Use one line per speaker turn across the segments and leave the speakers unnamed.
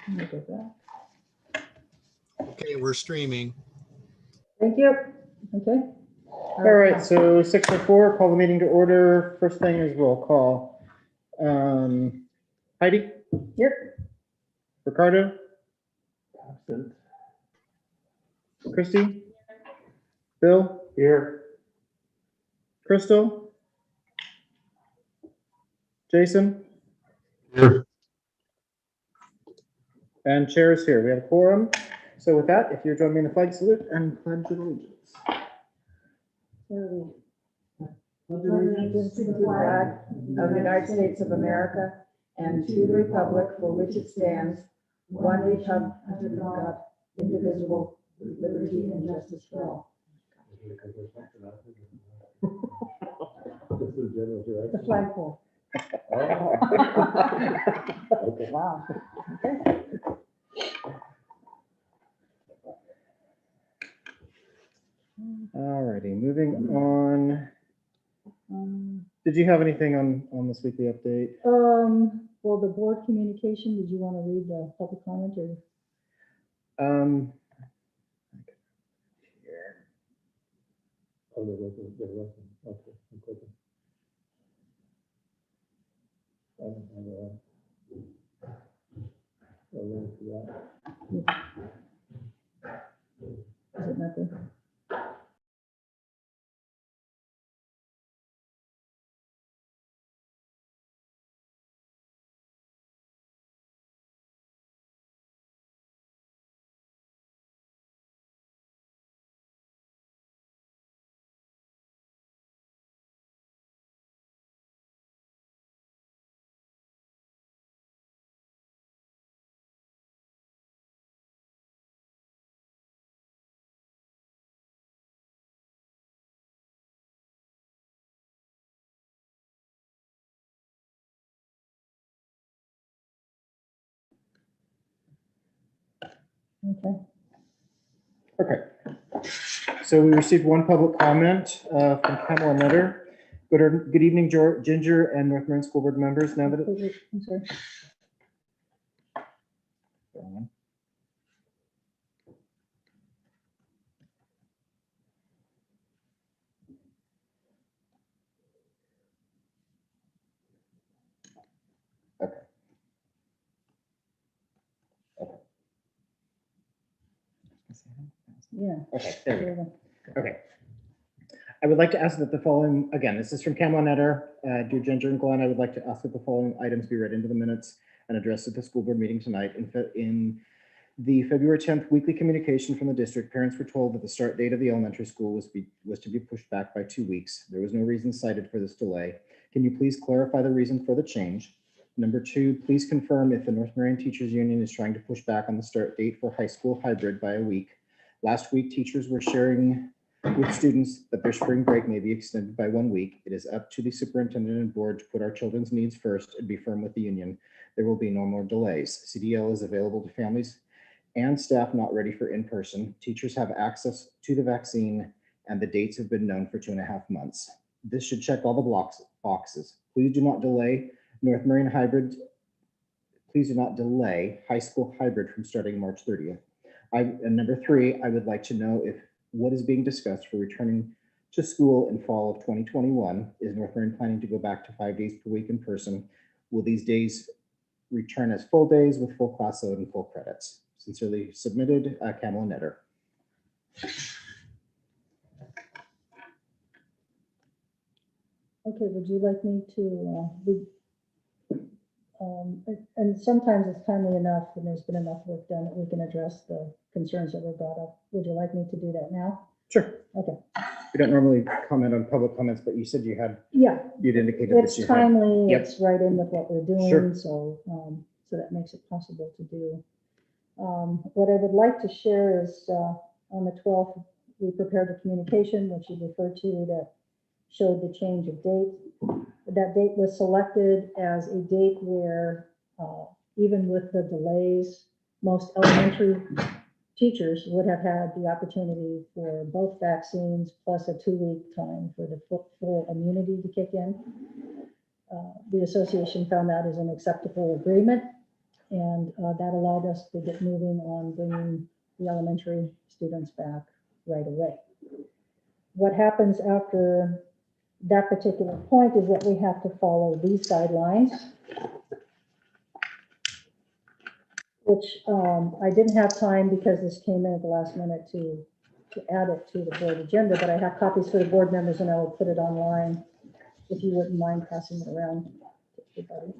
Let me go back.
Okay, we're streaming.
Thank you. Okay.
All right, so 6:04, call the meeting to order. First thing is roll call. Heidi,
Here.
Ricardo,
Absent.
Christy, Bill,
Here.
Crystal, Jason,
Here.
and chair is here. We have a quorum. So with that, if you're joining me in the flag salute and pledge allegiance.
Allegiance to the flag of the United States of America and to the republic for which it stands, one republic under God, indivisible, with liberty and justice for all. The flagpole.
Okay.
Wow. Okay.
All righty, moving on.
Um,
Did you have anything on this weekly update?
For the board communication, did you want to read the public comment or?
Here.
Oh, there wasn't. Okay, I'm clicking. I don't have a link to that.
Is it nothing? Okay.
Okay. So we received one public comment from Kamala Nutter. Good evening, Ginger and North Marin School Board members. Now that it,
I'm sorry. Yeah.
Okay, there we go. Okay. I would like to ask that the following, again, this is from Kamala Nutter, dear Ginger and Glenn, I would like to ask that the following items be read into the minutes and addressed at the school board meeting tonight. In the February 10th weekly communication from the district, parents were told that the start date of the elementary school was to be pushed back by 2 weeks. There was no reason cited for this delay. Can you please clarify the reason for the change? Number 2, please confirm if the North Marion Teachers Union is trying to push back on the start date for high school hybrid by a week. Last week, teachers were sharing with students that their spring break may be extended by 1 week. It is up to the superintendent and board to put our children's needs first and be firm with the union. There will be no more delays. CDL is available to families and staff not ready for in-person. Teachers have access to the vaccine and the dates have been known for 2.5 months. This should check all the boxes. Please do not delay North Marion hybrid. Please do not delay high school hybrid from starting March 30th. And number 3, I would like to know if what is being discussed for returning to school in fall of 2021. Is North Marion planning to go back to 5 days per week in person? Will these days return as full days with full class load and full credits? Sincerely submitted, Kamala Nutter.
Okay, would you like me to, and sometimes it's timely enough and there's been enough work done that we can address the concerns that were brought up. Would you like me to do that now?
Sure.
Okay.
We don't normally comment on public comments, but you said you had,
Yeah,
you'd indicated that
it's
you had.
timely,
Yep.
it's right in with what we're doing,
Sure.
so that makes it possible to do. What I would like to share is on the 12th, we prepared a communication, which you referred to, that showed the change of date. That date was selected as a date where, even with the delays, most elementary teachers would have had the opportunity for both vaccines plus a 2-week time for the full immunity to kick in. The association found that as an acceptable agreement. And that allowed us to get moving on bringing the elementary students back right away. What happens after that particular point is that we have to follow these guidelines, which I didn't have time because this came in at the last minute to add it to the board agenda, but I have copies for the board members and I will put it online if you wouldn't mind passing it around to everybody.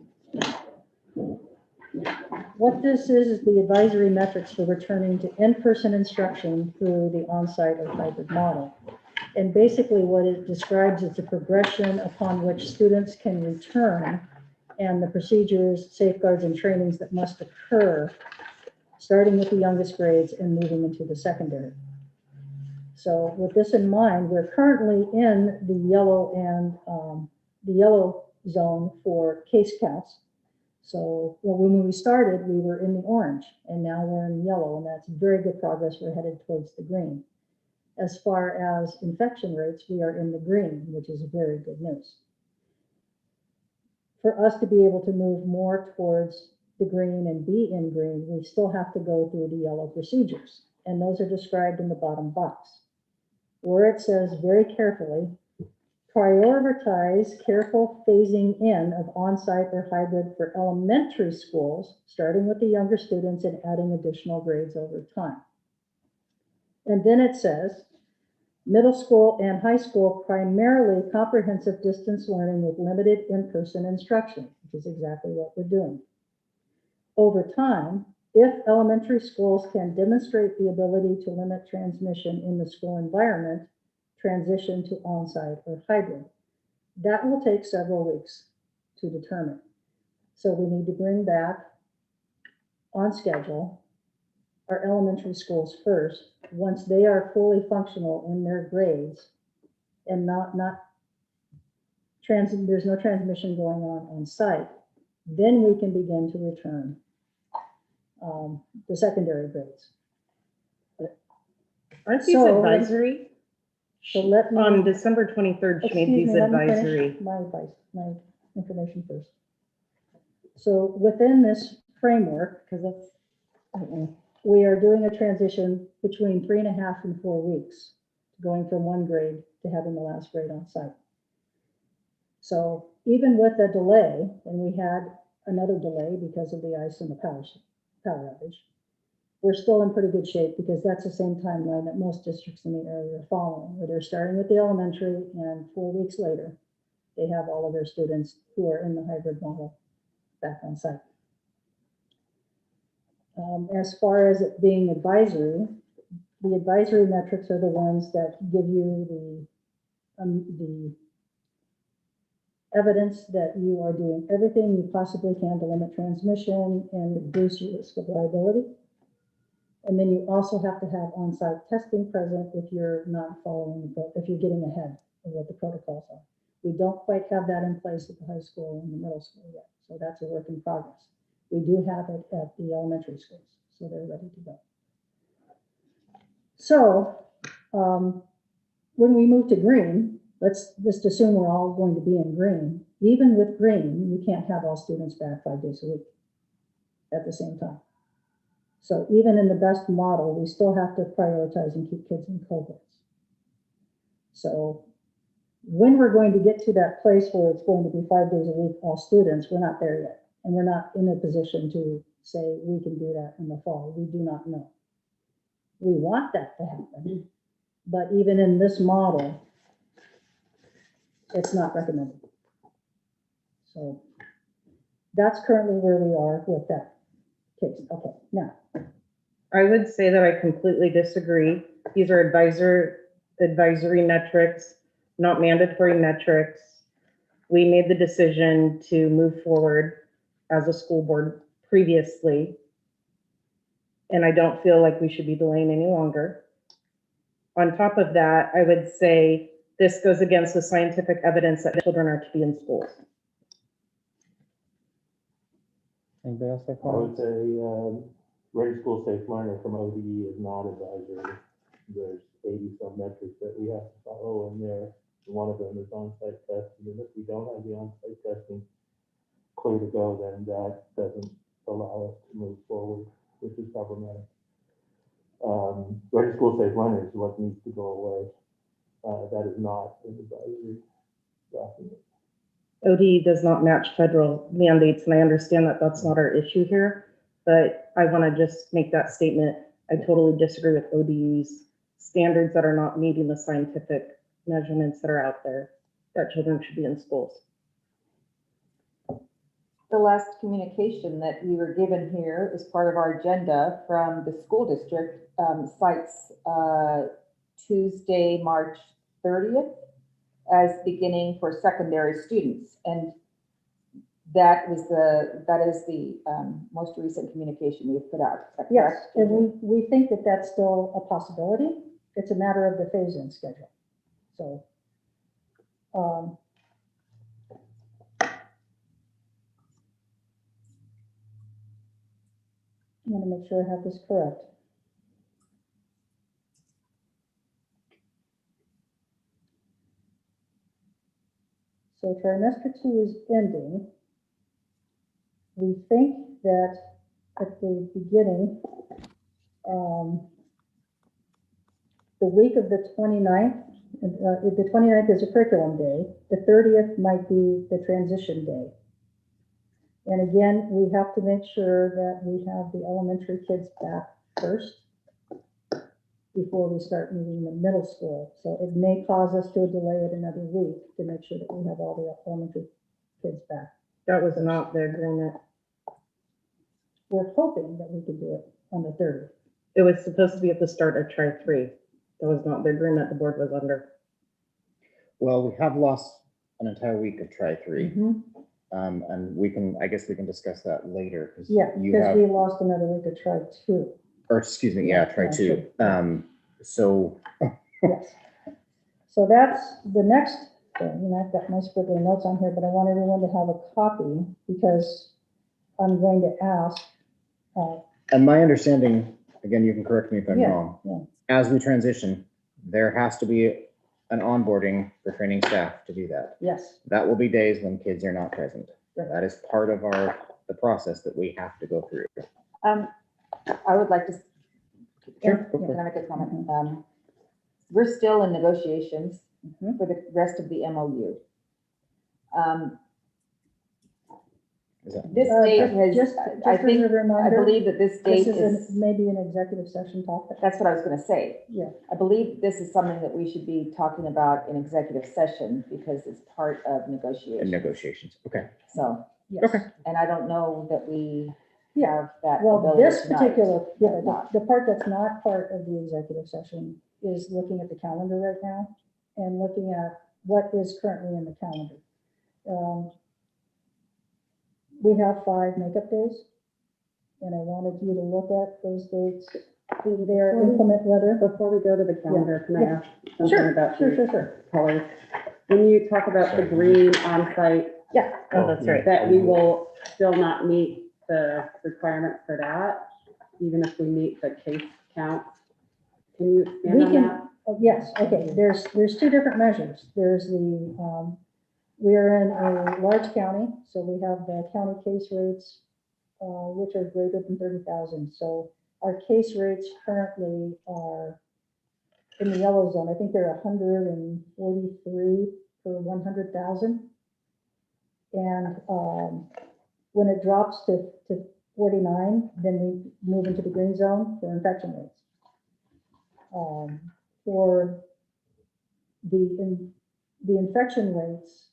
What this is the advisory metrics for returning to in-person instruction through the on-site or hybrid model. And basically what it describes is the progression upon which students can return and the procedures, safeguards, and trainings that must occur, starting with the youngest grades and moving into the secondary. So with this in mind, we're currently in the yellow zone for case counts. So when we started, we were in the orange, and now we're in yellow, and that's very good progress. We're headed towards the green. As far as infection rates, we are in the green, which is very good news. For us to be able to move more towards the green and be in green, we still have to go through the yellow procedures, and those are described in the bottom box, where it says very carefully, prioritize careful phasing in of on-site or hybrid for elementary schools, starting with the younger students and adding additional grades over time. And then it says, middle school and high school, primarily comprehensive distance learning with limited in-person instruction, which is exactly what we're doing. Over time, if elementary schools can demonstrate the ability to limit transmission in the school environment, transition to on-site or hybrid. That will take several weeks to determine. So we need to bring back on schedule our elementary schools first. Once they are fully functional in their grades and there's no transmission going on site, then we can begin to return the secondary grades.
Aren't these
So-
advisory?
So let me.
On December 23rd, she made
Excuse
these
me, let me finish
advisory.
my information first. So within this framework,
Because that's,
we are doing a transition between 3.5 and 4 weeks, going from one grade to having the last grade on site. So even with a delay, and we had another delay because of the ice and the power outage, we're still in pretty good shape because that's the same timeline that most districts in the area are following, where they're starting with the elementary and 4 weeks later, they have all of their students who are in the hybrid model back on site. As far as it being advisory, the advisory metrics are the ones that give you the evidence that you are doing everything you possibly can to limit transmission and reduce your risk of liability. And then you also have to have on-site testing present if you're not following, if you're getting ahead of what the protocols are. We don't quite have that in place at the high school and the middle school yet, so that's a work in progress. We do have it at the elementary schools, so they're ready to go. So when we move to green, let's just assume we're all going to be in green. Even with green, you can't have all students back 5 days a week at the same time. So even in the best model, we still have to prioritize and keep kids in cohorts. So when we're going to get to that place where it's going to be 5 days a week, all students, we're not there yet. And we're not in a position to say we can do that in the fall. We do not know. We want that to happen, but even in this model, it's not recommended. So that's currently where we are with that case. Okay, now.
I would say that I completely disagree. These are advisory metrics, not mandatory metrics. We made the decision to move forward as a school board previously, and I don't feel like we should be delaying any longer. On top of that, I would say this goes against the scientific evidence that children are to be in schools.
Anybody else have
I would
comments?
say, Ready School Safe Learner from ODE is not advisory. There's 80 some metrics that we have to follow in there. One of them is on-site testing, and if we don't have the on-site testing clear to go, then that doesn't allow us to move forward, which is problematic. Ready School Safe Learning is what needs to go away. That is not an advisory document.
ODE does not match federal mandates, and I understand that that's not our issue here, but I want to just make that statement. I totally disagree with ODE's standards that are not meeting the scientific measurements that are out there, that children should be in schools.
The last communication that we were given here as part of our agenda from the school district cites Tuesday, March 30th as beginning for secondary students. And that is the most recent communication we've put out. Is that
Yes,
correct?
and we think that that's still a possibility. It's a matter of the phase-in schedule. So, I want to make sure I have this correct. So trimester 2 is ending. We think that at the beginning, the week of the 29th, the 29th is a curriculum day. The 30th might be the transition day. And again, we have to make sure that we have the elementary kids back first before we start meeting the middle school. So it may cause us to delay it another week to make sure that we have all the elementary kids back.
That was not the agreement.
We're hoping that we can do it on the 30th.
It was supposed to be at the start of Tri-3. That was not the agreement the board was under.
Well, we have lost an entire week of Tri-3.
Mhm.
And I guess we can discuss that later.
Yeah,
You
because
have,
we lost another week of Tri-2.
or excuse me, yeah,
Yeah,
Tri-2.
sure.
So
Yes. So that's the next thing, and I've got my scribbling notes on here, but I want everyone to have a copy because I'm going to ask.
and my understanding, again, you can correct me if I'm
Yeah,
wrong.
yeah.
As we transition, there has to be an onboarding for training staff to do that.
Yes,
That will be days when kids are not present.
Right.
That is part of the process that we have to go through.
I would like to,
Sure,
can
go for it.
I make a comment? We're still in negotiations
Mhm.
for the rest of the MOU.
Is that-
This date has,
just
I
as
think,
a
I
reminder,
believe that this date
this is
is,
maybe an executive session topic.
that's what I was gonna say.
Yeah,
I believe this is something that we should be talking about in executive session because it's part of
In
negotiation.
negotiations, okay.
So,
yes.
Okay.
and I don't know that we
Yeah.
have that
Well,
ability
this
tonight.
particular, yeah,
Right now.
the part that's not part of the executive session is looking at the calendar right now and looking at what is currently in the calendar. We have 5 makeup days, and I wanted you to look at those dates, their inclement weather.
Before we go to the calendar, can I
Yeah.
ask something about
Sure,
the
sure, sure.
colors? When you talk about the green on-site,
Yeah,
Oh, that's right.
that we will still not meet the requirement for that, even if we meet the case count. Can you expand
we
on
can,
that?
yes, okay, there's 2 different measures. There's the, we are in a large county, so we have the county case rates, which are greater than 30,000. So our case rates currently are in the yellow zone. I think they're 143 per 100,000. And when it drops to 49, then we move into the green zone for infection rates. For the infection rates,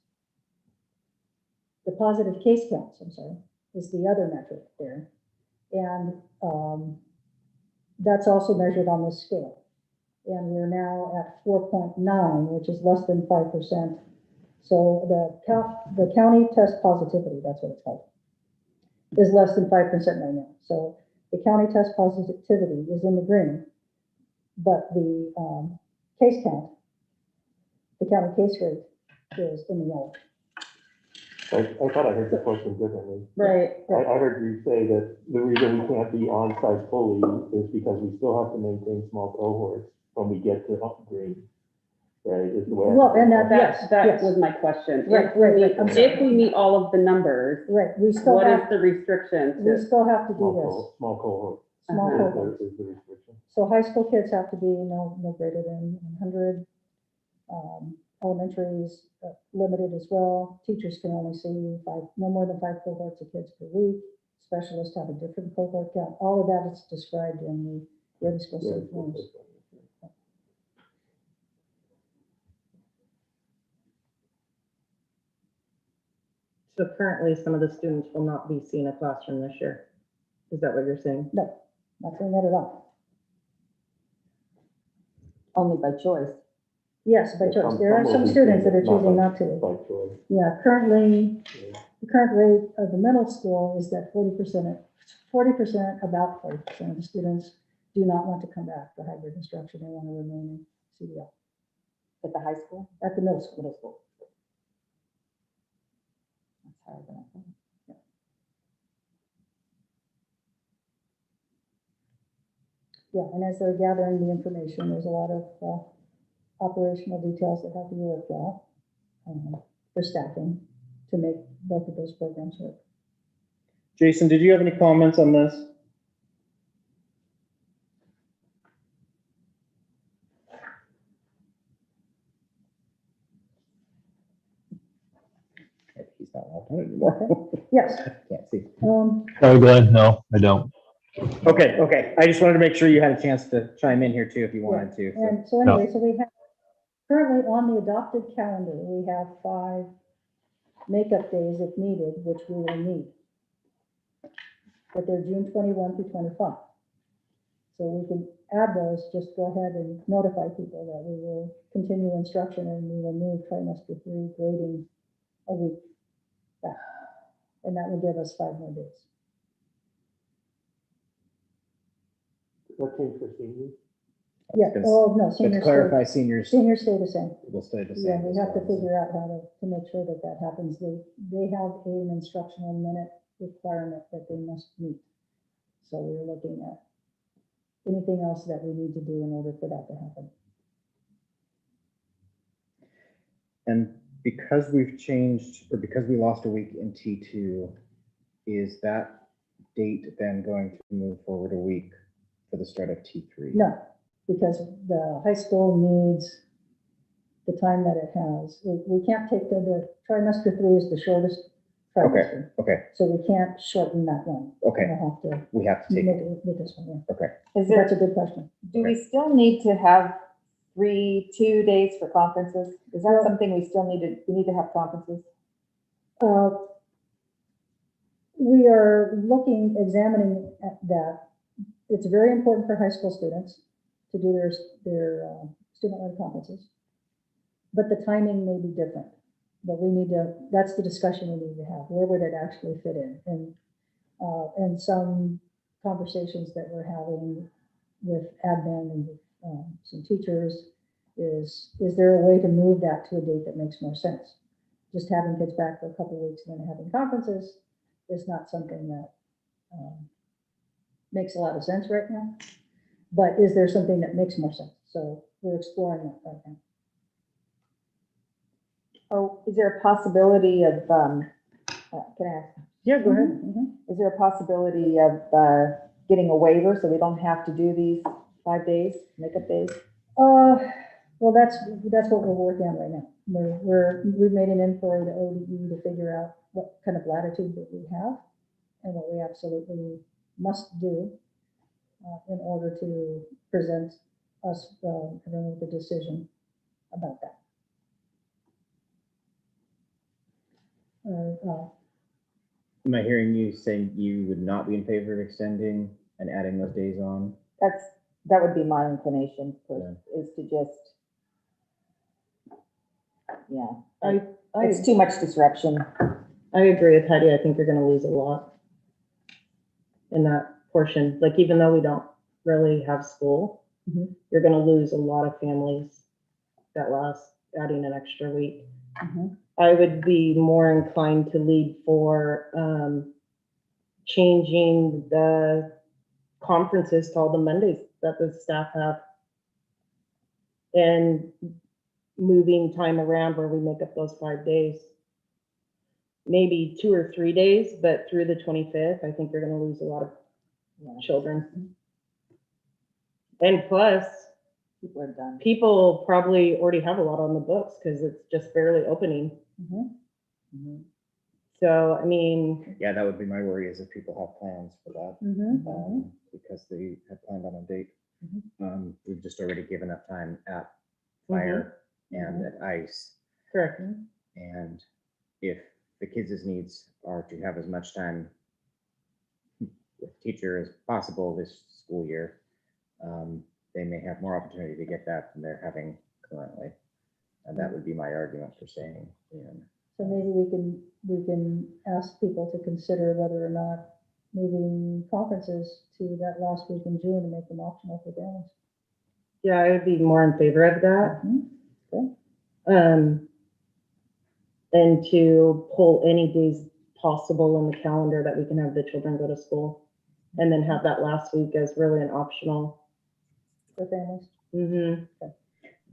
the positive case counts, I'm sorry, is the other metric there. And that's also measured on this scale. And we're now at 4.9, which is less than 5%. So the county test positivity, that's what it's called, is less than 5% right now. So the county test positivity is in the green, but the case count, the county case rate is in the yellow.
I thought I heard the question differently.
Right.
I heard you say that the reason we can't be on-site fully is because we still have to maintain small cohorts when we get to green. right? Is the way.
Well, and that-
Yes, that
yes.
was my question.
Right,
If we
right,
meet-
right, I'm sorry.
If we meet all of the numbers,
Right, we still
what is
have,
the restriction
we
to?
still have to do this,
Small cohort.
small
Uh-huh.
cohort.
Is the restriction.
So high school kids have to be no greater than 100. Elementary is limited as well. Teachers can only see no more than 5 cohorts of kids per week. Specialists have a different cohort count. All of that is described in the Ready School
Yeah,
Safe Rooms.
So currently, some of the students will not be seeing a classroom this year. Is that what you're saying?
No, not saying that at all.
Only by choice.
Yes, by
Yeah,
choice. There are
will
some
be
students that are
not
choosing
by-
not to.
By choice.
Yeah, currently,
Yeah.
the current rate of the middle school is that 40%, about 40% of the students do not want to come back for hybrid instruction. They want to remain in CDL
At the high school?
at the middle school.
Middle school. That's higher than I thought.
Yeah, and as they're gathering the information, there's a lot of operational details that have to be worked out for staffing to make both of those programs work.
Jason, did you have any comments on this? He's not logged on anymore.
Yes.
Can't see.
Sorry, Glenn. No, I don't.
Okay. I just wanted to make sure you had a chance to chime in here too, if you wanted to. so.
And so anyway, so we have, currently on the adopted calendar, we have 5 makeup days if needed, which we will need. But they're June 21 through 25. So we can add those, just go ahead and notify people that we will continue instruction and we will move trimester 3 grading a week back. And that will give us 5 more days.
That change for seniors?
Yeah,
Let's-
oh, no,
Let's
seniors
clarify
stay,
seniors
seniors stay the same.
will stay the same.
Yeah, we
as
have to
well.
figure out how to make sure that that happens. They have an instructional minute requirement that they must meet. So we're looking at anything else that we need to do in order for that to happen.
And because we've changed, or because we lost a week in T2, is that date then going to move forward a week for the start of T3?
No, because the high school needs the time that it has. We can't take the trimester 3 is the shortest trimester.
Okay,
So we can't shorten that one.
okay.
We'll have to
We have to take
make
it.
it with this one, yeah.
Okay.
Is
That's a
there,
good question.
do we still need to have 2 days for conferences? Is that
Well-
something we need to have conferences?
We are examining at that. It's very important for high school students to do their student-led conferences. But the timing may be different, but that's the discussion we need to have. Where would it actually fit in? And some conversations that we're having with admin and with some teachers is there a way to move that to a date that makes more sense? Just having kids back for a couple of weeks and then having conferences is not something that makes a lot of sense right now. But is there something that makes more sense? So we're exploring that right now.
Oh, is there a possibility of, can I ask?
Yeah, go ahead.
Mhm.
Is there a possibility of getting a waiver so we don't have to do these 5 days, makeup days?
Well, that's what we're working on right now. We've made an inquiry to ODE to figure out what kind of latitude that we have and what we absolutely must do in order to present us everyone with a decision about that.
Am I hearing you saying you would not be in favor of extending and adding those days on?
That would be my inclination, is to just, yeah. It's too much disruption.
I agree with Patty. I think you're gonna lose a lot in that portion. Like, even though we don't really have school,
Mhm.
you're gonna lose a lot of families that last, adding an extra week.
Mhm.
I would be more inclined to lead for changing the conferences to all the Mondays that the staff have. And moving time around where we make up those 5 days. Maybe 2 or 3 days, but through the 25th, I think you're gonna lose a lot of children. And plus,
People are done.
people probably already have a lot on the books because it's just barely opening. So, I mean,
Yeah, that would be my worry, is if people have plans for that, because they have planned on a date. We've just already given up time at fire and at ice.
correct.
And if the kids' needs are to have as much time with teacher as possible this school year, they may have more opportunity to get that than they're having currently. And that would be my argument for staying in.
So maybe we can ask people to consider whether or not moving conferences to that last week in June and make them optional for families.
Yeah, I would be more in favor of that.
Okay.
And to pull any days possible in the calendar that we can have the children go to school. And then have that last week as really an optional.
For families.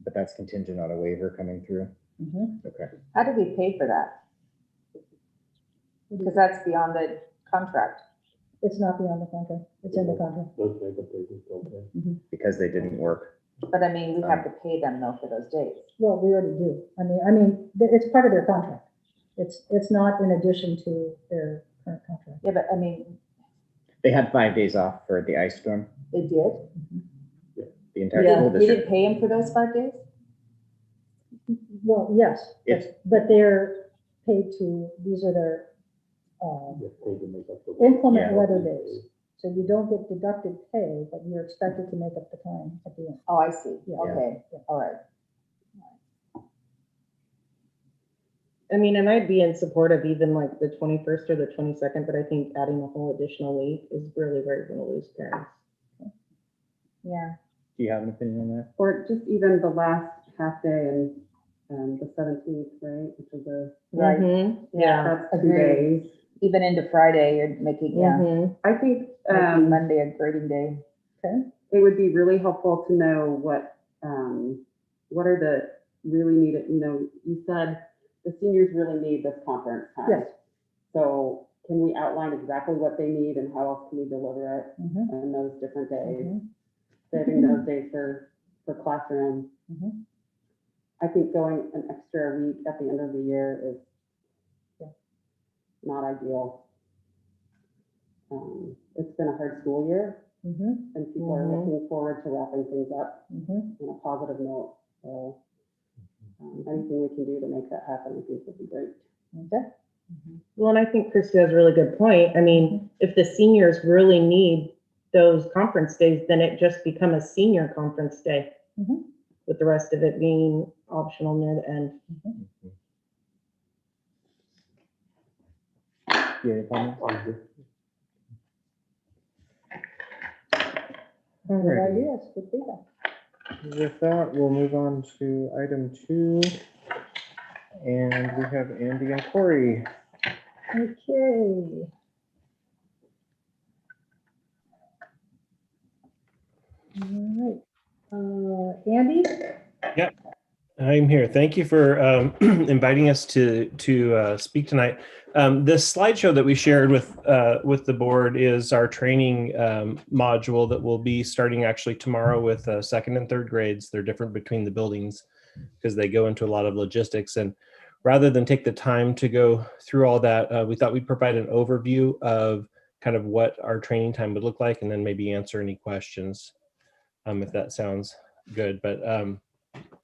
But that's contingent on a waiver coming through. Okay.
How do we pay for that? Because that's beyond the contract.
It's not beyond the contract, it's in the contract.
Those makeup days are still there.
Because they didn't work.
But I mean, we have to pay them though for those days.
Well, we already do. I mean, it's part of their contract. It's not in addition to their current contract.
Yeah, but I mean,
They had 5 days off for the ice storm,
they did.
the entire
Yeah.
school
We
district.
didn't pay them for those 5 days?
Well, yes,
Yes.
but they're paid to, these are their
Just paid to make up the.
inclement
Yeah.
weather days. So you don't get deducted pay, but you're expected to make up the time at the end.
Oh, I see.
Yeah.
Okay, all right.
I mean, and I'd be in support of even like the 21st or the 22nd, but I think adding a whole additional week is really where you're gonna lose parents.
Yeah.
Do you have an opinion on that?
Or just even the last half day and the 17th, right, which is
Right.
Yeah.
that's 2
Agreed.
days.
Even into Friday, you're making,
I think,
making Monday a grading day.
it would be really helpful to know what are the really needed, you said the seniors really need this conference time.
Yes.
So can we outline exactly what they need and how else can we deliver it
Mhm.
on those different days?
Mhm.
Saving those days for classroom.
Mhm.
I think going an extra week at the end of the year is
Yeah.
not ideal. It's been a hard school year
Mhm.
and people are
Mhm.
looking forward to wrapping things up
Mhm.
on a positive note. So anything we can do to make that happen, I think would be great.
Okay.
Well, and I think Christy has a really good point. I mean, if the seniors really need those conference days, then it just become a senior conference day.
Mhm.
With the rest of it being optional near the end.
Do you have any comments?
Good ideas, good feedback.
With that, we'll move on to item 2. And we have Andy and Corey.
Okay. All right. Andy?
I'm here. Thank you for inviting us to speak tonight. This slideshow that we shared with the board is our training module that will be starting actually tomorrow with second and third grades. They're different between the buildings because they go into a lot of logistics. And rather than take the time to go through all that, we thought we'd provide an overview of kind of what our training time would look like, and then maybe answer any questions if that sounds good. But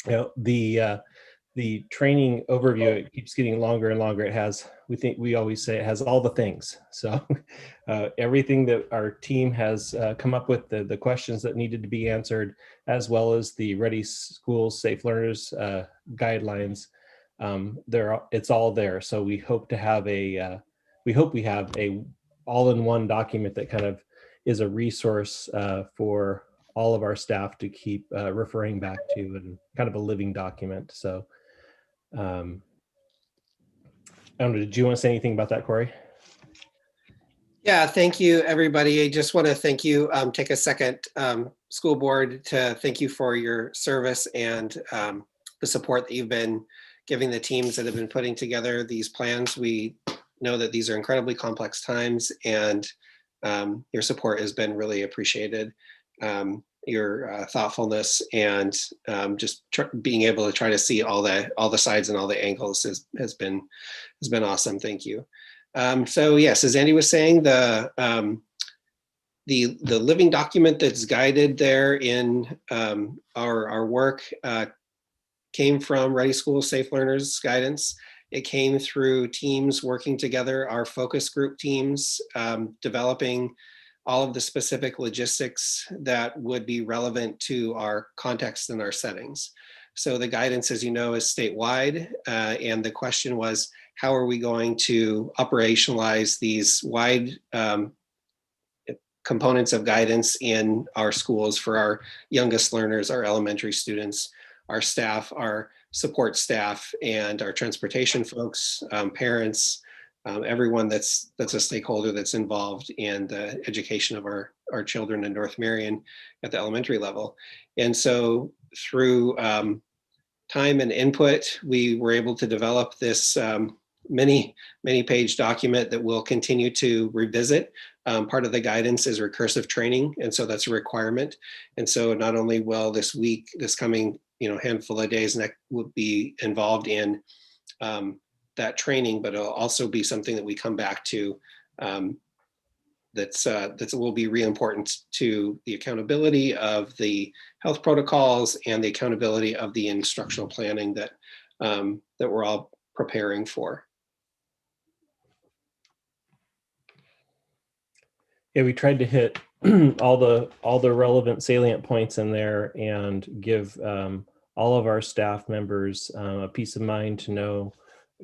you know, the training overview, it keeps getting longer and longer. It has, we always say it has all the things. So everything that our team has come up with, the questions that needed to be answered, as well as the Ready Schools Safe Learners guidelines, it's all there. So we hope to have we have a all-in-one document that kind of is a resource for all of our staff to keep referring back to, and kind of a living document. So I don't know, did you want to say anything about that, Corey?
Yeah, thank you, everybody. I just want to thank you, take a second, school board, to thank you for your service and the support that you've been giving the teams that have been putting together these plans. We know that these are incredibly complex times, and your support has been really appreciated. Your thoughtfulness and just being able to try to see all the sides and all the angles has been awesome. Thank you. So yes, as Andy was saying, the living document that's guided there in our work came from Ready Schools, Safe Learners guidance. It came through teams working together, our focus group teams, developing all of the specific logistics that would be relevant to our context and our settings. So the guidance, as you know, is statewide. And the question was, how are we going to operationalize these wide components of guidance in our schools for our youngest learners, our elementary students, our staff, our support staff, and our transportation folks, parents, everyone that's a stakeholder that's involved in the education of our children in North Marion at the elementary level. And so through time and input, we were able to develop this many page document that we'll continue to revisit. Part of the guidance is recursive training, and so that's a requirement. And so not only will this coming handful of days will be involved in that training, but it'll also be something that we come back to that will be really important to the accountability of the health protocols and the accountability of the instructional planning that we're all preparing for.
Yeah, we tried to hit all the relevant salient points in there and give all of our staff members a peace of mind to know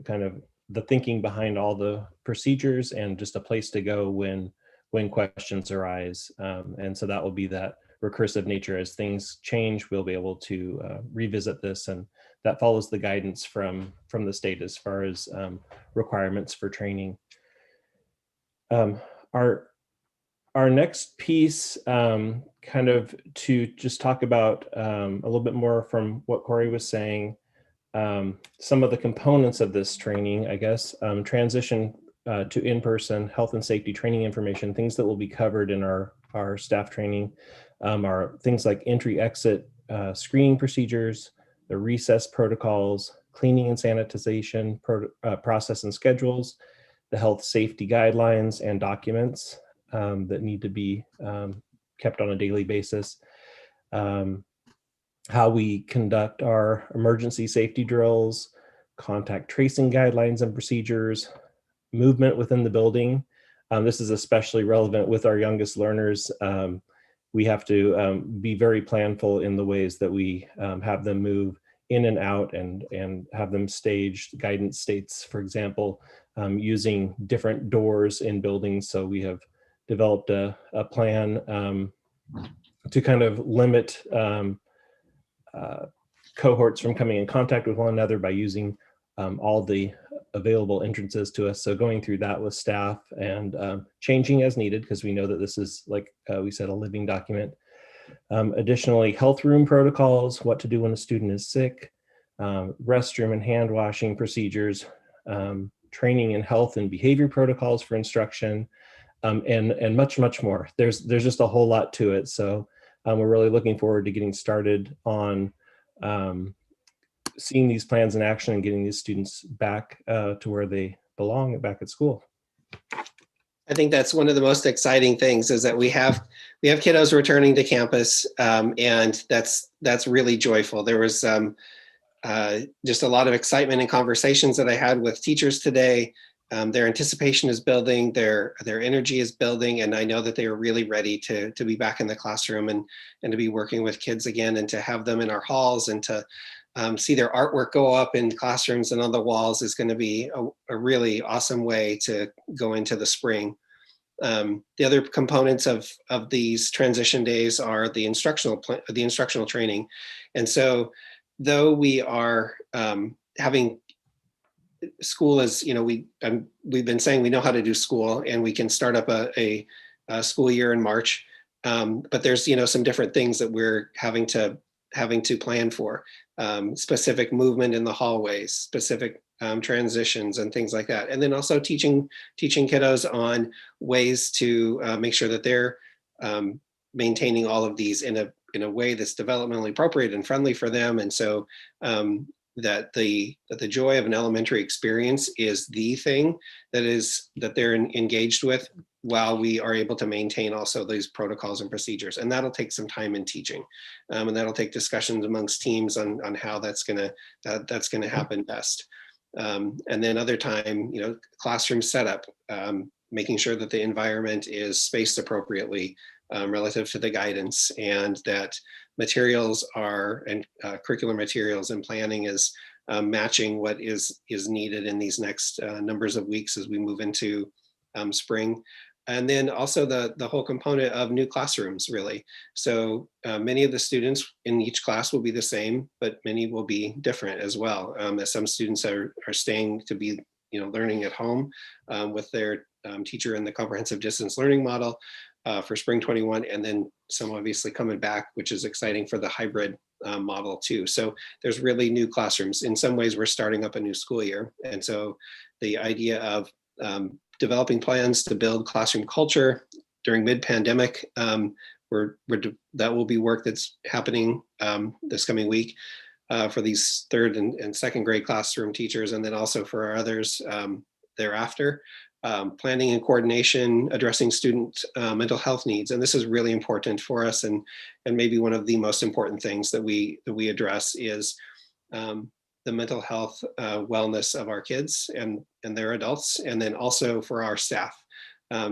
kind of the thinking behind all the procedures and just a place to go when questions arise. And so that will be that recursive nature. As things change, we'll be able to revisit this, and that follows the guidance from the state as far as requirements for training. Our next piece, kind of to just talk about a little bit more from what Corey was saying, some of the components of this training, I guess, transition to in-person health and safety training information, things that will be covered in our staff training are things like entry-exit screening procedures, the recess protocols, cleaning and sanitization process and schedules, the health safety guidelines and documents that need to be kept on a daily basis, how we conduct our emergency safety drills, contact tracing guidelines and procedures, movement within the building. This is especially relevant with our youngest learners. We have to be very planful in the ways that we have them move in and out and have them staged guidance states, for example, using different doors in buildings. So we have developed a plan to kind of limit cohorts from coming in contact with one another by using all the available entrances to us. So going through that with staff and changing as needed, because we know that this is, like we said, a living document. Additionally, health room protocols, what to do when a student is sick, restroom and hand washing procedures, training in health and behavior protocols for instruction, and much more. There's just a whole lot to it. So we're really looking forward to getting started on seeing these plans in action and getting these students back to where they belong, back at school.
I think that's one of the most exciting things, is that we have kiddos returning to campus, and that's really joyful. There was just a lot of excitement and conversations that I had with teachers today. Their anticipation is building, their energy is building, and I know that they are really ready to be back in the classroom and to be working with kids again, and to have them in our halls, and to see their artwork go up in classrooms and on the walls is going to be a really awesome way to go into the spring. The other components of these transition days are the instructional training. And so though we are having school, as you know, we've been saying we know how to do school and we can start up a school year in March, but there's some different things that we're having to having to plan for, specific movement in the hallways, specific transitions and things like that. And then also teaching kiddos on ways to make sure that they're maintaining all of these in a way that's developmentally appropriate and friendly for them. And so that the joy of an elementary experience is the thing that they're engaged with, while we are able to maintain also these protocols and procedures. And that'll take some time in teaching. And that'll take discussions amongst teams on how that's gonna happen best. And then other time, classroom setup, making sure that the environment is spaced appropriately relative to the guidance, and that materials and curricular materials and planning is matching what is needed in these next numbers of weeks as we move into spring. And then also the whole component of new classrooms, really. So many of the students in each class will be the same, but many will be different as well. As some students are staying to be learning at home with their teacher in the comprehensive distance learning model for spring 21, and then some obviously coming back, which is exciting for the hybrid model too. So there's really new classrooms. In some ways, we're starting up a new school year. And so the idea of developing plans to build classroom culture during mid-pandemic, that will be work that's happening this coming week for these third and second grade classroom teachers, and then also for our others thereafter. Planning and coordination, addressing student mental health needs. And this is really important for us, and maybe one of the most important things that we address is the mental health wellness of our kids and their adults, and then also for our staff,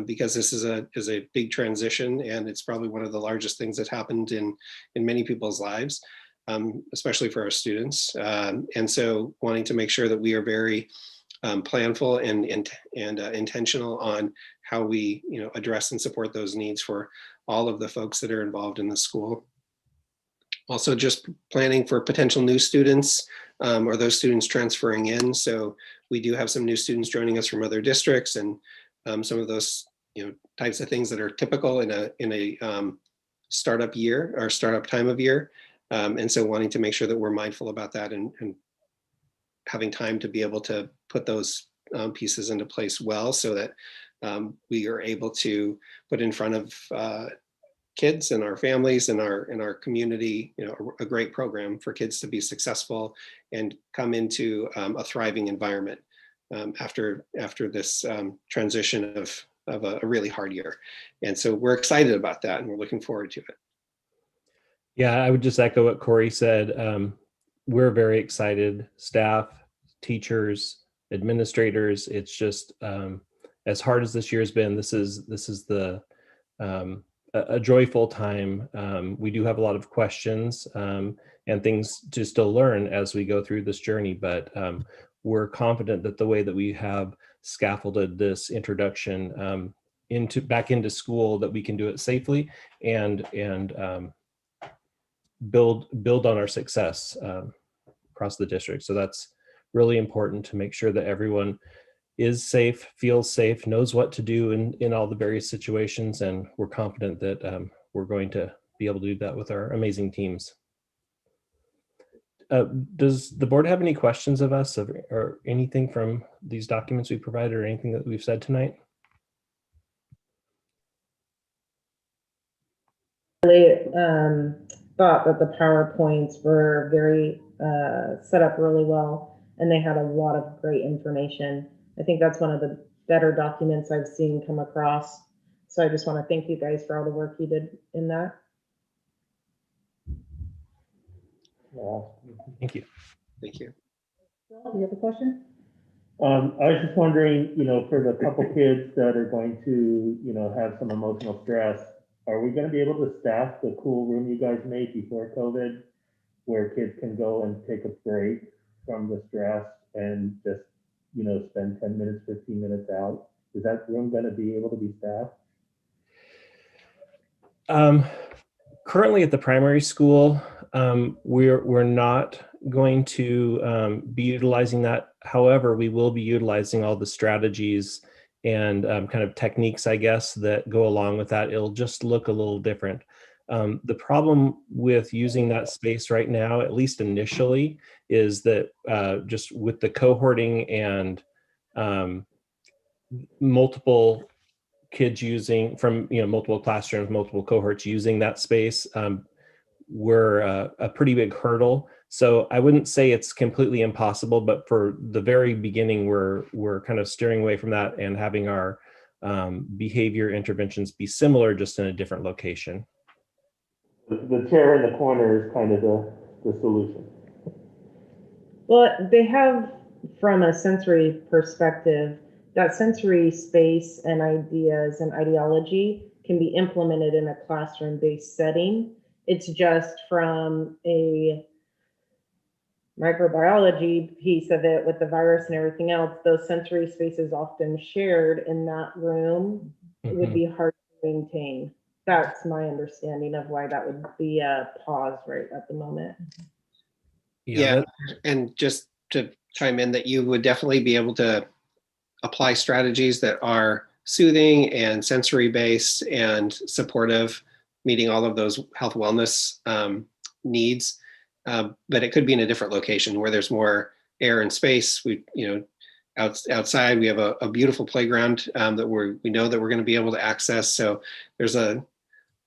because this is a big transition, and it's probably one of the largest things that happened in many people's lives, especially for our students. And so wanting to make sure that we are very planful and intentional on how we address and support those needs for all of the folks that are involved in the school. Also just planning for potential new students or those students transferring in. So we do have some new students joining us from other districts, and some of those types of things that are typical in a startup year or startup time of year. And so wanting to make sure that we're mindful about that and having time to be able to put those pieces into place well, so that we are able to put in front of kids and our families and our community, a great program for kids to be successful and come into a thriving environment after this transition of a really hard year. And so we're excited about that, and we're looking forward to it.
Yeah, I would just echo what Corey said. We're very excited, staff, teachers, administrators. It's just as hard as this year has been, this is a joyful time. We do have a lot of questions and things to still learn as we go through this journey, but we're confident that the way that we have scaffolded this introduction back into school, that we can do it safely and build on our success across the district. So that's really important, to make sure that everyone is safe, feels safe, knows what to do in all the various situations. And we're confident that we're going to be able to do that with our amazing teams. Does the board have any questions of us or anything from these documents we provided, or anything that we've said tonight?
Really thought that the PowerPoints were very set up really well, and they had a lot of great information. I think that's one of the better documents I've seen come across. So I just want to thank you guys for all the work you did in that.
Yeah.
Thank you.
Thank you.
Do you have a question?
I was just wondering, for the couple kids that are going to, have some emotional stress, are we going to be able to staff the cool room you guys made before COVID, where kids can go and take a break from the stress and just, spend 10 minutes, 15 minutes out? Is that room going to be able to be staffed?
Currently at the primary school, we're not going to be utilizing that. However, we will be utilizing all the strategies and kind of techniques, I guess, that go along with that. It'll just look a little different. The problem with using that space right now, at least initially, is that just with the cohorting and multiple kids using from multiple classrooms, multiple cohorts using that space, were a pretty big hurdle. So I wouldn't say it's completely impossible, but for the very beginning, we're kind of steering away from that and having our behavior interventions be similar, just in a different location.
The chair in the corner is kind of the solution.
Well, they have, from a sensory perspective, that sensory space and ideas and ideology can be implemented in a classroom-based setting. It's just from a microbiology piece of it with the virus and everything else, those sensory spaces often shared in that room would be hard to maintain. That's my understanding of why that would be a pause right at the moment.
Yeah, and just to chime in, that you would definitely be able to apply strategies that are soothing and sensory based and supportive, meeting all of those health wellness needs. But it could be in a different location where there's more air and space. We, outside we have a beautiful playground that we know that we're going to be able to access. So there's a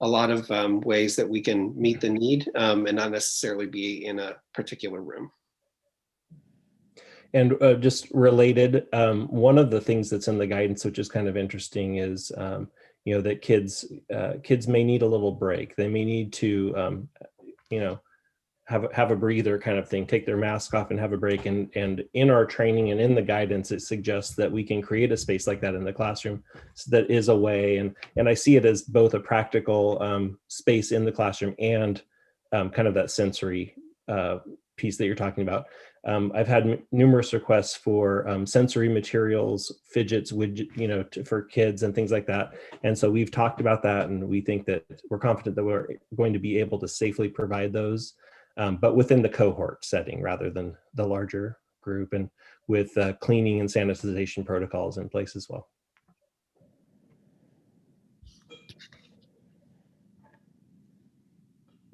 lot of ways that we can meet the need and not necessarily be in a particular room.
And just related, one of the things that's in the guidance, which is kind of interesting, is that kids may need a little break. They may need to have a breather kind of thing, take their mask off and have a break. And in our training and in the guidance, it suggests that we can create a space like that in the classroom. So that is a way, and I see it as both a practical space in the classroom and kind of that sensory piece that you're talking about. I've had numerous requests for sensory materials, fidgets, for kids and things like that. And so we've talked about that, and we think that we're confident that we're going to be able to safely provide those, but within the cohort setting rather than the larger group, and with cleaning and sanitization protocols in place as well.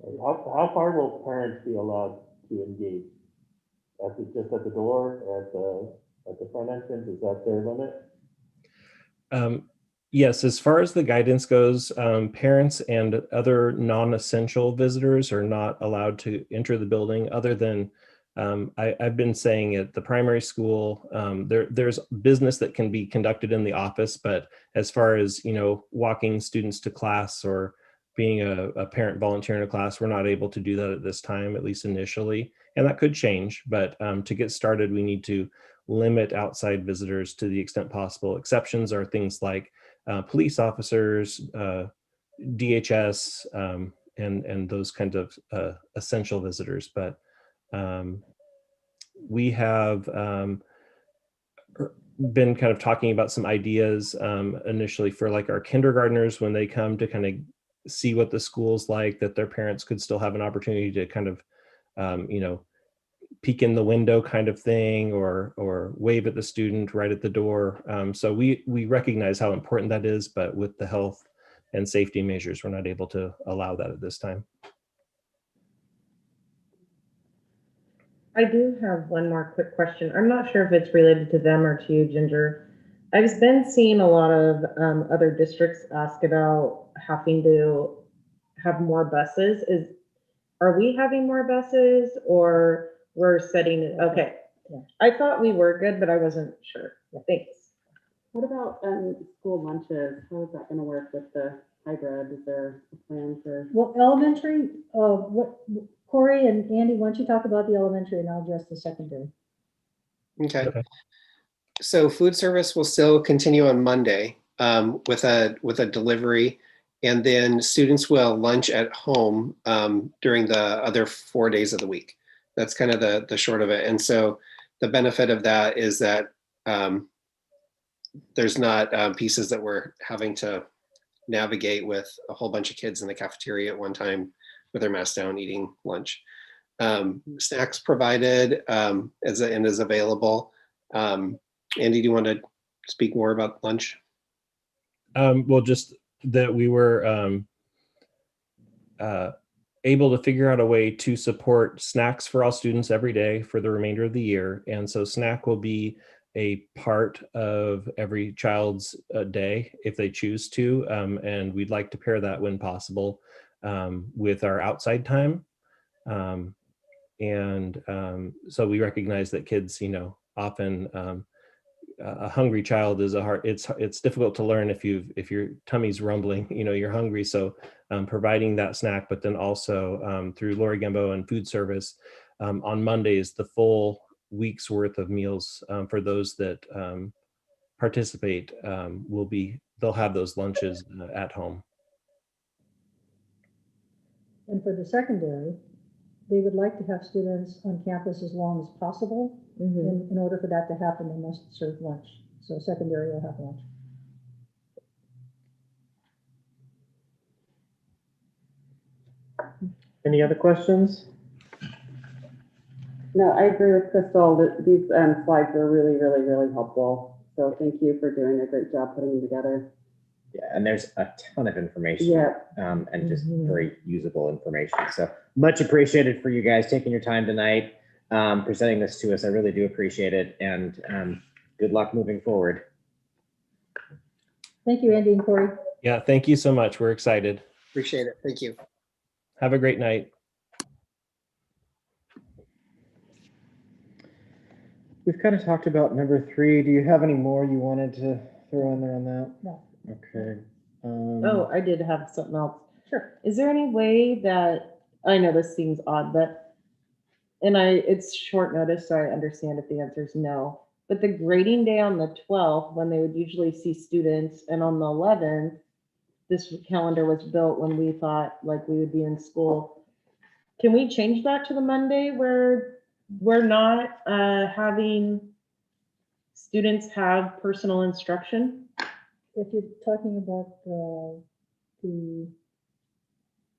How far will parents be allowed to engage? Just at the door, at the front entrance? Is that their limit?
Yes, as far as the guidance goes, parents and other non-essential visitors are not allowed to enter the building, other than I've been saying at the primary school, there's business that can be conducted in the office, but as far as walking students to class or being a parent volunteering in a class, we're not able to do that at this time, at least initially. And that could change, but to get started, we need to limit outside visitors to the extent possible. Exceptions are things like police officers, DHS, and those kinds of essential visitors. But we have been kind of talking about some ideas initially for like our kindergartners, when they come to kind of see what the school's like, that their parents could still have an opportunity to kind of peek in the window kind of thing, or wave at the student right at the door. So we recognize how important that is, but with the health and safety measures, we're not able to allow that at this time.
I do have one more quick question. I'm not sure if it's related to them or to you, Ginger. I've been seeing a lot of other districts ask about having to have more buses. Are we having more buses, or we're setting it? Okay.
Yeah.
I thought we were good, but I wasn't sure. Thanks.
What about school lunches? How is that going to work with the hybrid? Is there a plan for?
Well, elementary, Corey and Andy, why don't you talk about the elementary and I'll address the secondary.
Okay. So food service will still continue on Monday with a delivery, and then students will lunch at home during the other 4 days of the week. That's kind of the short of it. And so the benefit of that is that there's not pieces that we're having to navigate with a whole bunch of kids in the cafeteria at one time with their masks down eating lunch. Snacks provided and is available. Andy, do you want to speak more about lunch?
Well, just that we were able to figure out a way to support snacks for all students every day for the remainder of the year. And so snack will be a part of every child's day if they choose to. And we'd like to pair that when possible with our outside time. So we recognize that kids, often a hungry child is it's difficult to learn if your tummy's rumbling, you're hungry. So providing that snack, but then also through Lori Gembo and food service on Mondays, the full week's worth of meals for those that participate they'll have those lunches at home.
And for the secondary, they would like to have students on campus as long as possible. In order for that to happen, they must serve lunch. So secondary will have lunch.
Any other questions?
No, I agree with Crystal that these slides are really, really, really helpful. So thank you for doing a great job putting them together.
Yeah, and there's a ton of information.
Yeah.
And just very usable information. So much appreciated for you guys taking your time tonight, presenting this to us. I really do appreciate it. And good luck moving forward.
Thank you, Andy and Corey.
Yeah, thank you so much. We're excited.
Appreciate it. Thank you.
Have a great night.
We've kind of talked about number 3. Do you have any more you wanted to throw in there on that?
No.
Okay.
Oh, I did have something else.
Sure.
Is there any way that, I know this seems odd, but, it's short notice, so I understand if the answer is no, but the grading day on the 12th, when they would usually see students, and on the 11th, this calendar was built when we thought like we would be in school. Can we change that to the Monday where we're not having students have personal instruction?
If you're talking about the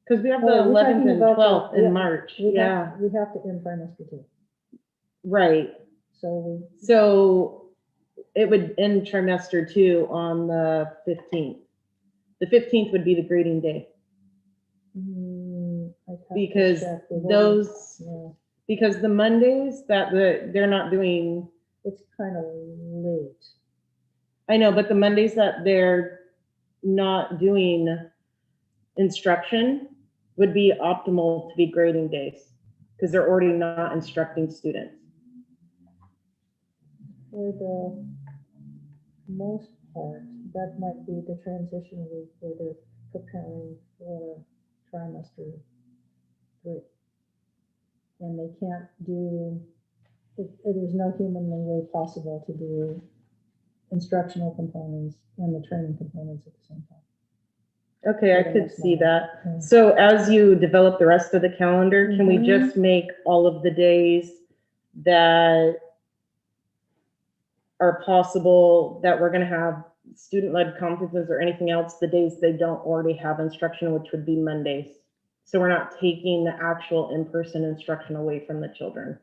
Because we have the
Oh, we're
11th
talking
and
about the-
12th in
yeah,
March.
we
Yeah,
have to end trimester 2.
right.
So
So it would end trimester 2 on the 15th. The 15th would be the grading day
I'd have to
because
check. They've
those,
already- yeah,
because the Mondays that they're not doing,
it's kind of late.
I know, but the Mondays that they're not doing instruction would be optimal to be grading days because they're already not instructing students.
For the most part, that might be the transition week where they're preparing for trimester 3. And they can't do, there's no humanly way possible to do instructional components and the training components at the same time.
Okay, I
For the
could
next
see
month.
that.
Yeah.
So as you develop the rest of the calendar, can we
Mhm.
just make all of the days that are possible that we're gonna have student-led conferences or anything else, the days they don't already have instruction, which would be Mondays? So we're not taking the actual in-person instruction away from the children.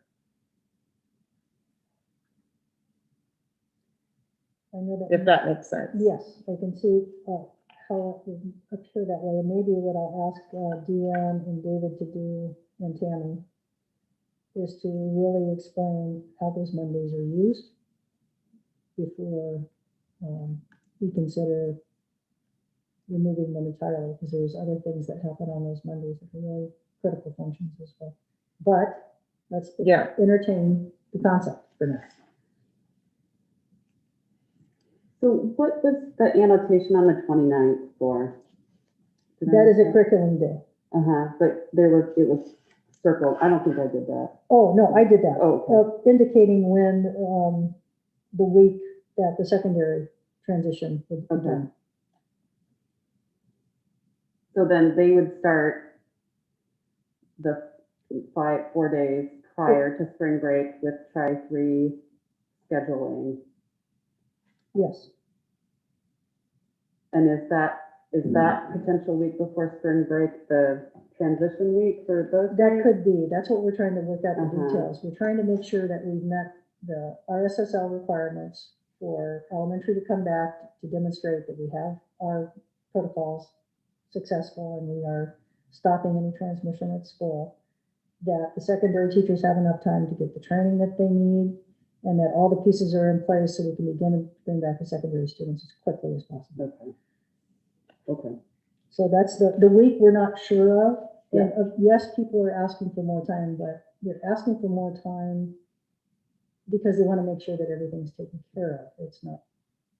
I know that.
If that makes sense.
Yes, I can see how it would appear that way. And maybe what I'll ask Deanne and David to do, and Tammy, is to really explain how those Mondays are used before we consider removing them entirely, because there's other things that happen on those Mondays that are really critical functions as well. But let's
Yeah.
entertain the concept for now.
So what was the annotation on the 29th for? Did I
That is
miss
a curriculum day.
But it was circled. I don't think I did that.
Oh, no, I did that.
Oh, okay.
Indicating when the week that the secondary transition would be
Okay.
done.
So then they would start the 4 days prior to spring break with Tri-3 scheduling.
Yes,
And is that potential week before spring break the transition week for those?
that
days?
could be. That's what we're trying to work out the
Uh-huh.
details. We're trying to make sure that we've met the RSSL requirements for elementary to come back to demonstrate that we have our protocols successful and we are stopping any transmission at school, that the secondary teachers have enough time to get the training that they need, and that all the pieces are in place so we can begin to bring back the secondary students as quickly as possible.
Okay.
So that's the week we're not sure of. And yes, people are asking for more time, but they're asking for more time because they want to make sure that everything's taken care of. It's not,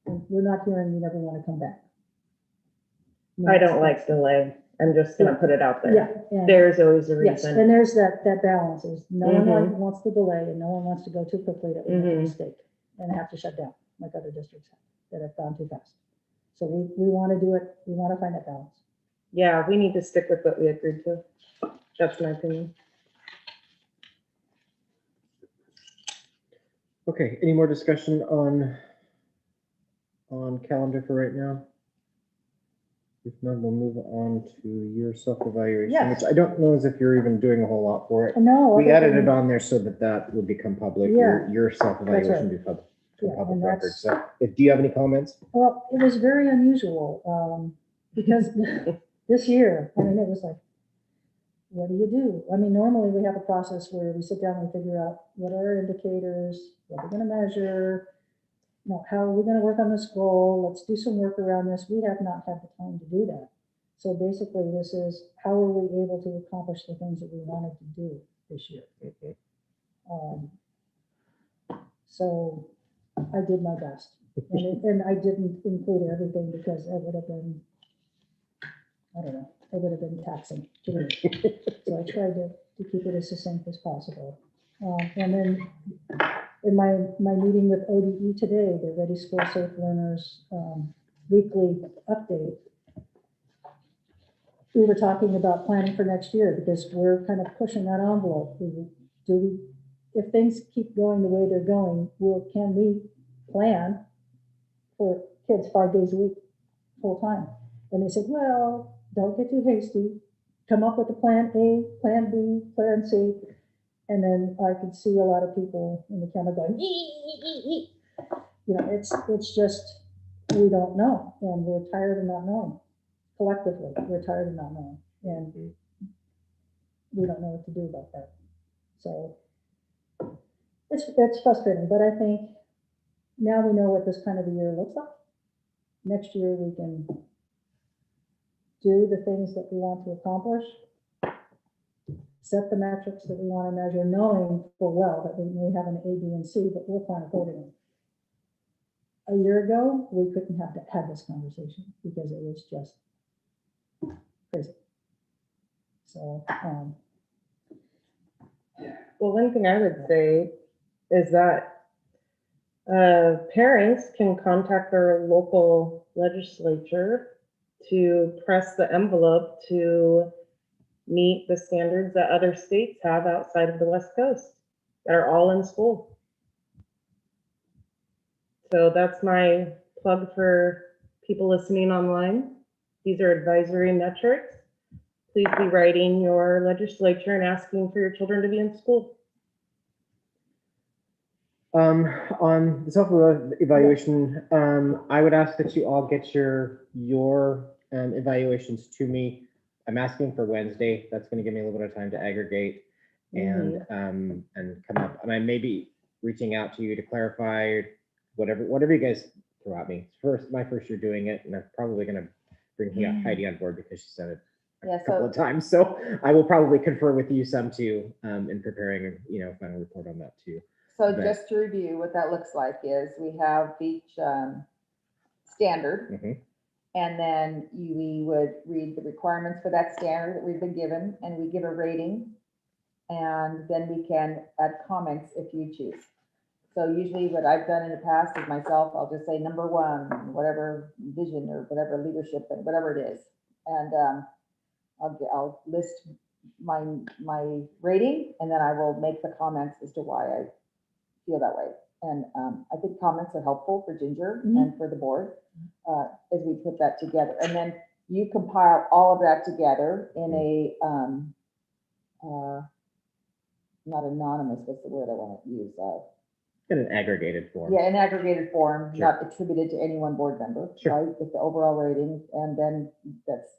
we're not hearing you never want to come back.
I don't like delay. I'm just gonna put it out there.
Yeah. and-
There's always a
Yes,
reason.
and there's that balance. There's no one
Mhm.
wants to delay and no one wants to go too quickly that we make a
Mhm.
mistake and have to shut down like other districts have that have gone too fast. So we want to do it. We want to find that balance.
Yeah, we need to stick with what we agreed to. That's my opinion.
Okay, any more discussion on calendar for right now? If not, we'll move on to your self-evaluation,
Yes.
which I don't know as if you're even doing a whole lot for it.
No.
We
other
added
than-
it on there so that would become public.
Yeah.
Your self-evaluation would be
Yeah,
public
and
record.
that's-
So do you have any comments?
Well, it was very unusual because this year, I mean, it was like, what do you do? I mean, normally we have a process where we sit down and figure out what are our indicators, what we're going to measure, you know, how are we going to work on this goal? Let's do some work around this. We have not had the time to do that. So basically, this is how are we able to accomplish the things that we wanted to do this year? So I did my best. And I didn't include everything because it would have been, I don't know, it would have been taxing to me. So I tried to keep it as succinct as possible. And then in my meeting with ODE today, the Ready School Safe Learners weekly update, we were talking about planning for next year because we're kind of pushing that envelope. If things keep going the way they're going, can we plan for kids 5 days a week, full time? And they said, well, don't get too hasty. Come up with a plan A, plan B, plan C. And then I could see a lot of people in the camera going, "Ee." You know, it's just, we don't know. And we're tired of not knowing. Collectively, we're tired of not knowing. And we don't know what to do about that. So it's frustrating, but I think now we know what this kind of a year looks like. Next year, we can do the things that we want to accomplish, set the metrics that we want to measure, knowing full well that we may have an A, B, and C, but we'll plan accordingly. A year ago, we couldn't have had this conversation because it was just crazy. So,
Well, one thing I would say is that parents can contact their local legislature to press the envelope to meet the standards that other states have outside of the West Coast that are all in school. So that's my plug for people listening online. These are advisory metrics. Please be writing your legislature and asking for your children to be in school.
On the self-evaluation, I would ask that you all get your evaluations to me. I'm asking for Wednesday. That's going to give me a little bit of time to aggregate and come up. And I may be reaching out to you to clarify whatever you guys throw at me. My first year doing it, and I'm probably going to bring Heidi on board because she said it a couple of times. So I will probably confer with you some too in preparing, final report on that too.
So just to review, what that looks like is we have each standard, and then we would read the requirements for that standard that we've been given, and we give a rating, and then we can add comments if you choose. So usually what I've done in the past is myself, I'll just say number one, whatever vision or whatever leadership and whatever it is. And I'll list my rating, and then I will make the comments as to why I feel that way. And I think comments are helpful for Ginger and for the board as we put that together. And then you compile all of that together in a, not anonymous, what's the word I want to use?
In an aggregated form.
Yeah, an aggregated form,
Sure.
not attributed to any one board member,
Sure.
right? With the overall rating, and then that's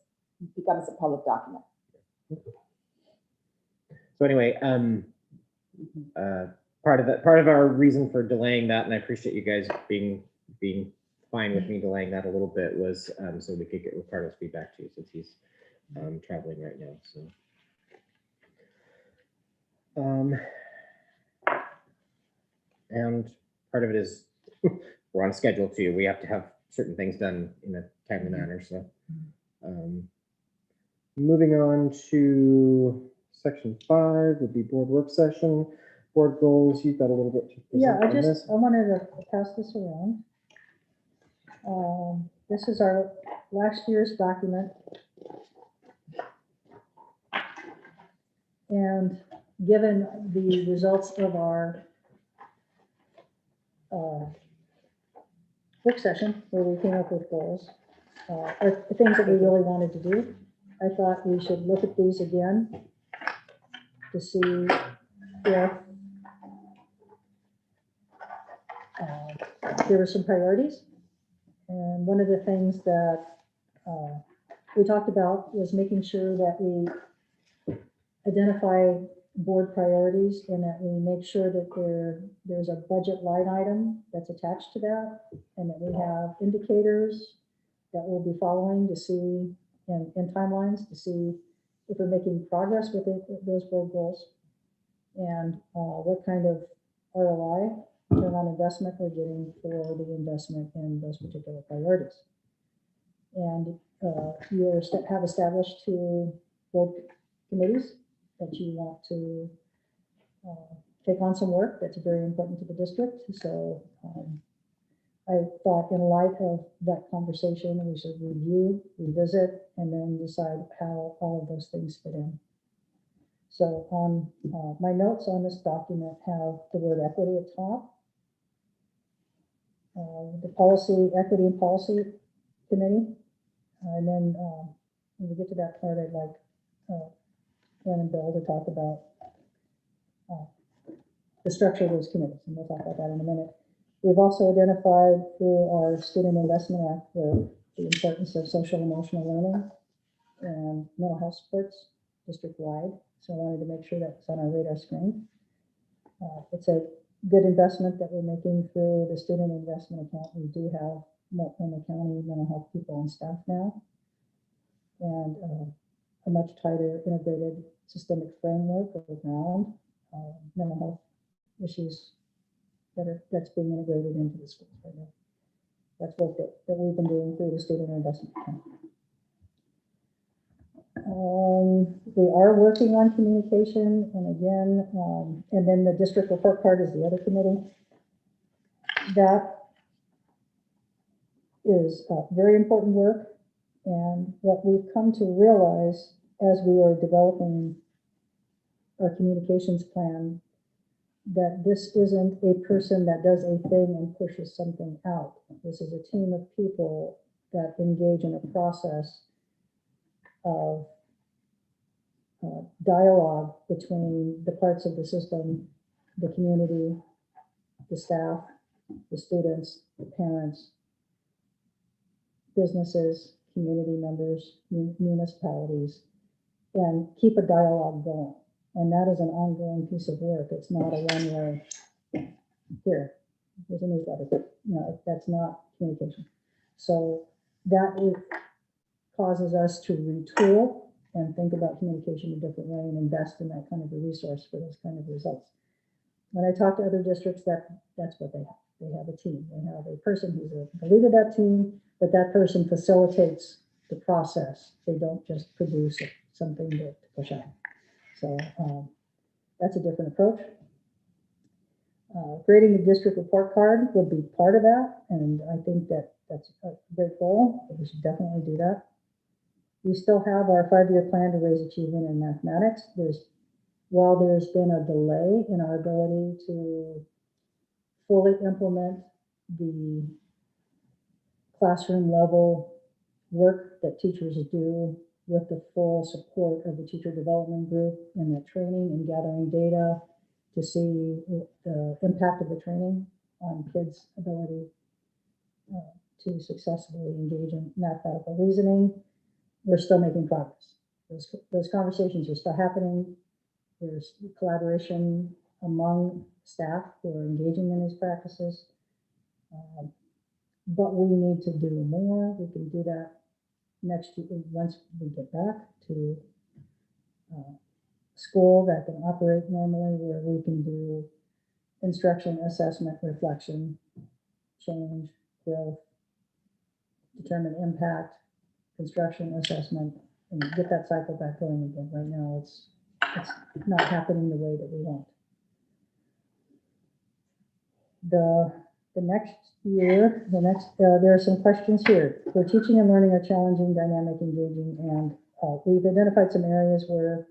becomes a public document.
So anyway, part of our reason for delaying that, and I appreciate you guys being fine with me delaying that a little bit, was so we could get Ricardo's feedback too, since he's traveling right now. So. And part of it is we're on a schedule too. We have to have certain things done in a timely manner. So moving on to section 5 would be board work session, board goals. You've got a little bit to present on this.
I wanted to pass this around. This is our last year's document. And given the results of our work session, where we came up with goals, or the things that we really wanted to do, I thought we should look at these again to see if there were some priorities. And one of the things that we talked about was making sure that we identify board priorities and that we make sure that there's a budget line item that's attached to that, and that we have indicators that we'll be following to see, and timelines to see if we're making progress with those board goals, and what kind of ROI, return on investment, we're getting for the investment in those particular priorities. And you have established 2 board committees that you want to take on some work that's very important to the district. So I thought, in light of that conversation, we should review, revisit, and then decide how all of those things fit in. So on my notes on this document have the word equity at top. The policy, equity and policy committee. And then when we get to that part, I'd like Ken and Bill to talk about the structure of those committees, and we'll talk about that in a minute. We've also identified through our Student Investment Act the importance of social emotional learning and mental health supports district-wide. So I wanted to make sure that was on our radar screen. It's a good investment that we're making through the student investment account. We do have in the county mental health people and staff now, and a much tighter integrated systemic framework around mental health issues that's being integrated into the schools right now. That's work that we've been doing through the student investment account. We are working on communication, and again, and then the district report card is the other committee. That is very important work, and what we've come to realize as we are developing our communications plan, that this isn't a person that does a thing and pushes something out. This is a team of people that engage in a process of dialogue between the parts of the system, the community, the staff, the students, the parents, businesses, community members, municipalities, and keep a dialogue going. And that is an ongoing piece of work. It's not a one-way, here's a newsletter. No, that's not communication. So that causes us to retool and think about communication in a different way and invest in that kind of a resource for those kind of results. When I talk to other districts, that's what they have. They have a team. They have a person who's the leader of that team, but that person facilitates the process. They don't just produce something to push out. So that's a different approach. Creating the district report card would be part of that, and I think that's a great goal. We should definitely do that. We still have our 5-year plan to raise achievement in mathematics. While there's been a delay in our ability to fully implement the classroom level work that teachers do with the full support of the teacher development group in the training and gathering data to see the impact of the training on kids' ability to successfully engage in mathematical reasoning, we're still making progress. Those conversations are still happening. There's collaboration among staff who are engaging in these practices. But we need to do more. We can do that next year, once we get back to school that can operate normally, where we can do instruction, assessment, reflection, change, growth, determine impact, construction, assessment, and get that cycle back going again. Right now, it's not happening the way that we want. The next year, there are some questions here. Where teaching and learning are challenging, dynamic, engaging, and we've identified some areas where,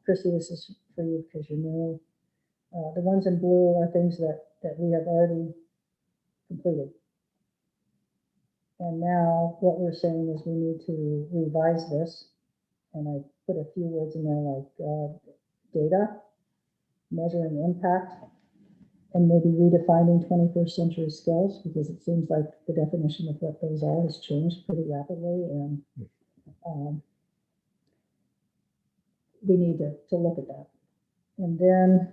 Chrissy, this is for you because you're new. The ones in blue are things that we have already completed. And now what we're saying is we need to revise this. And I put a few words in there like data, measuring impact, and maybe redefining 21st century skills, because it seems like the definition of what those are has changed pretty rapidly. And we need to look at that. And then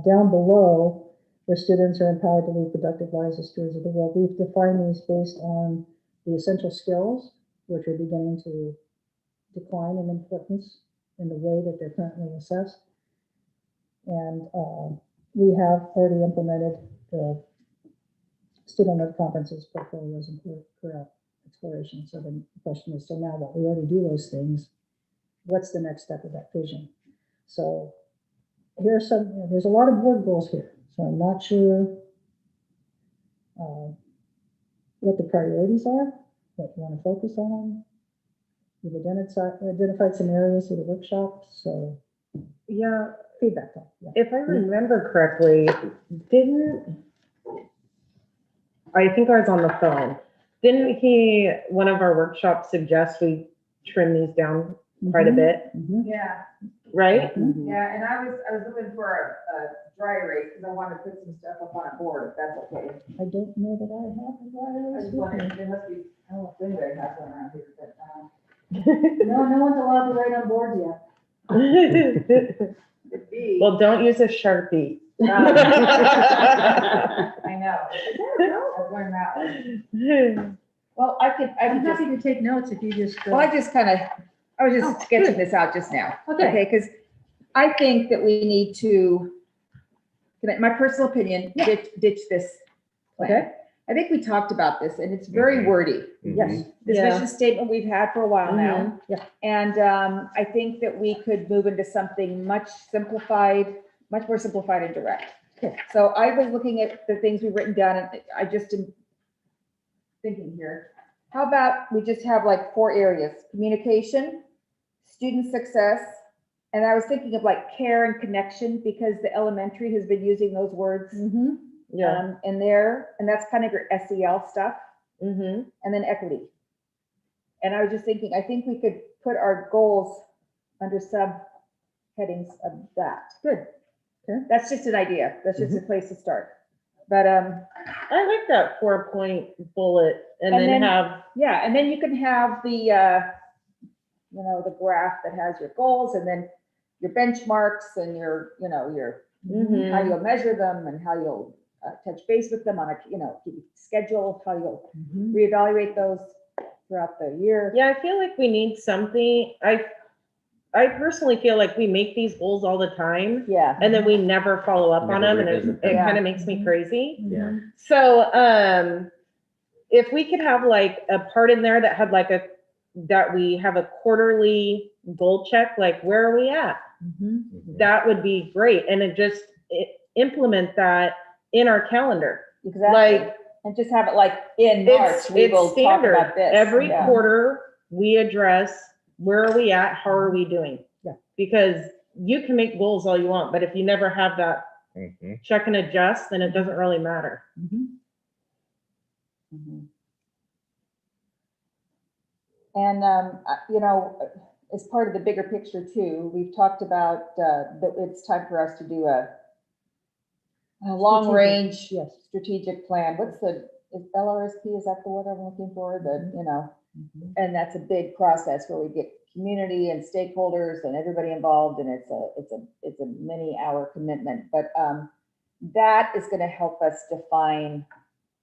down below, where students are empowered to lead productive lives as stewards of the world, we've defined these based on the essential skills, which are beginning to decline in importance in the way that they're currently assessed. And we have already implemented the student-led conferences, portfolios, and career exploration. So the question is, so now that we already do those things, what's the next step of that vision? So there's a lot of board goals here. So I'm not sure what the priorities are, what you want to focus on. We've identified some areas of the workshop, so
Yeah,
feedback time. Yeah.
if I remember correctly, I think I was on the phone. Didn't one of our workshops suggest we trim these down quite a bit,
Mhm.
Yeah,
right?
yeah, and I was looking for a dry erase because I wanted to put some stuff up on a board, if that's okay.
I don't know that I have a
I
virus
just
with
wanted,
me.
there must be, I don't know if anybody has one around here, but,
No one's allowed to write on boards yet.
it'd be.
Well, don't use a Sharpie.
I know. I've learned that one. Well, I
I'm
can just,
happy to take notes if you just.
well, I was
Oh,
just sketching
good.
this out just now.
Okay.
Because I think that we need to, my personal opinion, ditch this plan.
Okay.
I think we talked about this and it's very wordy.
Yes.
This
Yeah.
vision statement we've had for a while now.
Yeah.
And I think that we could move into something much more simplified and direct.
Okay.
So I was looking at the things we've written down and I just am thinking here. How about we just have like 4 areas: communication, student success, and I was thinking of like care and connection because the elementary has been using those words
Yeah.
in there, and that's kind of your SEL stuff.
Mm-hmm.
And then equity. And I was just thinking, I think we could put our goals under subheadings of that. Good.
Okay.
That's just an idea. That's just a place to start. But
I like that 4-point bullet and
And
then
then-
have,
yeah, and then you can have the the graph that has your goals and then your benchmarks and your
Mhm.
how you'll measure them and how you'll touch base with them on a schedule, how you'll reevaluate those throughout the year.
yeah, I feel like we need something. I personally feel like we make these goals all the time
Yeah.
and then we never follow up on
Never
them, and
revisit
it
them.
kind of makes me crazy.
Yeah.
So, if we could have like a part in there that had like that we have a quarterly goal check, like where are we at? That would be great. And implement that in our calendar.
Exactly.
Like,
And just have it like in March, we will
it's
talk
standard.
about this.
Every
Yeah.
quarter, we address where are we at, how are we doing?
Yeah.
Because you can make goals all you want, but if you never have that check and adjust, then it doesn't really matter.
And, as part of the bigger picture too, we've talked about that it's time for us to do a long range
Yes.
strategic plan. What's is LRSP, is that the word I'm looking for? And that's a big process where we get community and stakeholders and everybody involved, and it's a many hour commitment, but that is going to help us define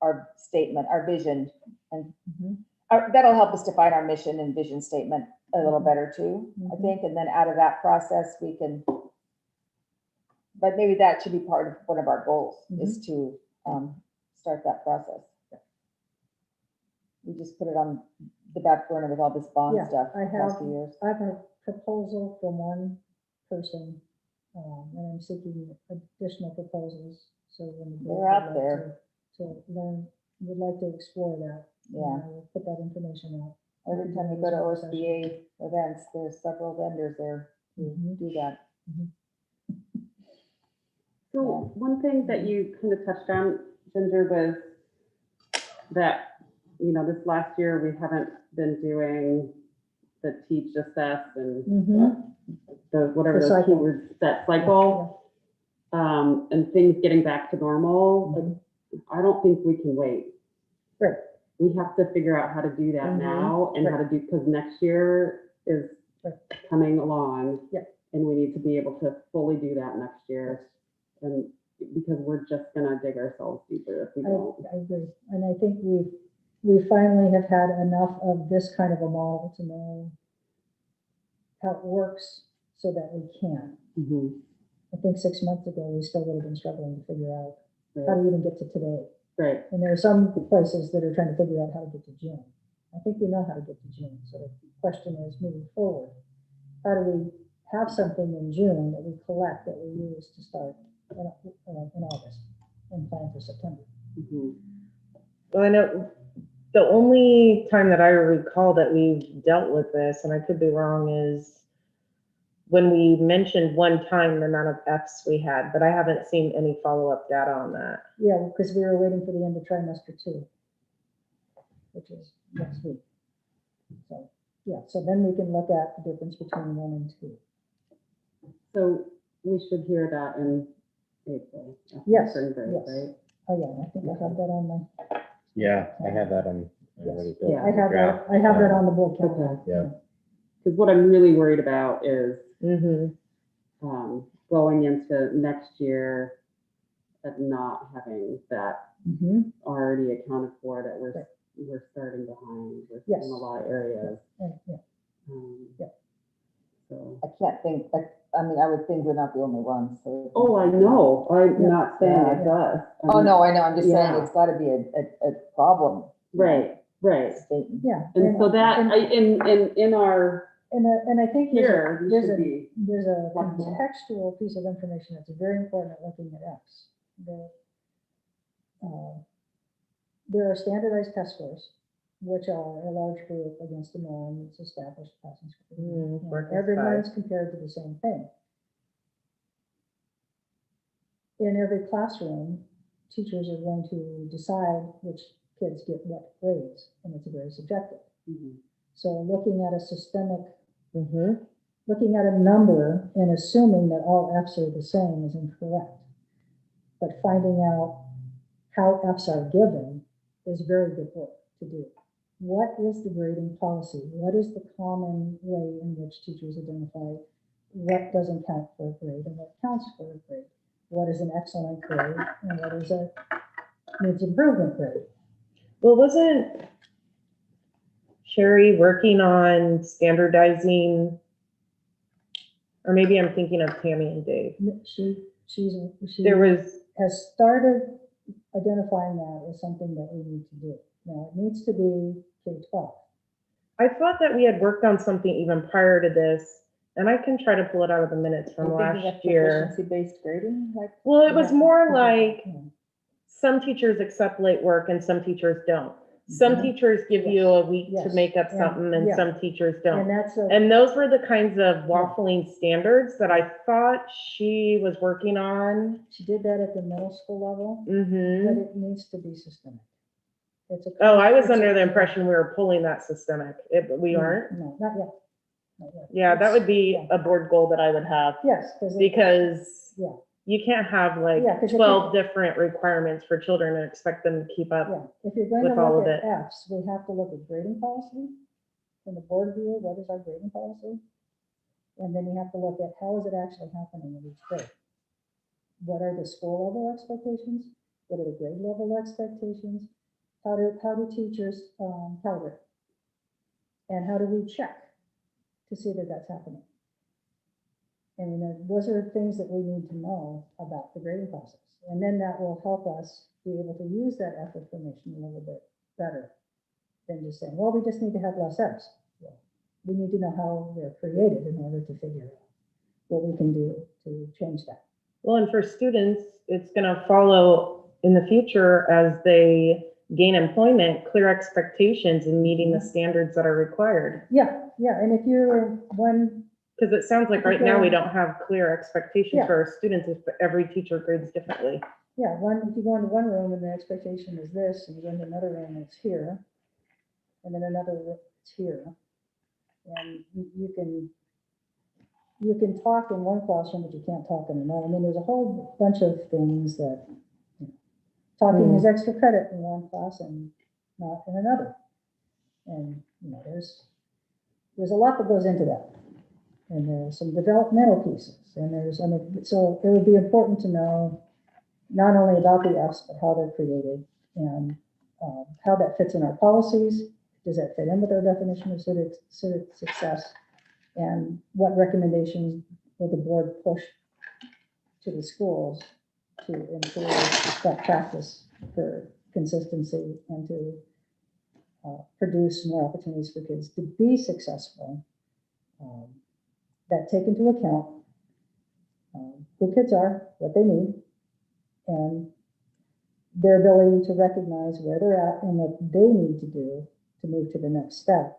our statement, our vision, and that'll help us define our mission and vision statement a little better too, I think. And then out of that process, we can, but maybe that should be part of one of our goals is to start that process. We just put it on the back burner with all this bond
Yeah,
stuff
I
the past
have,
few years.
I have a proposal from one person, and I'm seeking additional proposals, so when the board
They're out
would like
there.
To learn, would like to explore that.
Yeah.
I will put that information out.
Every time you go to OSBA events, there's several vendors there who do that.
So one thing that you kind of touched on, Ginger, was that, you know, this last year we haven't been doing the teach, assess, and the whatever
The
those
cycle.
keywords, that cycle, and things getting back to normal. I don't think we can wait.
Right.
We have to figure out how to do that now and how to do, because next year is coming along.
Yeah.
And we need to be able to fully do that next year. And because we're just gonna dig ourselves deeper if we don't.
I agree, and I think we finally have had enough of this kind of a model to know how it works so that we can. I think 6 months ago, we still would have been struggling to figure out how to even get to today.
Right.
And there are some places that are trying to figure out how to get to June. I think we know how to get to June, so the question is moving forward, how do we have something in June that we collect, that we use to start in August and plan for September?
Well, I know the only time that I recall that we've dealt with this, and I could be wrong, is when we mentioned one time the amount of Fs we had, but I haven't seen any follow-up data on that.
Yeah, because we were waiting for the end of trimester 2, which is next week. So, yeah, so then we can look at the difference between 1 and 2.
So we should hear that in April. after
Yes,
spring break,
yes.
right?
Oh, yeah, I think I have that on my,
Yeah, I have that on.
Yes.
Yeah,
I have that, on the board calendar.
Yeah.
Because what I'm really worried about is
Mm-hmm.
Going into next year and not having that already accounted for, that we're starting behind with
Yes.
in a lot of areas.
Yeah.
So.
I can't think, I mean, I would think we're not the only ones, so.
Oh, I know. I'm
Yeah.
not saying
Yeah.
it's us.
Oh, no, I know, I'm just saying
Yeah.
it's gotta be a problem.
Right, right.
Statement.
Yeah.
And so that,
and,
in our
and I think
here, we
there's
should
a
be.
there's a
flexible.
contextual piece of information that's very important at looking at Fs. There are standardized test scores, which are a large group against the norm that's established passing score.
work
And
is
everyone's compared to the same thing. In every classroom, teachers are going to decide which kids get what grades, and it's very subjective. So looking at a systemic, looking at a number and assuming that all Fs are the same is incorrect. But finding out how Fs are given is very good work to do. What is the grading policy? What is the common way in which teachers identify what doesn't count for a grade and what counts for a grade? What is an excellent grade and what is a needs improvement grade?
Well, wasn't Sherry working on standardizing, or maybe I'm thinking of Tammy and Dave.
She
There was,
has started identifying that as something that we need to do. Now, it needs to be K-12.
I thought that we had worked on something even prior to this, and I can try to pull it out of the minutes from last year.
Proficiency-based grading, like?
Well, it was more
Yeah.
like some teachers accept late work and some teachers don't. Some teachers give you a week to
Yes.
make up
And-
something and
yeah.
some teachers
And
don't.
that's a,
And those were the kinds of waffling standards that I thought she was working on.
she did that at the middle school level, but
Mm-hmm.
it needs to be systemic. It's a.
Oh, I was
it's a-
under the impression we were pulling that systemic. But we aren't.
No, not yet. Not yet.
Yeah, that would be
Yeah.
a board goal that I would have,
Yes,
because
Yeah.
you can't have like
Yeah, 'cause if
12 different requirements for children and expect them to keep up.
yeah, if you're going
with
to
all
look
of
at
it.
Fs, we have to look at grading policy, from the board view, what is our grading policy? And then you have to look at how is it actually happening in each grade? What are the school level expectations? What are the grade level expectations? How do teachers calibrate? And how do we check to see that that's happening? And those are things that we need to know about the grading process. And then that will help us be able to use that F information a little bit better than just saying, well, we just need to have less Fs. Well, we need to know how they're created in order to figure out what we can do to change that.
Well, and for students, it's going to follow in the future as they gain employment, clear expectations and meeting the standards that are required.
Yeah, and if you're one,
Because it sounds like right now we don't have clear expectations
Yeah.
for our students if every teacher grades differently.
yeah, if you go into one room and the expectation is this, and you go into another room, it's here, and then another room, it's here. And you can talk in one classroom, but you can't talk in another. I mean, there's a whole bunch of things that, talking is extra credit in one class and not in another. And, there's a lot that goes into that. And there's some developmental pieces, and so it would be important to know not only about the Fs, but how they're created and how that fits in our policies. Does that fit in with our definition of civic success? And what recommendations will the board push to the schools to improve that practice for consistency and to produce more opportunities for kids to be successful? That take into account who kids are, what they need, and their ability to recognize where they're at and what they need to do to move to the next step,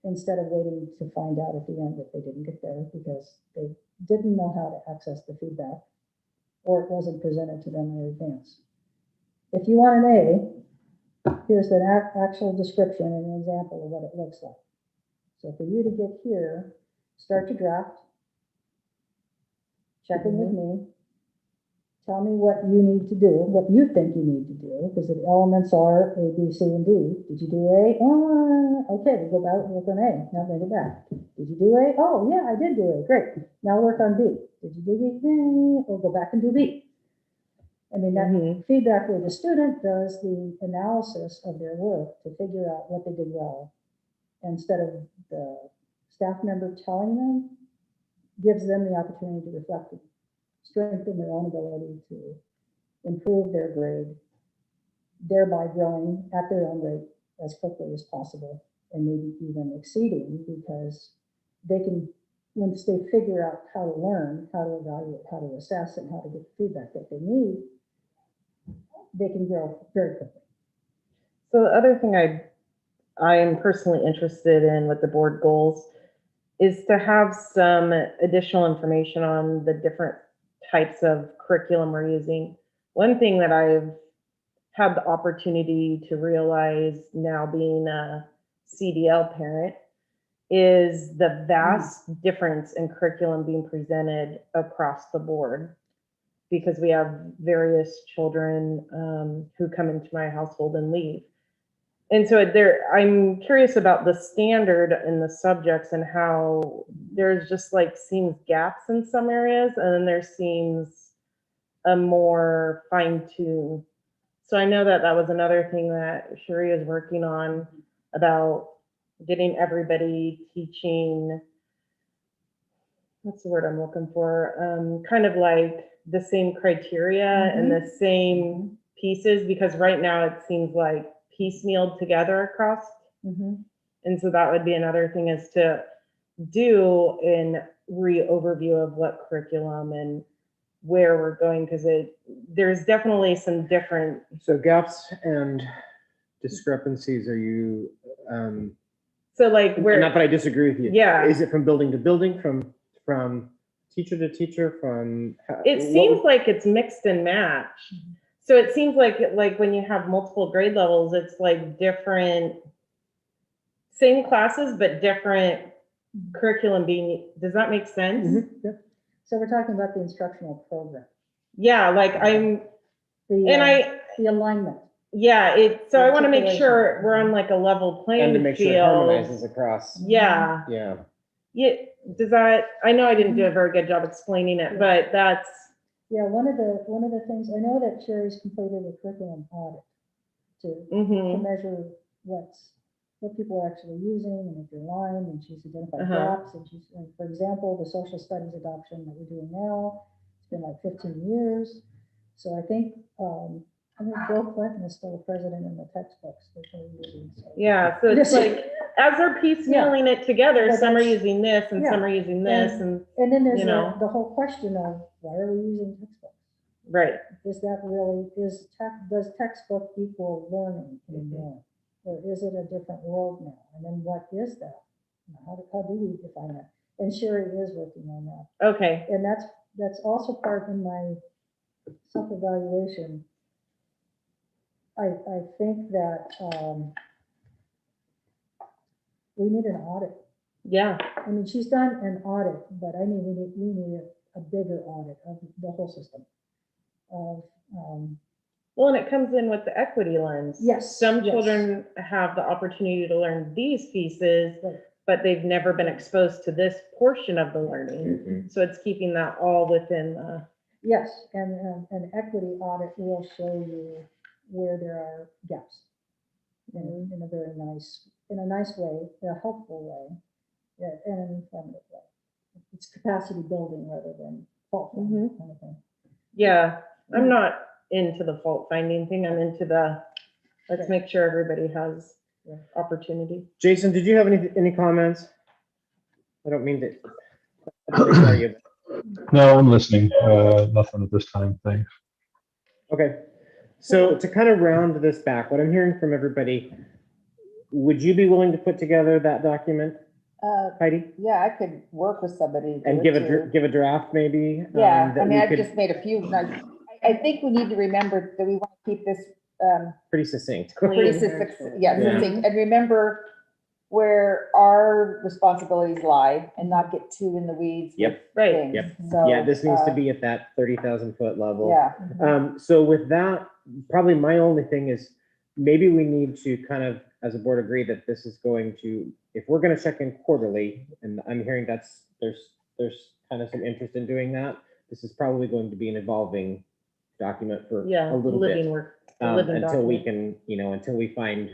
instead of waiting to find out at the end that they didn't get there because they didn't know how to access the feedback or it wasn't presented to them in advance. If you want an A, here's an actual description and an example of what it looks like. So for you to get here, start to draft, check in with me, tell me what you need to do, what you think you need to do, because the elements are A, B, C, and D. Did you do A? Okay, we'll go back, work on A. Now bring it back. Did you do A? Oh, yeah, I did do A. Great. Now work on B. Did you do B? We'll go back and do B. I mean, that feedback where the student does the analysis of their work to figure out what they did well, instead of the staff member telling them, gives them the opportunity to reflect and strengthen their own ability to improve their grade, thereby growing at their own rate as quickly as possible, and maybe even exceeding, because they can, once they figure out how to learn, how to evaluate, how to assess, and how to get the feedback that they need, they can grow very quickly.
So the other thing I am personally interested in with the board goals is to have some additional information on the different types of curriculum we're using. One thing that I've had the opportunity to realize now being a CDL parent is the vast difference in curriculum being presented across the board, because we have various children who come into my household and leave. And so I'm curious about the standard in the subjects and how there's just seems gaps in some areas, and then there seems a more fine-tuned. So I know that was another thing that Sherry is working on, about getting everybody teaching, what's the word I'm looking for? Kind of like the same criteria and the same pieces, because right now it seems like piecemealed together across. And so that would be another thing, is to do an overview of what curriculum and where we're going, because there's definitely some different.
So gaps and discrepancies, are you,
so where,
not that I disagree with you.
Yeah.
Is it from building to building, from teacher to teacher, from?
It seems like it's mixed and matched. So it seems like when you have multiple grade levels, it's different, same classes, but different curriculum being, does that make sense?
Yeah. So we're talking about the instructional program.
Yeah, I'm,
The,
and
the alignment.
Yeah, so I want to make sure
Articulation.
we're on like a level
And
playing
to make sure it
field.
harmonizes across.
Yeah,
Yeah.
yeah, does that, I know I didn't do a very good job explaining it, but that's,
Yeah, one of the things, I know that Sherry's completed a curriculum audit to
mhm,
measure what people are actually using, and if you're lying, and she's identified
Uh-huh.
gaps, and she's, like, for example, the social studies adoption that we're doing now, it's been like 15 years. So I think Bill Clinton is still the president in the textbooks that they're using. So.
yeah, so it's like, as they're piecemealing it together,
But
some are
that's-
using this and some
yeah.
are using this and,
And then there's
you know.
the whole question of why are we using textbooks?
right,
Is that really, does textbook equal learning anymore? Or is it a different world now? And then what is that? How do we define that? And Sherry is working on that.
okay,
And that's also part in my self-evaluation. I think that we need an audit.
yeah,
I mean, she's done an audit, but I mean, we need a bigger audit of the whole system. Of,
well, and it comes in with the equity lens.
Yes,
Some
yes.
children have the opportunity to learn these pieces,
Right.
but they've never been exposed to this portion of the learning.
Mhm.
So it's keeping that all within,
yes, and an equity audit will show you where there are gaps in a very nice, way, a helpful way, yeah, and an informative way. It's capacity building rather than fault finding kind of thing.
yeah, I'm not into the fault finding thing. I'm into the, let's
Sure.
make sure everybody has opportunity.
Jason, did you have any comments? I don't mean to. I don't mean to argue.
No, I'm listening. Nothing at this time. Thanks.
Okay, so to kind of round this back, what I'm hearing from everybody, would you be willing to put together that document, Heidi?
Yeah, I could work with somebody. to do
And
it
give
too.
a draft maybe?
Yeah,
that
I mean,
we
I've
could-
just made a few notes. I think we need to remember that we want to keep this
Pretty succinct.
pretty
Clean.
succinct, yeah,
Yeah.
succinct, and remember where our responsibilities lie and not get too in the weeds. with
Yep.
Right.
things.
Yep.
So,
Yeah, this needs to be at that 30,000 foot level.
Yeah,
So with that, probably my only thing is maybe we need to kind of, as a board, agree that this is going to, if we're going to check in quarterly, and I'm hearing there's kind of some interest in doing that. This is probably going to be an evolving document for
Yeah,
a little
living
bit
work, living
until we
document.
can, until we find.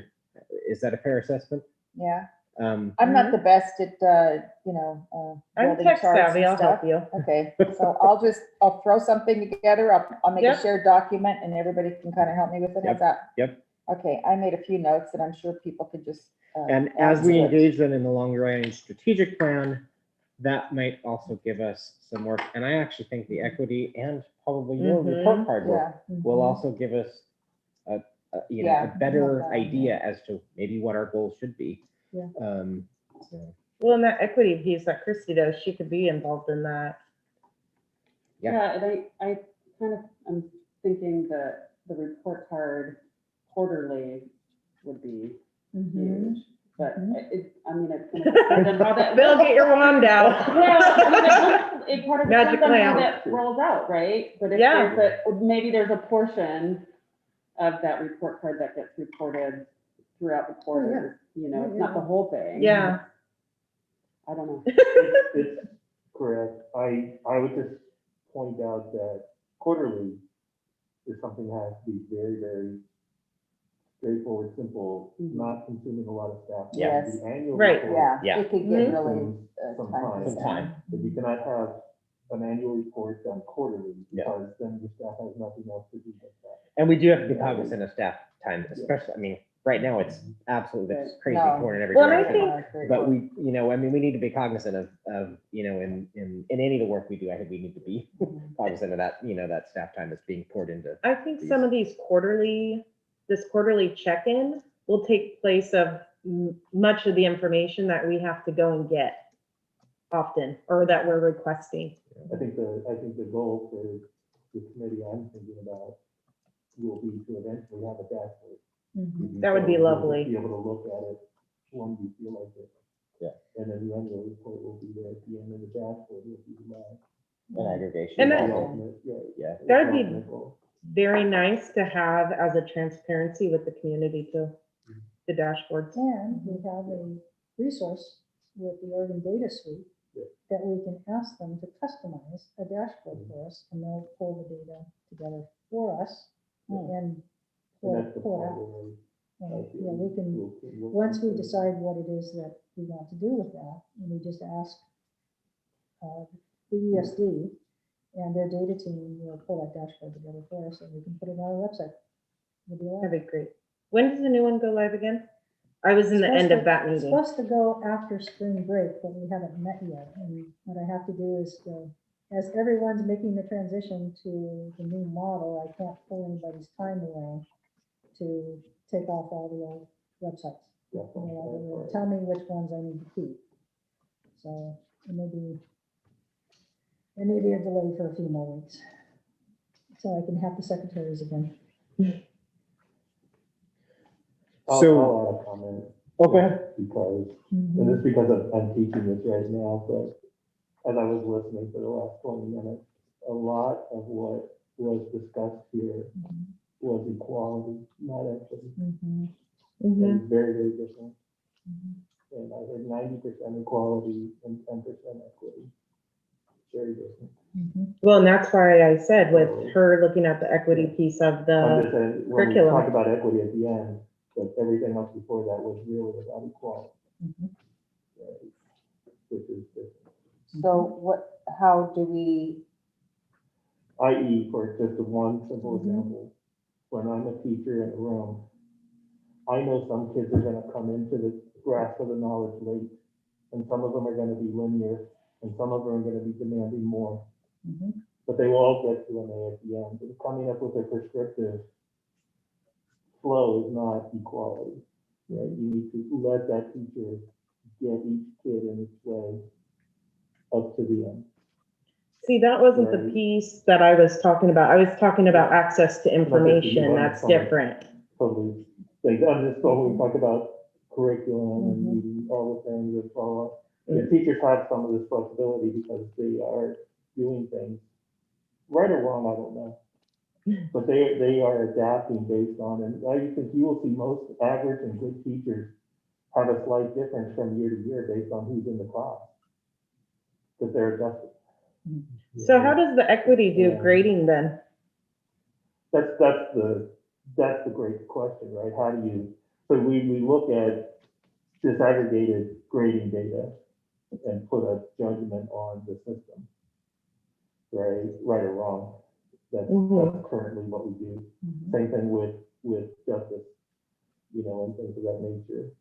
Is that a fair assessment?
yeah.
Um,
I'm not the best at,
I'm
building
tech
charts and
savvy, I'll
stuff.
help you.
Okay, so I'll throw something together. I'll make a
Yep.
shared document and everybody can kind of help me with it. How's that?
Yep.
Okay, I made a few notes and I'm sure people could just.
And
add
as we
to it.
engage then in the long range strategic plan, that might also give us some work. And I actually think the equity and probably your
Mhm.
report card work
Yeah,
will also give us
Yeah.
a better
Yeah.
idea as to maybe what our goals should be.
Yeah.
So,
Well, and that equity piece that Christy does, she could be involved in that.
Yeah.
Yeah, and I kind of, I'm thinking that the report card quarterly would be huge, but it's gonna depend on how that.
Bill, get your wand out.
Well, I mean, it kind of
Magic
depends on how
lamp.
that rolls out, right? But if
Yeah.
maybe there's a portion of that report card that gets reported throughout the quarter, it's not the whole thing.
Yeah.
I don't know.
It's correct. I would just point out that quarterly is something that has to be very, very straightforward, simple, not consuming a lot of staff.
Yeah.
Yes.
The annual
Right.
report
yeah,
Yeah.
it could get
Mhm.
really
consumes some
time
time.
some
consuming.
time.
But you cannot have an annual report done quarterly
Yeah.
because then your staff has nothing else to do but that.
And we do have to be cognizant of staff time, especially, I mean, right now it's absolutely this crazy
No.
corn in every
Well, and I
direction. But we, I mean, we need to be cognizant of, in any of the work we do, I think we need to be cognizant of that, that staff time that's being poured into.
I think some of this quarterly check-in will take place of much of the information that we have to go and get often, or that we're requesting.
I think the goal for the committee I'm thinking about will be to eventually have a dashboard.
That would be
So you'll
lovely.
Be able to look at it when you feel like it.
Yeah.
And then the annual report will be there at the end, and the dashboard will be the last.
An aggregation.
And
The
that-
also.
ultimate, yeah.
Yeah.
That'd be-
ultimate goal.
very nice to have as a transparency with the community too, the dashboards.
And we have a resource with the Oregon Data Suite that we can ask them to customize a dashboard for us, and they'll pull the data together for us and pull
And that's the
pull it out.
problem.
And, yeah, we can, once we decide what it is that we want to do with that, and we just ask the ESD and their data team will pull that dashboard together for us, and we can put it on our website. We'll be all right.
That'd be great. When does the new one go live again? I was in the end of that
It's
meeting.
supposed to go after spring break, but we haven't met yet. And what I have to do is, as everyone's making the transition to the new model, I can't pull anybody's time away to take off all the old websites. You know, they'll tell me which ones I need to keep. So it may be a delay for a few more weeks. So I can have the secretaries again.
So-
I'll add a comment.
Oh, go ahead.
Because,
Mhm.
and it's because I'm teaching this right now, but as I was listening for the last 20 minutes, a lot of what was discussed here was equality, not equity.
Mhm.
It's very, very different.
Mhm.
And I heard 90% equality and 10% equity. Very different.
Mhm.
Well, and that's why I said with her looking at the equity piece of
I'm
the,
just saying, when we
curriculum.
talk about equity at the end, but everything else before that was really about equality,
Mhm.
right? Which is different.
So how do we,
I.e., for just one simple
Mhm.
example, when I'm a teacher in a room, I know some kids are gonna come into the grasp of the knowledge late, and some of them are gonna be linear, and some of them are gonna be demanding more,
Mhm.
but they will all get to an A at the end. And coming up with a prescriptive flow is not equality, right? You need to let that teacher get each kid in its way up to the end.
see, that wasn't the
Right.
piece that I was talking about. I was talking about access to information. That's different.
Totally, like, I'm just, when we talk about curriculum and meeting all the things that follow. The teachers have some of this flexibility because they are doing things, right or wrong, I don't know. But they are adapting based on, and I think you will see most average and good teachers have a slight difference from year to year based on who's in the class. Because they're adjusting.
So how does the equity do
Yeah.
grading then?
That's the great question, right? How do you, so we look at disaggregated grading data and put a judgment on the system, right or wrong. That's currently what we do.
Mhm.
Same thing with justice, and things of that nature.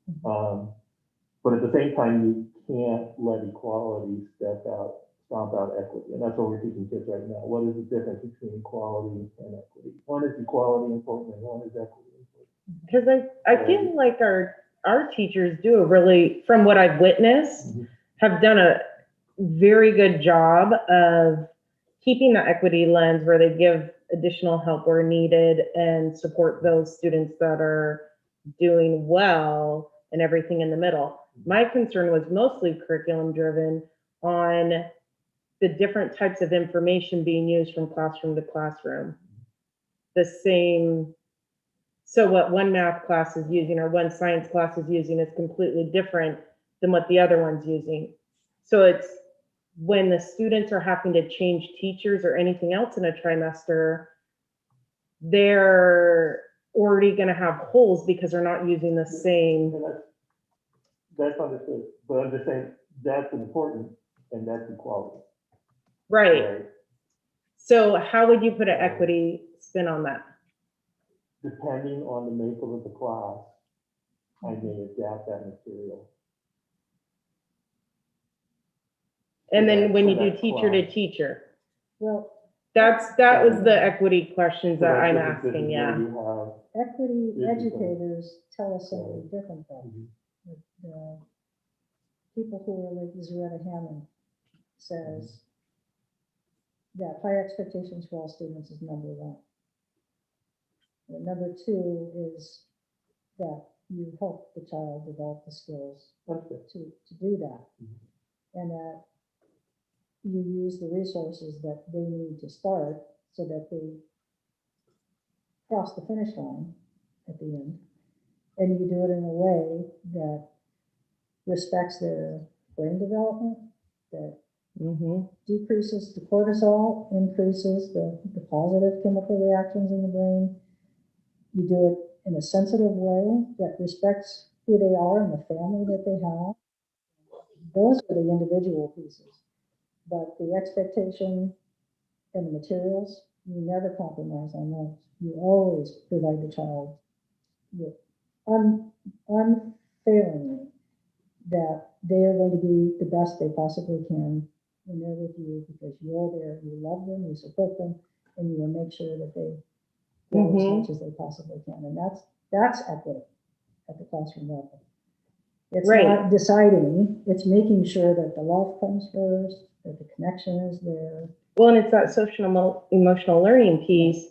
But at the same time, you can't let equality stomp out equity. And that's what we're teaching kids right now. What is the difference between equality and equity? One is equality important and one is equity important.
Because I feel like our teachers do a really, from what I've witnessed, have done a very good job of keeping the equity lens where they give additional help where needed and support those students that are doing well and everything in the middle. My concern was mostly curriculum driven on the different types of information being used from classroom to classroom. The same, so what one math class is using or one science class is using is completely different than what the other one's using. So it's when the students are having to change teachers or anything else in a trimester, they're already going to have holes because they're not using the same.
And that's understood, but I'm just saying, that's important and that's equality.
Right. So how would you put an equity spin on that?
Depending on the makeup of the class, I may adapt that material.
And then when you
For
do
that
teacher to
class.
teacher,
Well,
that was the equity questions
So
that
that's
I'm
what this is
asking,
where
yeah.
you have
equity
This is
educators tell us something different though. The people who are like Zaretta Hammond says that high expectations for all students is number one. And number two is that you help the child develop the skills to do that. And that you use the resources that they need to start so that they cross the finish line at the end. And you do it in a way that respects their brain development, that decreases the cortisol, increases the positive chemical reactions in the brain. You do it in a sensitive way that respects who they are and the family that they have. Those are the individual pieces. But the expectation and the materials, you never compromise on those. You always provide the child with unfailingly that they are going to be the best they possibly can when they're with you, because you're there, you love them, you support them, and you will make sure that they go as much as they possibly can. And that's equity at the classroom level. It's not deciding, it's making sure that the love comes first, that the connection is there.
Well, and it's that social emotional learning piece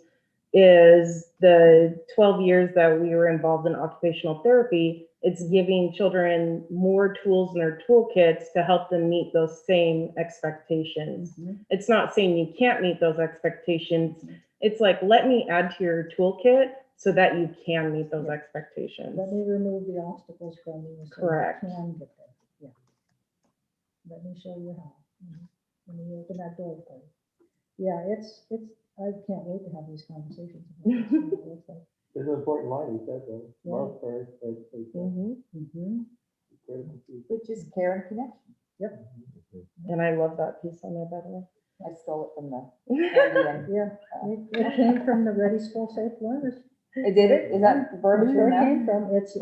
is the 12 years that we were involved in occupational therapy. It's giving children more tools in their toolkits to help them meet those same expectations. It's not saying you can't meet those expectations. It's like, let me add to your toolkit so that you can meet those expectations.
Let me remove the obstacles from you so
Correct.
you can get there. Yeah. Let me show you how. Let me open that door for you. Yeah, I can't wait to have these conversations.
It's an important line, you said though.
Yeah.
Love first, education. Critical piece.
Which is care and connection.
Yep.
And I love that piece on there, by the way.
I stole it from the.
Yeah, it came from the Ready School Safe Learners.
It did it? Is that the verbiage
Where
from
it
that?
came from, it's.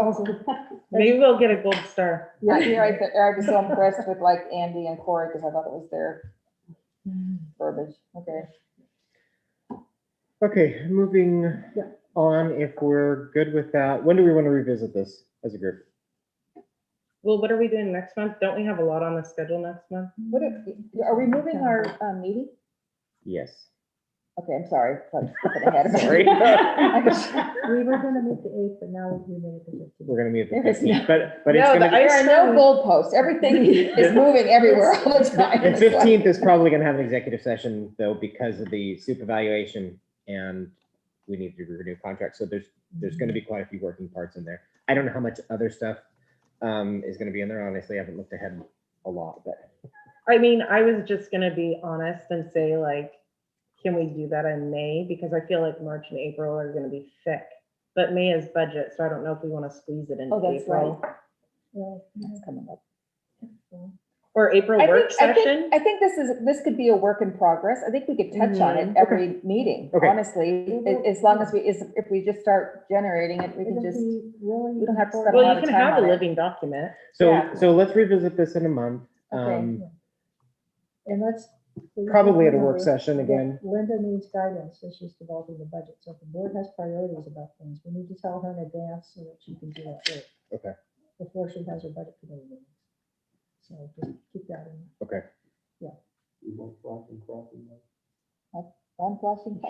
Maybe we'll get a gold star.
Yeah, I was so impressed with like Andy and Corey because I thought it was their verbiage. Okay.
Okay, moving on, if we're good with that, when do we want to revisit this as a group?
Well, what are we doing next month? Don't we have a lot on the schedule next month?
Are we moving our meeting?
Yes.
Okay, I'm sorry. I'm skipping ahead of it.
Sorry.
We were gonna meet the 8th, but now we made it the 15th.
We're gonna meet the
There is
15th, but
No,
it's
the
gonna,
There are no goalposts. Everything is moving everywhere all the time.
and 15th is probably gonna have an executive session though, because of the soup evaluation, and we need to renew contracts. So there's gonna be quite a few working parts in there. I don't know how much other stuff is gonna be in there. Honestly, I haven't looked ahead a lot, but.
I mean, I was just gonna be honest and say like, can we do that in May? Because I feel like March and April are gonna be thick. But May is budget, so I don't know if we want to squeeze it into
Oh, that's
April.
Well,
That's coming up.
Or April work session.
I think this could be a work in progress. I think we could touch on it every meeting,
Okay.
honestly, as long as if we just start generating it, we can just, we don't have to spend a
Well,
lot
you
of
can
time
have a
on it.
living document.
So,
Yeah.
so let's revisit this in a month.
Okay.
And let's.
Probably at a work session again.
Linda needs guidance as she's developing the budget. So if the board has priorities about things, we need to tell her in advance so that she can do that work.
Okay.
Before she has her budget committee meeting. So just keep that in.
Okay.
Yeah.
You want flashing crossing lights?
I'm flashing.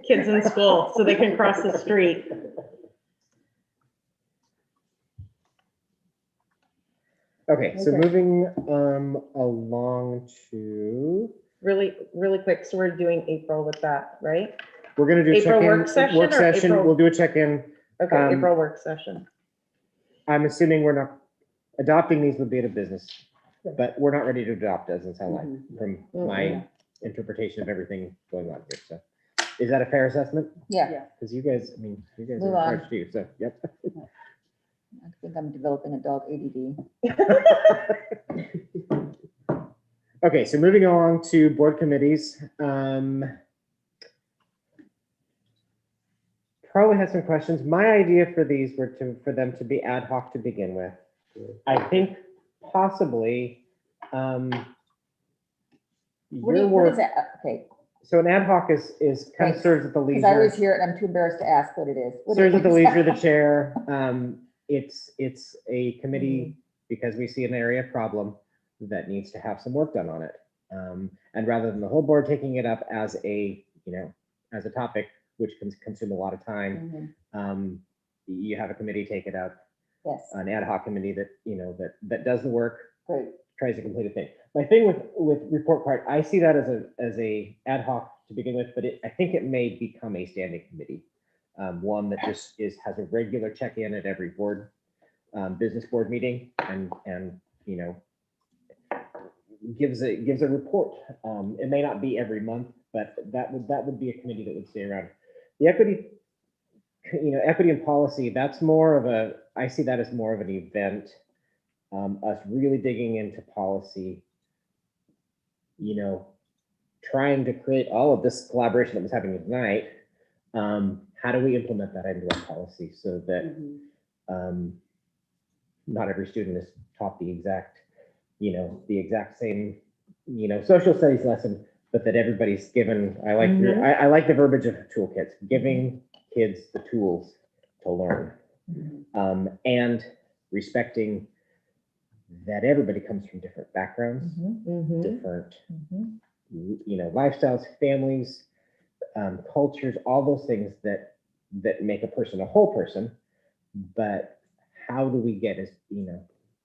Kids in school, so they can cross the street.
Okay, so
Okay.
moving along to,
Really, really quick. So we're doing April with that, right?
we're gonna do
April
check-in.
work session or April-
We'll do a check-in.
Okay, April work session.
I'm assuming we're not, adopting these would be at a business, but we're not ready to adopt, doesn't sound like, from my interpretation of everything going on here, so. Is that a fair assessment?
Yeah,
Because you guys, I mean, you guys
Move
are
on.
in charge too, so, yep.
I think I'm developing adult ADD.
Okay, so moving along to board committees. Probably had some questions. My idea for these were for them to be ad hoc to begin with. I think possibly,
What
your
is
work,
that? Okay,
so an ad hoc is kind of
Right.
serves at the
because I always
leisure,
hear it and I'm too embarrassed to ask what it is. What
serves
is
at the
it?
leisure of the chair. It's a committee because we see an area problem that needs to have some work done on it. And rather than the whole board taking it up as a, as a topic, which can consume a lot of time,
Mhm.
you have a committee take it up,
Yes,
an ad hoc committee that, that does the work,
great.
tries to complete a thing. My thing with report card, I see that as a ad hoc to begin with, but I think it may become a standing committee. One that just has a regular check-in at every board, business board meeting and you know, gives a report. It may not be every month, but that would be a committee that would stay around. The equity, you know, equity and policy, that's more of a, I see that as more of an event. Us really digging into policy, you know, trying to create all of this collaboration that was happening tonight. How do we implement that into our policy so that not every student is taught the exact, you know, the exact same, you know, social studies lesson, but that everybody's given, I like I like the verbiage of toolkits, giving kids the tools to learn, and respecting that everybody comes from different backgrounds, different, you know, lifestyles, families, cultures, all those things that make a person a whole person. But how do we get, as you know,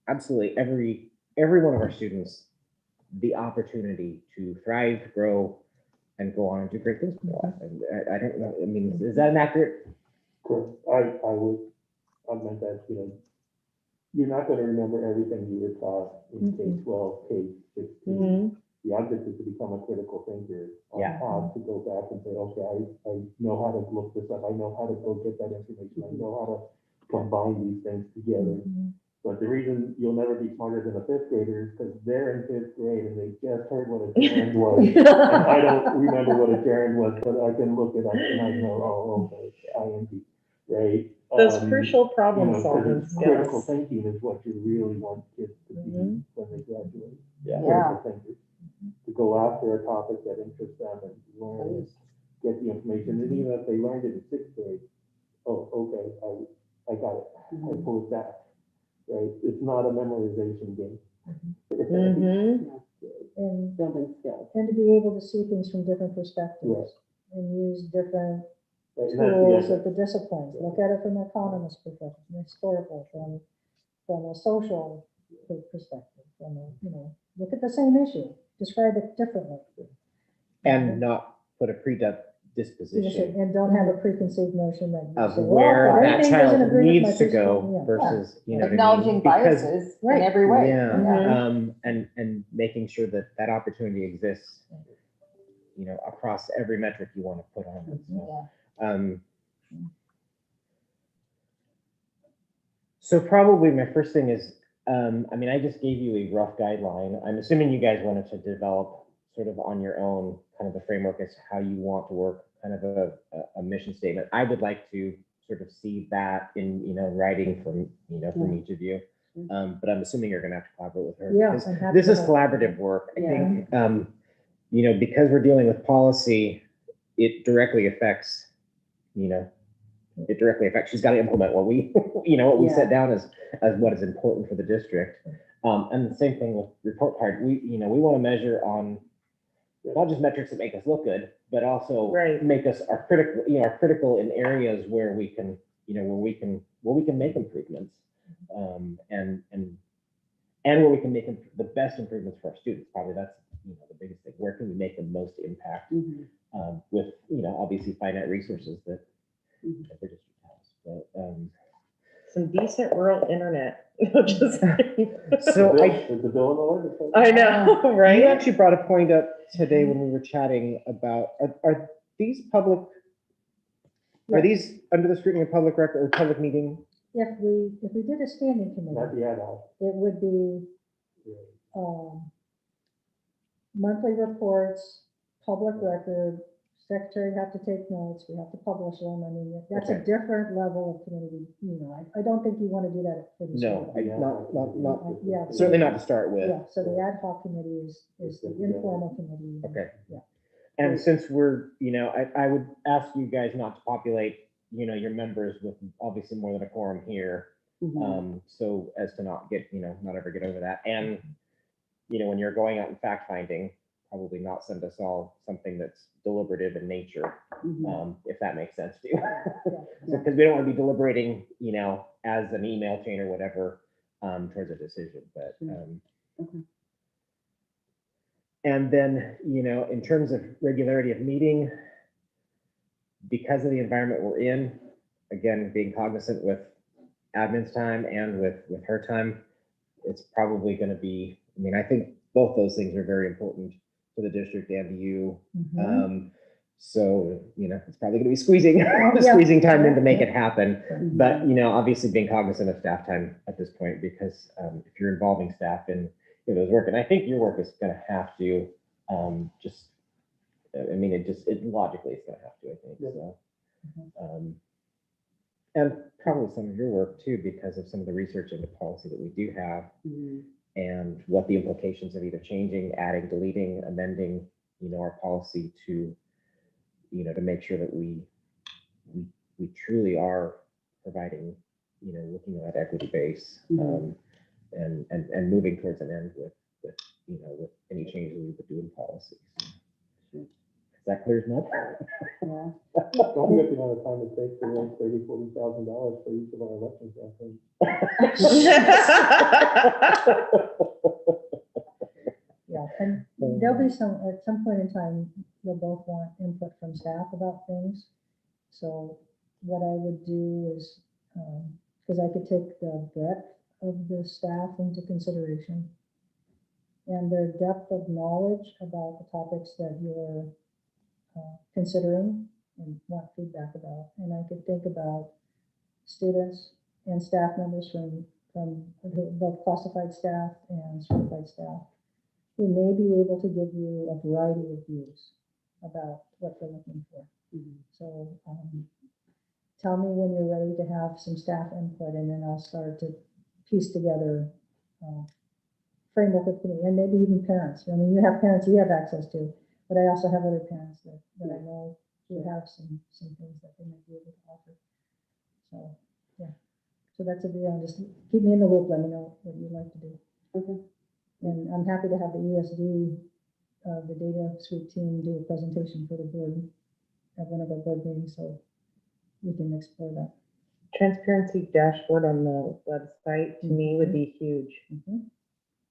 absolutely every one of our students the opportunity to thrive, grow, and go on and do great things in their life? And I don't know. I mean, is that an accurate?
Cool. I meant that, you know, you're not going to remember everything you were taught in K-12, K-16. The object is to become a critical thinker on how to go back and say, okay, I know how to look this up. I know how to go get that information. I know how to combine these things together. But the reason you'll never be smarter than a fifth grader is because they're in fifth grade and they just heard what a gerund was. And I don't remember what a gerund was, but I can look it up and I know, oh, okay, ING, right?
Those crucial
You
problem
know, 'cause
solving
it's critical
skills.
thinking is what you really want kids to be when they graduate.
Yeah.
Critical thinkers. To go after a topic that interests them and learn, get the information. And even if they learned it in sixth grade, oh, okay, I got it. I pulled that. Right? It's not a memorization game.
And
Building skills.
and to be able to see things from different perspectives
Right.
and use different
Right, and
tools
that's
of the disciplines. Look at it from an economist perspective, from historical, from a social perspective, from a, you know, look at the same issue, describe it differently.
And not put a predisposition
And don't have a preconceived notion that you
of
say,
where
well,
that
everything doesn't
child
agree with my
needs to go
perspective.
versus, you know, what I mean?
Acknowledging
Because-
biases in
Right.
every way.
Yeah, and making sure that that opportunity exists, you know, across every metric you want to put on it. So, so probably my first thing is, I mean, I just gave you a rough guideline. I'm assuming you guys wanted to develop sort of on your own kind of a framework as to how you want to work, kind of a mission statement. I would like to sort of see that in, you know, writing from, you know, from each of you. But I'm assuming you're going to have to collaborate with her.
Yeah,
because
I'm happy
this is
to.
collaborative work. I
Yeah.
think, you know, because we're dealing with policy, it directly affects, you know, she's got to implement what we, you know, what we set down as what is important for the district. And the same thing with report card. We, you know, we want to measure on not just metrics that make us look good, but also make us are critical in areas where we can, you know, where we can make improvements, and where we can make the best improvements for our students. Probably that's, you know, the biggest thing. Where can we make the most impact with, you know, obviously finite resources that the district has. But
Some decent rural internet. Just
so
Is the bill in order?
I know,
you
right?
actually brought a point up today when we were chatting about, are these public, are these under the scrutiny of public record or public meeting?
If we did a standing
Not
committee,
the ad hoc.
it would be monthly reports, public record, secretary have to take notes, we have to publish them. I mean, that's a
Okay.
different level of community, you know, I don't think you want to do that for this.
No,
committee.
not
Yeah.
certainly not to start with.
Yeah, so the ad hoc committee is the informal committee.
Okay.
Yeah.
And since we're, you know, I would ask you guys not to populate, you know, your members with obviously more than a quorum here. So as to not get, you know, not ever get over that. And, you know, when you're going out and fact finding, probably not send us all something that's deliberative in nature, if that makes sense to you. Because we don't want to be deliberating, you know, as an email chain or whatever, towards a decision. But And then, in terms of regularity of meeting, because of the environment we're in, again, being cognizant with admin's time and with her time, it's probably going to be, I think both those things are very important to the district and to you. So, it's probably going to be squeezing, squeezing time in to make it happen. But, obviously being cognizant of staff time at this point, because if you're involving staff in those work, and I think your work is going to have to it logically it's going to have to, I think. So, and probably some of your work too, because of some of the research into policy that we do have and what the implications of either changing, adding, deleting, amending, our policy to, to make sure that we truly are providing, looking at that equity base and moving towards an end with any changes we would do in policy. Is that clear enough?
Yeah.
Don't forget the amount of time it takes to raise $30,000-$40,000 for each of our election campaigns.
Yeah, and there'll be at some point in time, you'll both want input from staff about things. So what I would do is, because I could take the breadth of the staff into consideration and their depth of knowledge about the topics that you're considering and want feedback about. And I could think about students and staff members from both classified staff and certified staff who may be able to give you a variety of views about what they're looking for. So tell me when you're ready to have some staff input, and then I'll start to piece together framework with me, and maybe even parents. I mean, you have parents you have access to, but I also have other parents that I know who have some things that they might be able to offer. So yeah, so that's a deal. Just keep me in the loop. Let me know what you'd like to do. Okay. And I'm happy to have the ESD, the data suite team, do a presentation for the board at one of our board meetings, so we can explore that.
Transparency dashboard on the website to me would be huge.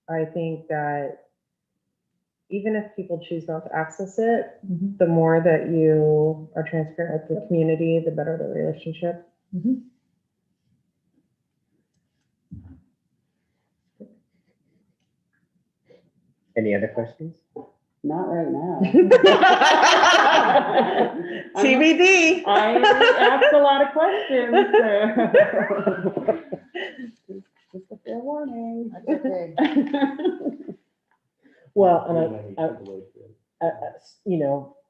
I think that even if people choose not to access it, the more that you are transparent with the community, the better the relationship.
Any other questions?
Not right now.
TBD.
I asked a lot of questions. So. Just a fair warning.
That's okay.
Well, and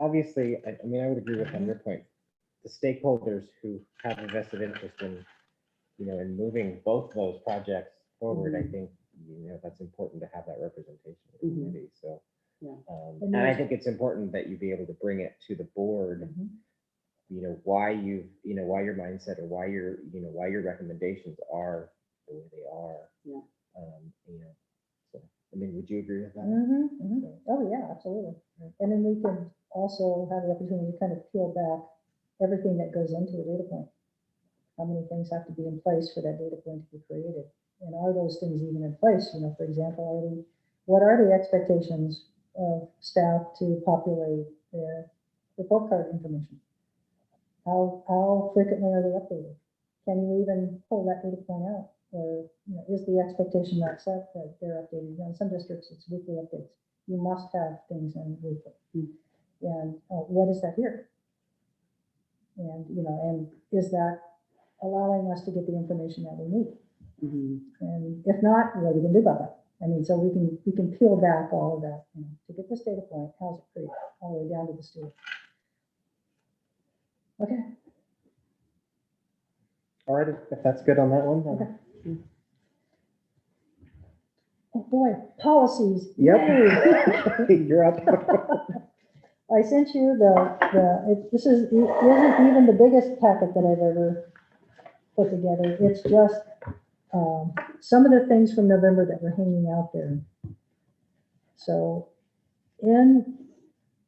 obviously, I would agree with on your point. The stakeholders who have a vested interest in, in moving both those projects forward, I think, that's important to have that representation in the community. So, and I think it's important that you be able to bring it to the board. Why your mindset or why your recommendations are the way they are. So, would you agree with that?
Oh yeah, absolutely. And then we can also have the opportunity to kind of peel back everything that goes into a data point. How many things have to be in place for that data point to be created? And are those things even in place? For example, what are the expectations of staff to populate their report card information? How frequently are they updated? Can you even pull that data point out? Or is the expectation not set that they're updated? In some districts, it's weekly updates. You must have things in weekly. And what is that here? And and is that allowing us to get the information that we need? And if not, what are we going to do about that? So we can peel back all of that to get this data point. How's it created all the way down to the student? Okay.
All right, if that's good on that one. Then.
Okay. Oh boy, policies.
Yep. You're up.
I sent you this isn't even the biggest packet that I've ever put together. It's just some of the things from November that were hanging out there. So in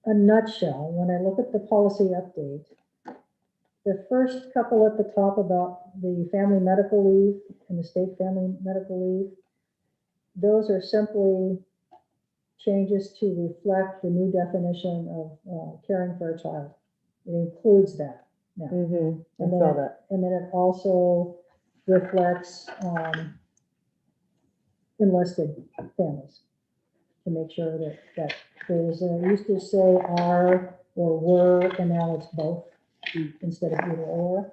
a nutshell, when I look at the policy update, the first couple at the top about the family medical leave and the state family medical leave, those are simply changes to reflect the new definition of caring for a child. It includes that now.
Mm-hmm. I
And then,
saw
it-
that.
and then it also reflects enlisted families to make sure that there's, it used to say are or were, and now it's both instead of either or.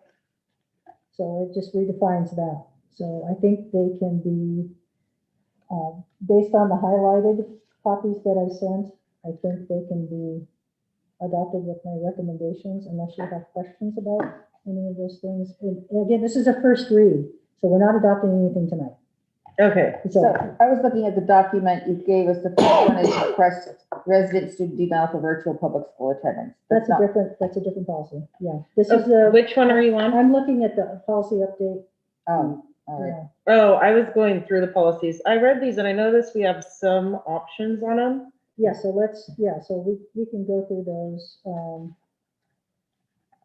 So it just redefines that. So I think they can be, based on the highlighted copies that I sent, I think they can be adopted with my recommendations unless you have questions about any of those things. And again, this is a first read, so we're not adopting anything tonight.
Okay.
So I was looking at the document you gave us. The first one is request resident student denial for virtual public school attendance.
That's
not-
that's a different policy. Yeah, this is the,
Which one are you on?
I'm looking at the policy update.
Oh, all right.
Yeah.
Oh, I was going through the policies. I read these and I noticed we have some options on them.
Yeah, so we can go through those.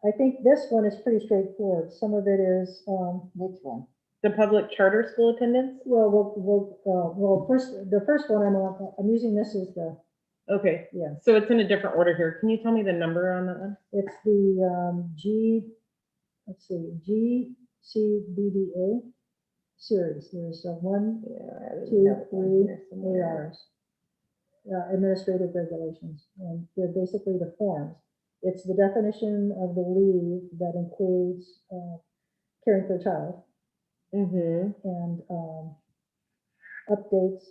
I think this one is pretty straightforward. Some of it is,
Which one?
The public charter school attendance?
first, the first one I'm using this as the,
Okay,
yeah,
so it's in a different order here. Can you tell me the number on that one?
it's the GCBDA series. There's one, two, three ARs. Administrative regulations, and they're basically the forms. It's the definition of the leave that includes caring for a child
Mm-hmm.
and updates.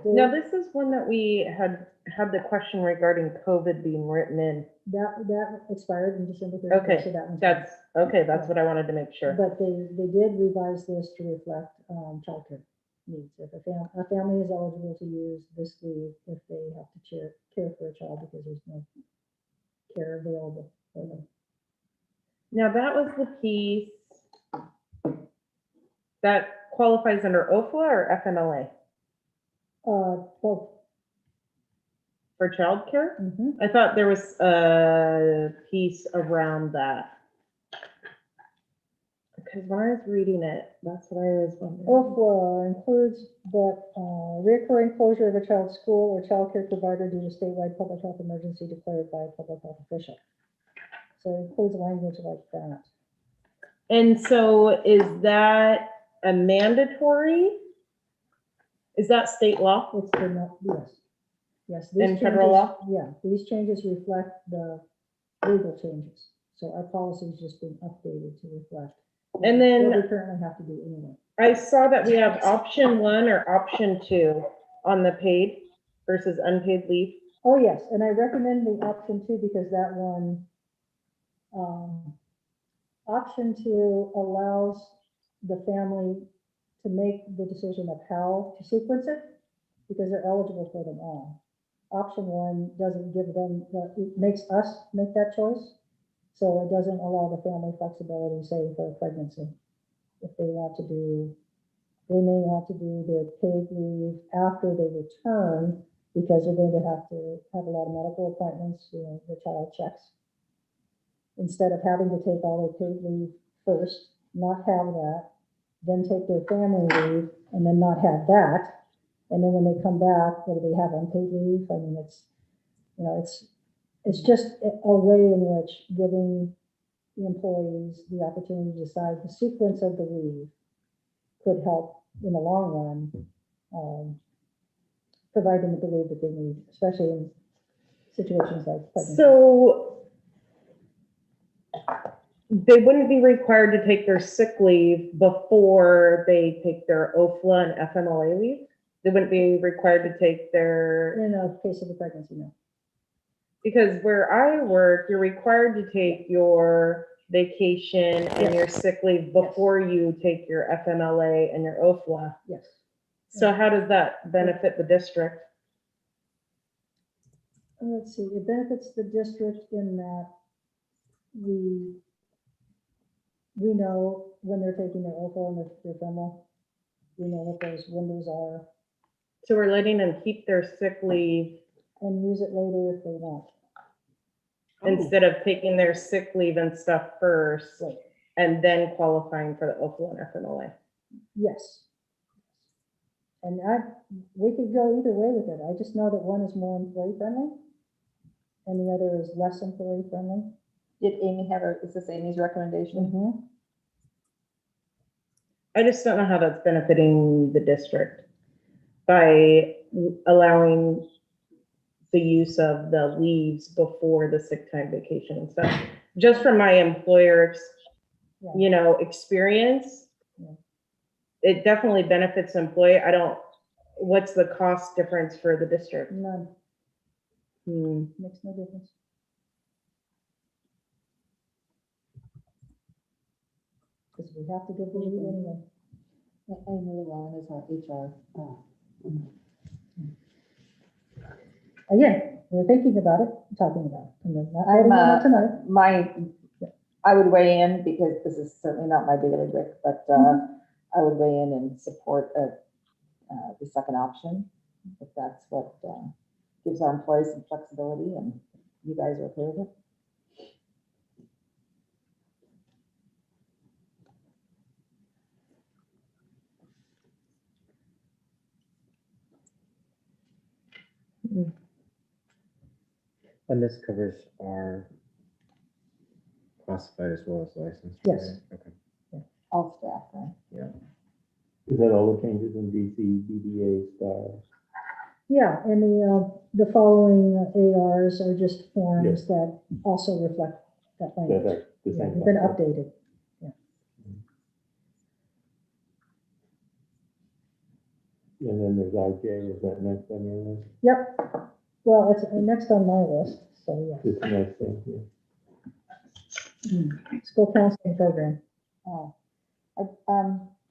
Now, this is one that we had the question regarding COVID being written in.
That expired in December 31st.
Okay,
So that one's
that's, okay, that's what I wanted to make sure.
But they did revise this to reflect childcare needs. If a family is eligible to use this leave if they have to care for a child because there's no care available for them.
Now, that was the piece that qualifies under OFLA or FMLA
Both.
for childcare?
Mhm.
I thought there was a piece around that. Because when I was reading it, that's what I was wondering.
OFLA includes but recurring closure of a child's school or childcare provider due to statewide public health emergency declared by a public health official. So it includes language like that.
And so is that a mandatory? Is that state law?
It's the, yes. Yes. these
And federal
changes-
law?
Yeah, these changes reflect the legal changes. So our policy is just being updated to reflect.
And then-
what we currently have to do anyway.
I saw that we have option 1 or option 2 on the paid versus unpaid leave.
Oh, yes, and I recommend the option 2 because that one, option 2 allows the family to make the decision of how to sequence it because they're eligible for them all. Option 1 doesn't give them, it makes us make that choice. So it doesn't allow the family flexibility, say for a pregnancy. If they want to do, they may want to do their paid leave after they return because they're going to have a lot of medical appointments, the child checks. Instead of having to take all their paid leave first, not have that, then take their family leave and then not have that. And then when they come back, what do they have, unpaid leave? I mean, it's just a way in which giving the employees the opportunity to decide the sequence of the leave could help in the long run, provide them with the leave that they need, especially in situations like pregnancy.
So they wouldn't be required to take their sick leave before they take their OFLA and FMLA leave? They wouldn't be required to take their,
In a case of a pregnancy, no.
because where I work, you're required to take your vacation and your sick leave before you take your FMLA and your OFLA.
Yes.
So how does that benefit the district?
Let's see, it benefits the district in that we know when they're taking their OFO and their FEMA. We know what those windows are
So we're letting them keep their sick leave
and use it later if they want.
instead of taking their sick leave and stuff first
Right.
and then qualifying for the OFLA and FMLA.
Yes. And we could go either way with it. I just know that one is more employee friendly and the other is less employee friendly.
Did Amy is this Amy's recommendation?
Mm-hmm.
I just don't know how that's benefiting the district by allowing the use of the leaves before the sick time, vacation and stuff. Just from my employer's,
Yeah.
experience,
Yeah.
it definitely benefits the employee. What's the cost difference for the district?
None,
Hmm.
makes no difference. Because we have to give the leave anyway.
Amy Llewellyn is our HR.
Again, we're thinking about it, talking about it. And we're not voting on it tonight.
I would weigh in because this is certainly not my bailiwick, but I would weigh in and support the second option, if that's what gives our employees some flexibility and you guys are okay with it.
And this covers our classified as well as licensed.
Yes.
right? Okay.
All staff, right?
Is that all the changes in DC, BDA, stars?
Yeah, and the following ARs are just forms that also reflect that language.
That's the
Yeah,
same.
they've been updated.
And then there's RJ, is that next on your list?
Yep. Well, it's next on my list, so yeah.
Just the next thing, yeah.
School counseling program.
Oh,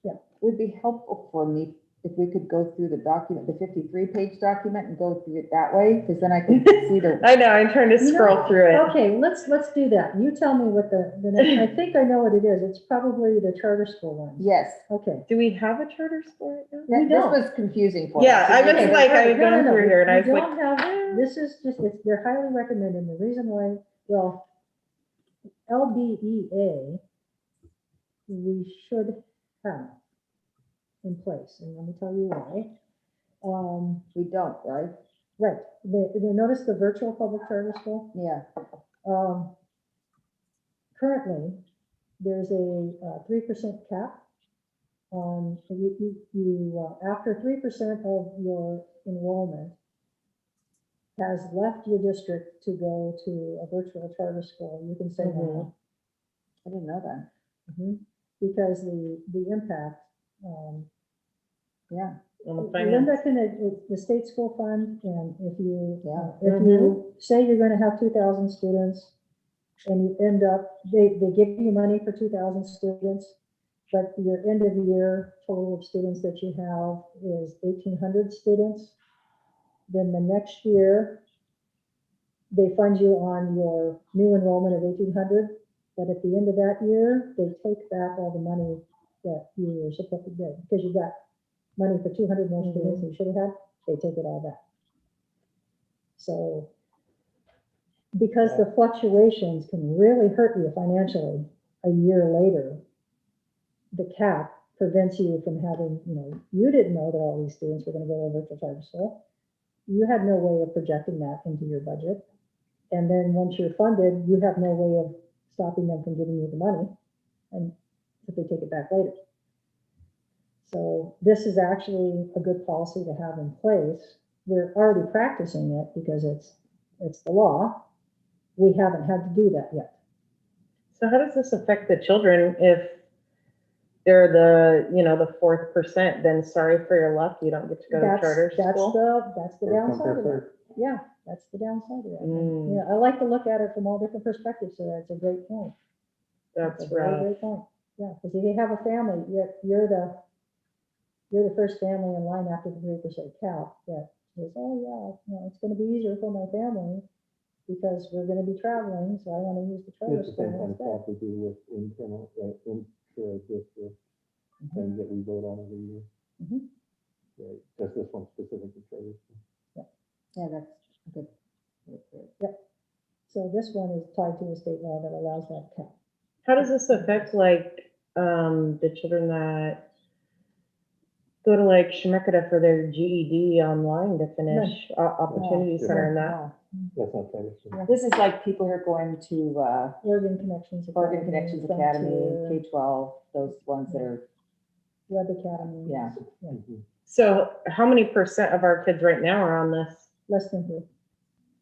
Yeah.
it would be helpful for me if we could go through the document, the 53-page document, and go through it that way, because then I can see the.
I know, I'm trying to scroll through it.
Okay, let's do that. You tell me what the next, I think I know what it is. It's probably the charter school one.
Yes,
Okay.
Do we have a charter school right now?
this
don't.
was confusing for me.
Yeah, I was
Okay,
like, I
right,
was going through here and I was
we
like,
don't have, this is just, they're highly recommended. The reason why, well, LBEA, we should have in place, and let me tell you why.
We don't, right?
Right, they notice the virtual public charter school.
Yeah.
Currently, there's a 3% cap on, after 3% of your enrollment has left your district to go to a virtual charter school, you can say no.
I didn't know that.
Because the impact,
Yeah.
on the
Linda
finance.
the state school fund, and if you
Mhm.
say you're gonna have 2,000 students and you end up, they give you money for 2,000 students, but your end of year total of students that you have is 1,800 students, then the next year they fund you on your new enrollment of 1,800, but at the end of that year, they take back all the money that you were supposed to get, because you got money for 200 more students than you should have had, they take it all back. So, because the fluctuations can really hurt you financially a year later, the cap prevents you from having, you didn't know that all these students were going to go to virtual charter school. You had no way of projecting that into your budget. And then once you're funded, you have no way of stopping them from giving you the money, and if they take it back later. So this is actually a good policy to have in place. We're already practicing it because it's the law. We haven't had to do that yet.
So how does this affect the children if they're the 4th percent, then sorry for your luck, you don't get to go to charter school?
That's the downside of it. Yeah, that's the downside of it.
Mm.
Yeah, I like to look at it from all different perspectives, so that's a great point.
That's
a very
rough.
great point. Yeah, because if you have a family, you're the first family in line after the 3% cap that says, oh yeah, it's going to be easier for my family because we're going to be traveling, so I want to use the charter
It's the same
school
kind of
instead.
stuff we do with internal, intra-district things that we vote on every year. Right, just this one specific to charter.
Yeah, that's good.
Yep. So this one is tied to a state law that allows that cap.
How does this affect the children that go to like Shemeketa for their GED online to finish Opportunity
Yeah.
Center and that.
Wow.
That's not fair.
Yeah, this is like people who are going to,
Oregon Connections.
Oregon
Academy,
Connections Academy,
Frontier,
K-12, those ones that are,
Web Academy.
yeah.
Mhm.
So how many percent of our kids right now are on this
Less than 3.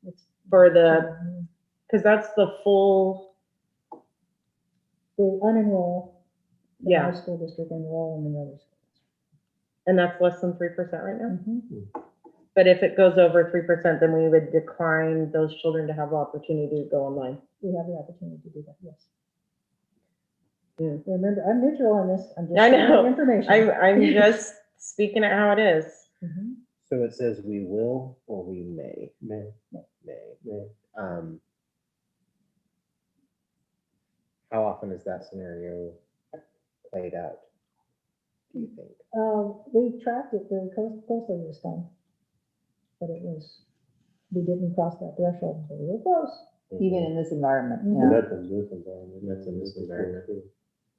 It's
for the, because that's the full,
They unenroll. in
Yeah.
Our school district enroll in another
and that's less than 3% right now?
school.
But if it goes over 3%, then we would decline those children to have the opportunity to go online.
We have the opportunity to do that, yes.
Hmm.
Remember, I'm neutral on this. I'm just
I
sharing
know.
information.
I'm just speaking it how it is.
Mhm.
So it says we will or we may.
Man,
May. How often is that scenario played out? Do you think?
We tracked it very closely this time. But it was, we didn't cross that threshold, but we were close.
Even in this environment,
Mhm.
yeah.
that's in this environment.
That's in this environment.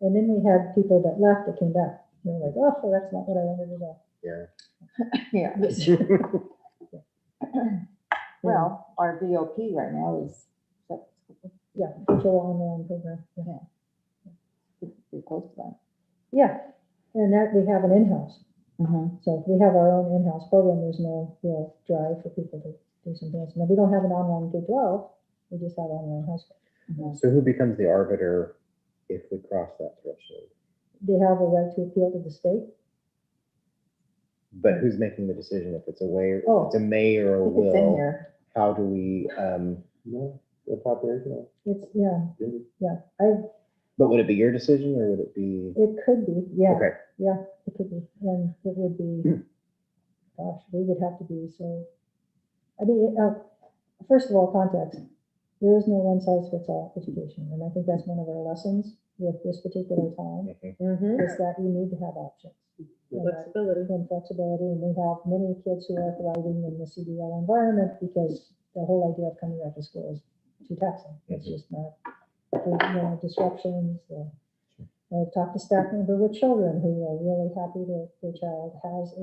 And then we had people that left that came back. They were like, oh, well, that's not what I wanted to do.
Yeah.
Yeah. Well, our VOP right now is
Yeah, virtual online program. Yeah.
pretty close to that.
Yeah, and that we have an in-house.
Mhm.
So if we have our own in-house program, there's no real drive for people to do something else. And we don't have an online K-12, we just have online high school.
Mhm.
So who becomes the arbiter if we cross that threshold?
They have a right to appeal to the state.
But who's making the decision if it's a way, if
Oh.
it's a may or a
It's in
will?
here.
How do we,
No, the population.
It's, yeah,
Yeah.
but would it be your decision or would it be?
it could be, yeah.
Okay.
Yeah, it could be, and it would be, gosh, we would have to be so, I mean, first of all, context. There is no one size fits all education, and I think that's one of our lessons with this particular time,
Mm-hmm.
is that you need to have options. And that-
Flexibility.
and flexibility, and we have many kids who are thriving in the CDL environment because the whole idea of coming back to school is too taxing. It's just not, disruptions. I've talked to staff member with children who are really happy that their child has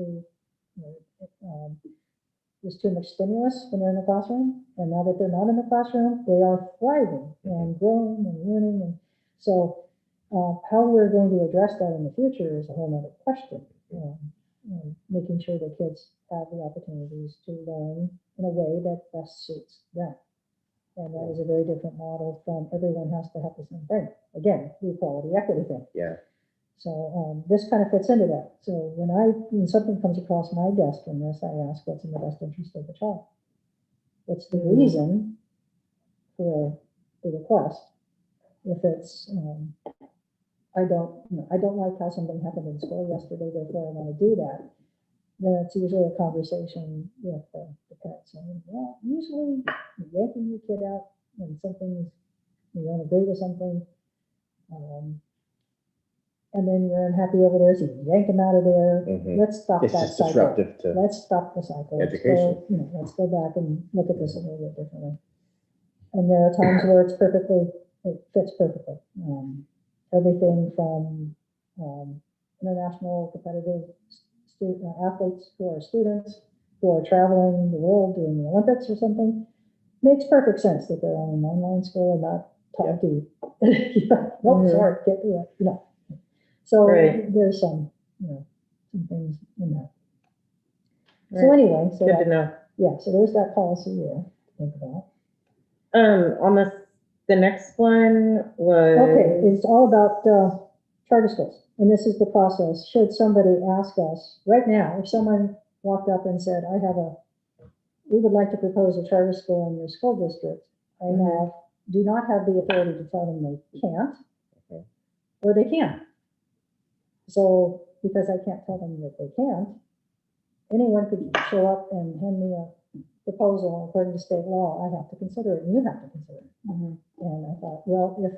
there's too much stimulus when they're in the classroom, and now that they're not in the classroom, they are thriving and growing and learning. And so how we're going to address that in the future is a whole nother question. Making sure that kids have the opportunities to learn in a way that best suits them. And that is a very different model from everyone has to have the same thing. Again, the equality equity thing.
Yeah.
So this kind of fits into that. So when something comes across my desk in this, I ask what's in the best interest of the child. What's the reason for the request? If it's I don't like how something happened in school yesterday, therefore I want to do that. Then it's usually a conversation with the parents saying, well, usually you're yanking your kid out when you don't agree with something. And then you're unhappy over there, so you yank them out of there.
Mhm.
Let's stop
It's
that
just
cycle.
disruptive to
Let's stop the cycle.
education.
Let's go back and look at this a little bit differently. And there are times where it fits perfectly. Everything from international competitive athletes who are students, who are traveling the world doing the Olympics or something, makes perfect sense that they're on an online school and not taught to, nope, sorry, get to it, So
Right.
there's some things in that. So anyway, so
Good to know.
yeah, so there's that policy there to think about.
On the next one was.
Okay, it's all about charter schools, and this is the process. Should somebody ask us right now, if someone walked up and said, we would like to propose a charter school in your school district, do not have the authority to tell them they can't, or they can. So, because I can't tell them that they can't, anyone could show up and hand me a proposal according to state law. I have to consider it, and you have to consider it. And I thought, well, if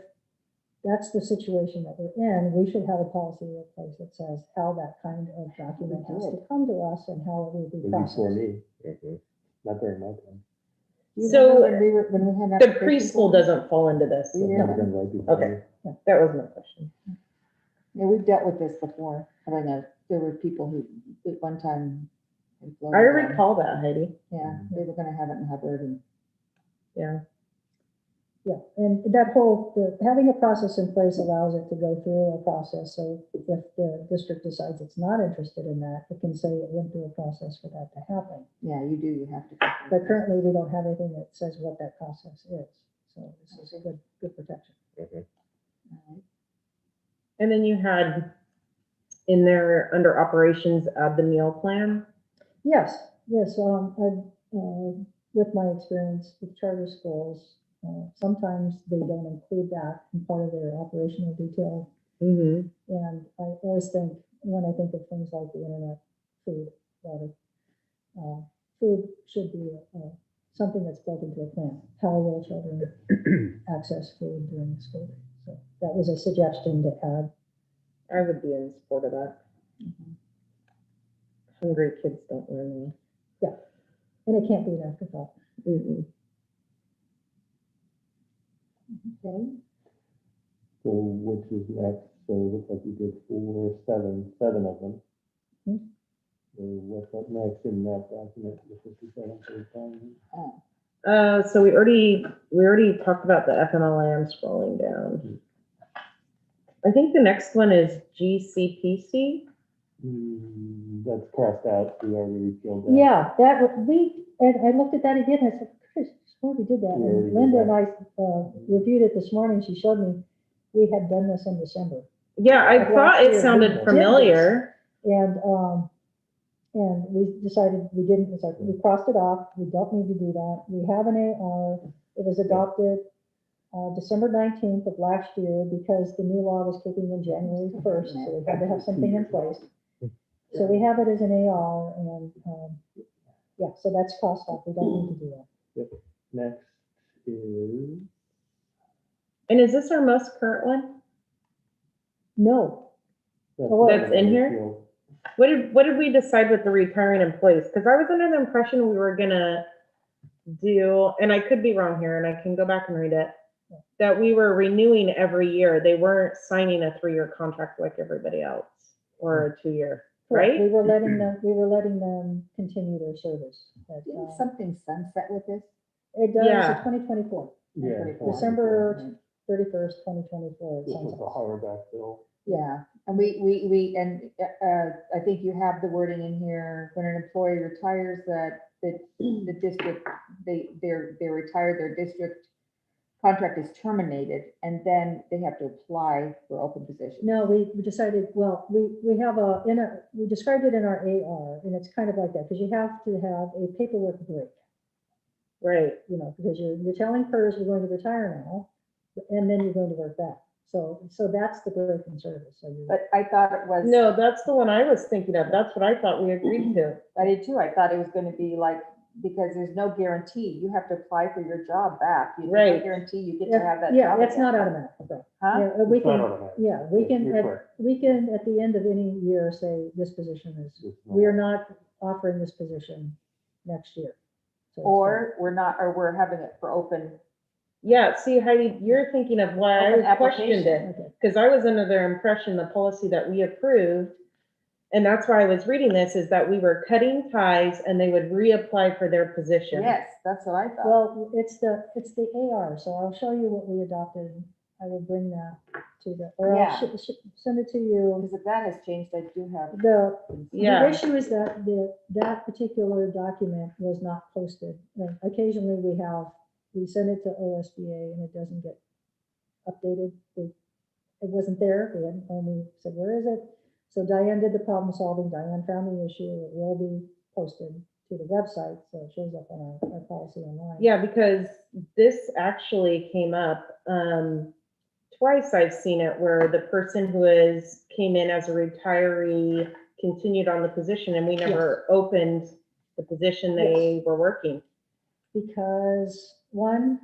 that's the situation that we're in, we should have a policy in place that says how that kind of document has to come to us and how it will be
Before
processed.
me, not during my time.
You
So,
remember when we had
The
application
preschool
form?
doesn't fall into this.
We
Never
didn't.
done right before
Okay.
me.
That was my question.
Yeah, we've dealt with this before, I know, there were people who at one time. had
I
floated one.
recall that, Heidi.
Yeah, they were gonna have it in Hubbard and.
Yeah.
Yeah, and that whole, having a process in place allows it to go through a process. So if the district decides it's not interested in that, it can say it went through a process for that to happen.
Yeah, you have to.
But currently, we don't have anything that says what that process is. So this is a good protection.
And then you had in there under operations, add the meal plan.
Yes, yes, with my experience with charter schools, sometimes they don't include that in part of their operational detail.
Mm-hmm.
And I always think, when I think of things like the internet, food, water, food should be something that's built into a plan. How will children access food during the school day? So that was a suggestion to add.
I would be in support of that. Hungry kids don't learn well.
Yeah, and it can't be an afterthought.
Mm-mm.
Okay,
So which is next? So it looks like you did seven of them.
Hmm.
So what's up next in that document? The 57 page document?
So we already talked about the FMLA. I'm scrolling down. I think the next one is GCPC.
That's crossed out. We already repealed that.
Yeah, and I looked at that again, I said, Chris, we did that.
Yeah, we
And
did
Linda
that.
and I reviewed it this morning, she showed me, we had done this in December.
Yeah, I
Last
thought
year we
it sounded
did
familiar.
And we decided we didn't, it's like, we crossed it off, we don't need to do that. We have an AR, it was adopted December 19th of last year because the new law was kicking in January 1st, so we had to have something in place. So we have it as an AR and, yeah, so that's crossed off, we don't need to do that.
Next is.
And is this our most current one?
No,
That's in here? What did we decide with the retiring employees? Because I was under the impression we were gonna do, and I could be wrong here, and I can go back and read it, that we were renewing every year. They weren't signing a 3-year contract like everybody else, or a 2-year,
correct.
right?
We were letting them continue their service. But,
didn't something sunset with this?
it does
Yeah.
in 2024,
Yeah.
December 31st, 2024. it
This was
sunsets.
the higher back bill.
Yeah, and I think you have the wording in here, when an employee retires that the district, they're retired, their district contract is terminated, and then they have to apply for open positions.
No, we decided, well, we have we described it in our AR, and it's kind of like that, because you have to have a paperwork break,
Right.
you know, because you're telling PERS you're going to retire now, and then you're going to work back. So that's the break in service. So
But I thought it was.
No, that's the one I was thinking of. That's what I thought we agreed to.
I did too. I thought it was gonna be like, because there's no guarantee. You have to apply for your job back. There's no
Right.
guarantee you get to have that job.
yeah, it's
again.
not automatic. Okay.
Huh?
Yeah, we
It's not
can,
automatic.
yeah, we can,
You're correct.
we can, at the end of any year, say this position is,
It's
we are not offering this position next year. So it's
Or we're having it for open.
Yeah, see, Heidi, you're thinking of why
Open
I questioned
application.
it.
okay.
Because I was under the impression the policy that we approved, and that's why I was reading this, is that we were cutting ties and they would reapply for their position.
Yes, that's what I thought.
Well, it's the AR, so I'll show you what we adopted. I will bring that to or
Yeah.
I'll send it to you.
Because if that has changed, I do have.
The
Yeah.
issue is that that particular document was not posted. And occasionally we send it to OSBA and it doesn't get updated. It wasn't there. And we said, where is it? So Diane did the problem solving. Diane found the issue. It will be posted to the website, so it shows up on our policy online.
Yeah, because this actually came up, twice I've seen it, where the person who came in as a retiree continued on the position and we never opened the position they were working.
Because one,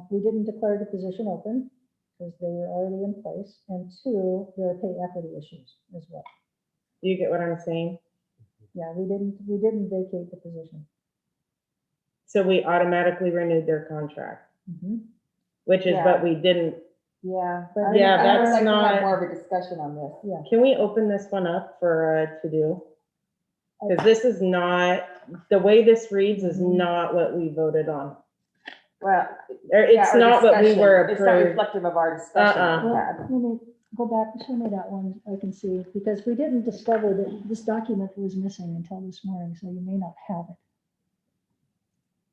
we didn't declare the position open because they were already in place, and two, there are pay equity issues as well.
Do you get what I'm saying?
Yeah, we didn't vacate the position.
So we automatically renewed their contract,
Mhm.
which is
Yeah.
what we didn't
Yeah.
But
I would
Yeah,
like
that's
to
not-
have more of a discussion on this.
Yeah.
Can we open this one up for to do? Because this is not, the way this reads is not what we voted on.
Well.
Or
yeah,
it's
our
not what we
discussion.
were
It's not
approved.
reflective of our discussion
Uh-uh.
we
Well,
had.
let me go back, show me that one, I can see, because we didn't discover that this document was missing until this morning, so you may not have it.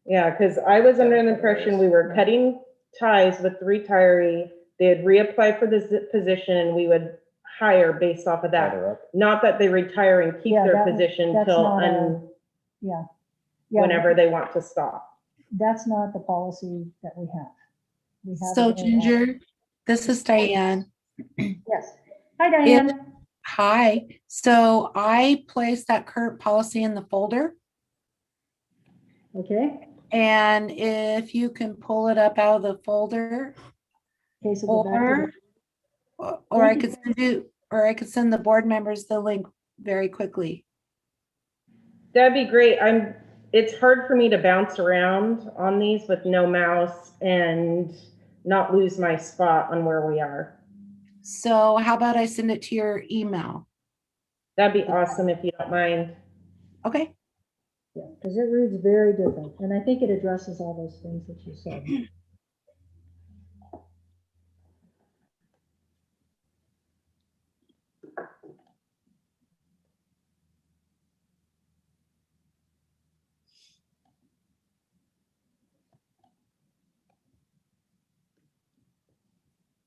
Yeah, because I was under the impression we were cutting ties with the retiree. They'd reapply for this position and we would hire based off of that.
Ladder up.
Not that they retire and keep
Yeah,
their
that-
position
that's
till
not a- Yeah. Yeah,
whenever they want to stop.
that's not the policy that we have. We have
So
it in our-
Ginger, this is Diane.
Yes. Hi, Diane.
Hi. So I placed that current policy in the folder,
Okay,
and if you can pull it up out of the folder,
okay, so go back to
or I could send you, or I could send the board members the link very quickly.
That'd be great. It's hard for me to bounce around on these with no mouse and not lose my spot on where we are.
So how about I send it to your email?
That'd be awesome if you don't mind.
Okay.
Yeah, because it reads very different, and I think it addresses all those things that you said.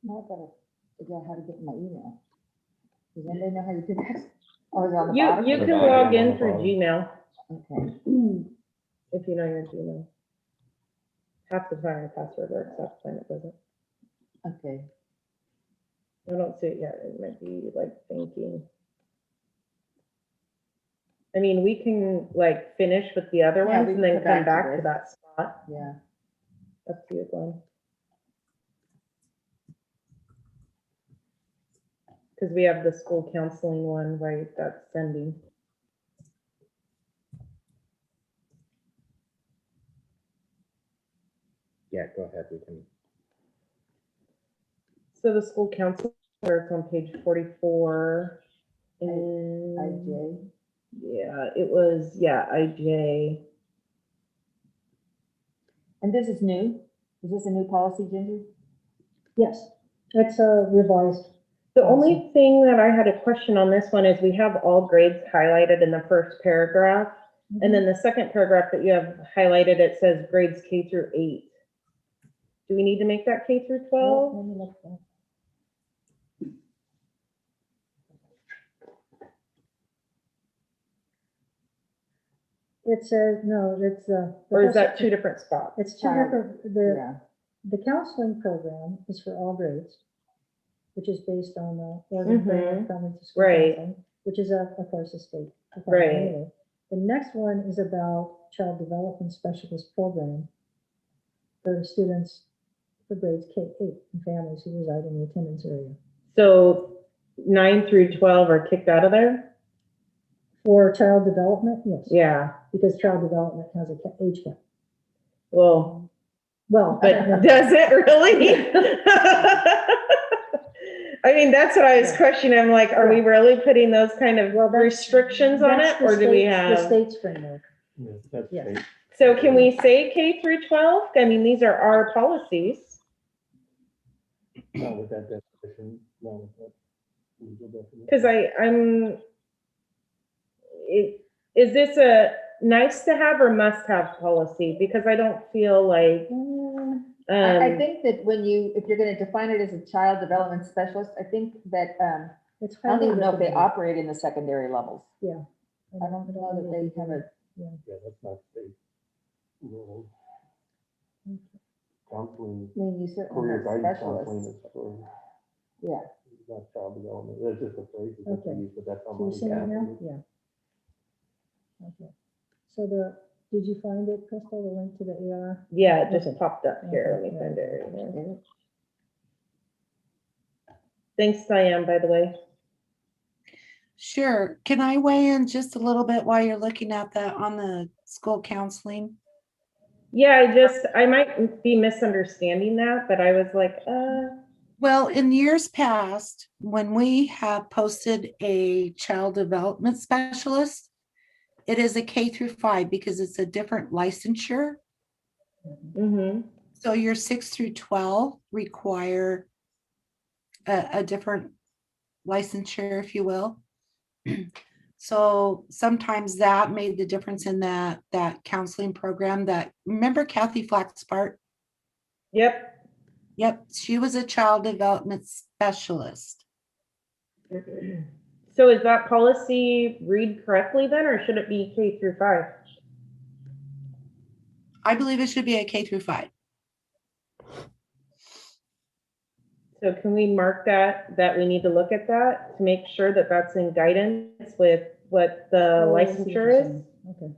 Now I've got to figure out how to get in my email. Does anybody know how you do that? Oh, is it on the
You
bottom?
can
bottom,
log
yeah,
in
on the
through
bottom.
Gmail
Okay.
if you know your Gmail. Half the time your password works, half the time it doesn't.
Okay.
I don't see it yet. It might be like thinking. I mean, we can like finish with the other
Yeah,
ones
we
and
can
then
come
come
back to
back to
this.
that spot.
Yeah.
Up to you, Glenn. Because we have the school counseling one, right, that's sending.
Yeah, go ahead. We can.
So the school counselor, it's on page 44. And
IJ.
yeah, it was, yeah, IJ.
And this is new? Is this a new policy, Ginger?
Yes, it's a revised.
The only thing that I had a question on this one is we have all grades highlighted in the first paragraph. And then the second paragraph that you have highlighted, it says grades K through 8. Do we need to make that K through 12?
Let me look at that. It says, no, it's
Or is that two different spots?
It's two
Child.
different,
Yeah.
the counseling program is for all grades, which is based on the Oregon Framework Foundation School
Right.
Counseling, which is of course a state.
Right.
Anyway, the next one is about child development specialist program for students for grades K-8 and families who reside in the attendance area.
So 9 through 12 are kicked out of there?
For child development, yes.
Yeah,
Because child development has a age cap.
well,
Well.
but does it really? I mean, that's what I was questioning. I'm like, are we really putting those kind of
Well, that's-
restrictions on
That's
it?
the
Or do we
state's-
have?
The state's framework.
Yeah, that's
Yes.
great.
So can we say K through 12? I mean, these are our policies.
Not with that definition, not with that legal definition.
Because is this a nice to have or must have policy? Because I don't feel like,
I think that if you're going to define it as a child development specialist, I think that,
It's
I don't
highly
even know if they
recommended.
operate in the secondary levels.
Yeah.
I don't know that they have a,
Yeah, that's not state rules. Counseling,
I mean, you certainly
career
have
guidance counseling
specialists.
is for,
Yeah.
not child development. That's just a phrase that
Okay.
they use, but that's how
So you
many
see it now?
counselors.
Yeah. Okay. So did you find it, Crystal, the link to the AR?
yeah, it just
Okay.
popped up here. Let me
Okay,
find
yeah.
it right here. Thanks, Diane, by the way.
Sure. Can I weigh in just a little bit while you're looking at that on the school counseling?
Yeah, I might be misunderstanding that, but I was like,
Well, in years past, when we have posted a child development specialist, it is a K through 5 because it's a different licensure.
Mm-hmm.
So your 6 through 12 require a different licensure, if you will. So sometimes that made the difference in that counseling program that, remember Kathy Flaxbart?
Yep.
Yep, she was a child development specialist.
So is that policy read correctly then, or should it be K through 5?
I believe it should be a K through 5.
So can we mark that we need to look at that to make sure that that's in guidance with what the
Oh, I see what you're
licensure is?
saying. Okay.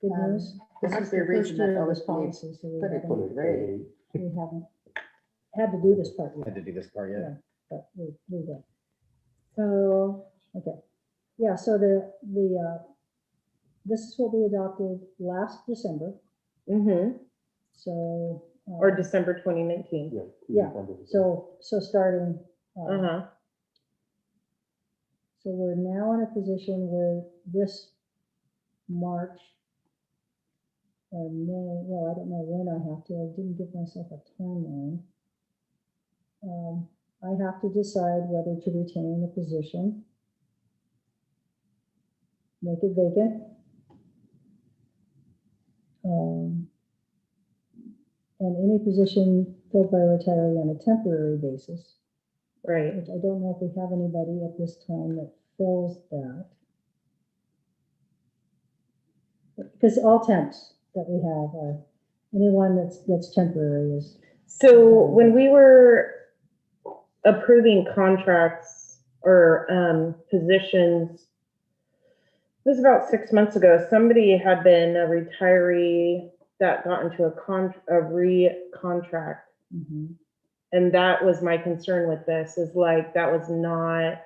Good news.
there
This
must
is
be a
the first
reason that
year of this
OSBA
policy, so
put it in
we haven't had to do this part
Had
yet,
to do this part, yeah.
but we will.
So,
Okay. Yeah, so this is what we adopted last December,
mm-hmm.
so.
Or December 2019.
Yeah, so starting,
Uh-huh.
so we're now in a position where this March or May, well, I don't know when I have to, I didn't give myself a timeline. I have to decide whether to retain the position, make it vacant, and any position filled by a retiree on a temporary basis,
Right.
which I don't know if we have anybody at this time that fills that. Because all temps that we have are, anyone that's temporary is.
So when we were approving contracts or positions, it was about 6 months ago, somebody had been a retiree that got into a re-contract.
Mhm.
And that was my concern with this, is like, that was not,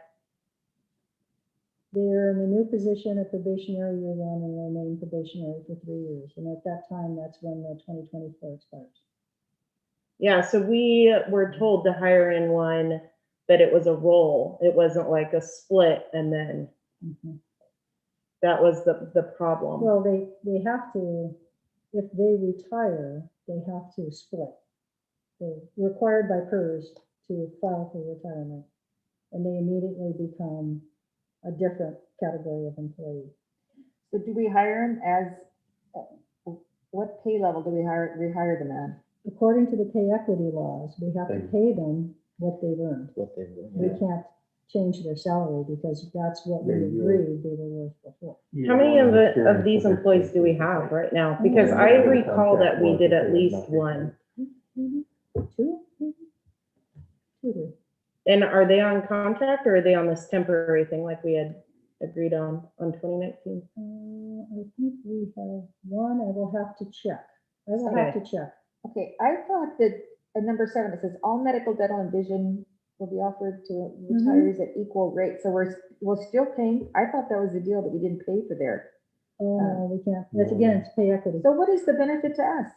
They're in a new position at probationary year 1 and remain probationary for 3 years. And at that time, that's when the 2024 expires.
yeah, so we were told to hire in one, but it was a role. It wasn't like a split, and then
Mhm.
that was the problem.
Well, they have to, if they retire, they have to split. They're required by PERS to file for retirement, and they immediately become a different category of employee.
So do we hire them as, what pay level do we rehire them at?
According to the pay equity laws, we have to pay them what they've earned.
What they
We can't change their salary because that's what we agreed they were worth before.
How many of these employees do we have right now? Because I recall that we did at least one.
Two? Two.
And are they on contract, or are they on this temporary thing like we had agreed on 2019?
I think we have one. I will have to check. I will have to check.
Okay, I thought that number 7, it says all medical, dental, and vision will be offered to retirees at equal rate. So we're still paying. I thought that was the deal, that we didn't pay for their.
Oh, no, we can't. That's again, it's pay equity.
So what is the benefit to us?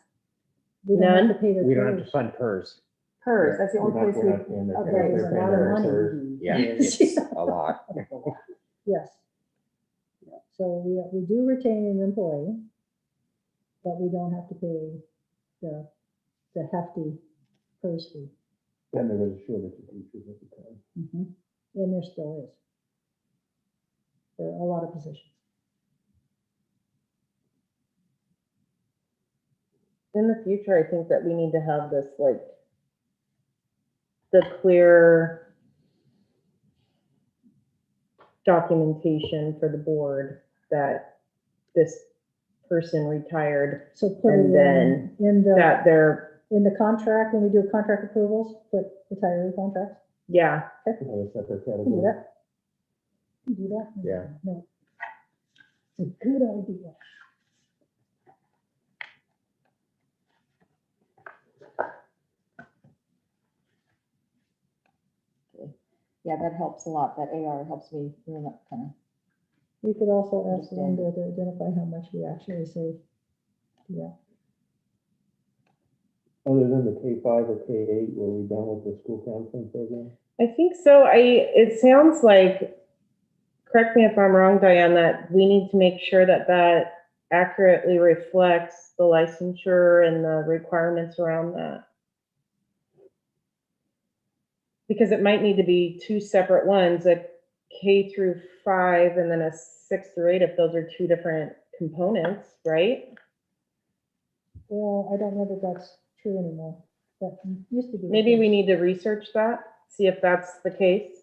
We don't have to pay their
We don't have to
PERS.
fund PERS.
PERS, that's the only place we. Okay.
There's a lot of money.
Yeah, it's a lot.
Yes. So we do retain an employee, but we don't have to pay the hefty PERS fee.
And there was a shortage of teachers at the time.
Mhm. And there still is. For a lot of positions.
In the future, I think that we need to have this, like, the clear documentation for the board that this person retired,
So put
and
it
then
in
that they're,
in the contract, when we do contract approvals, put retiree contracts.
yeah.
A separate
Can do
category.
that. Can do that.
Yeah.
No. It's a good idea.
Yeah, that helps a lot. That AR helps me doing that kind of.
We could also ask
Understand.
Linda to identify how much we actually save. Yeah.
Other than the K-5 or K-8, were we done with the school counseling program?
I think so. It sounds like, correct me if I'm wrong, Diane, that we need to make sure that that accurately reflects the licensure and the requirements around that. Because it might need to be two separate ones, a K through 5 and then a 6 through 8, if those are two different components, right?
Well, I don't know that that's true anymore. That used to be. the
Maybe we
case.
need to research that, see if that's the case.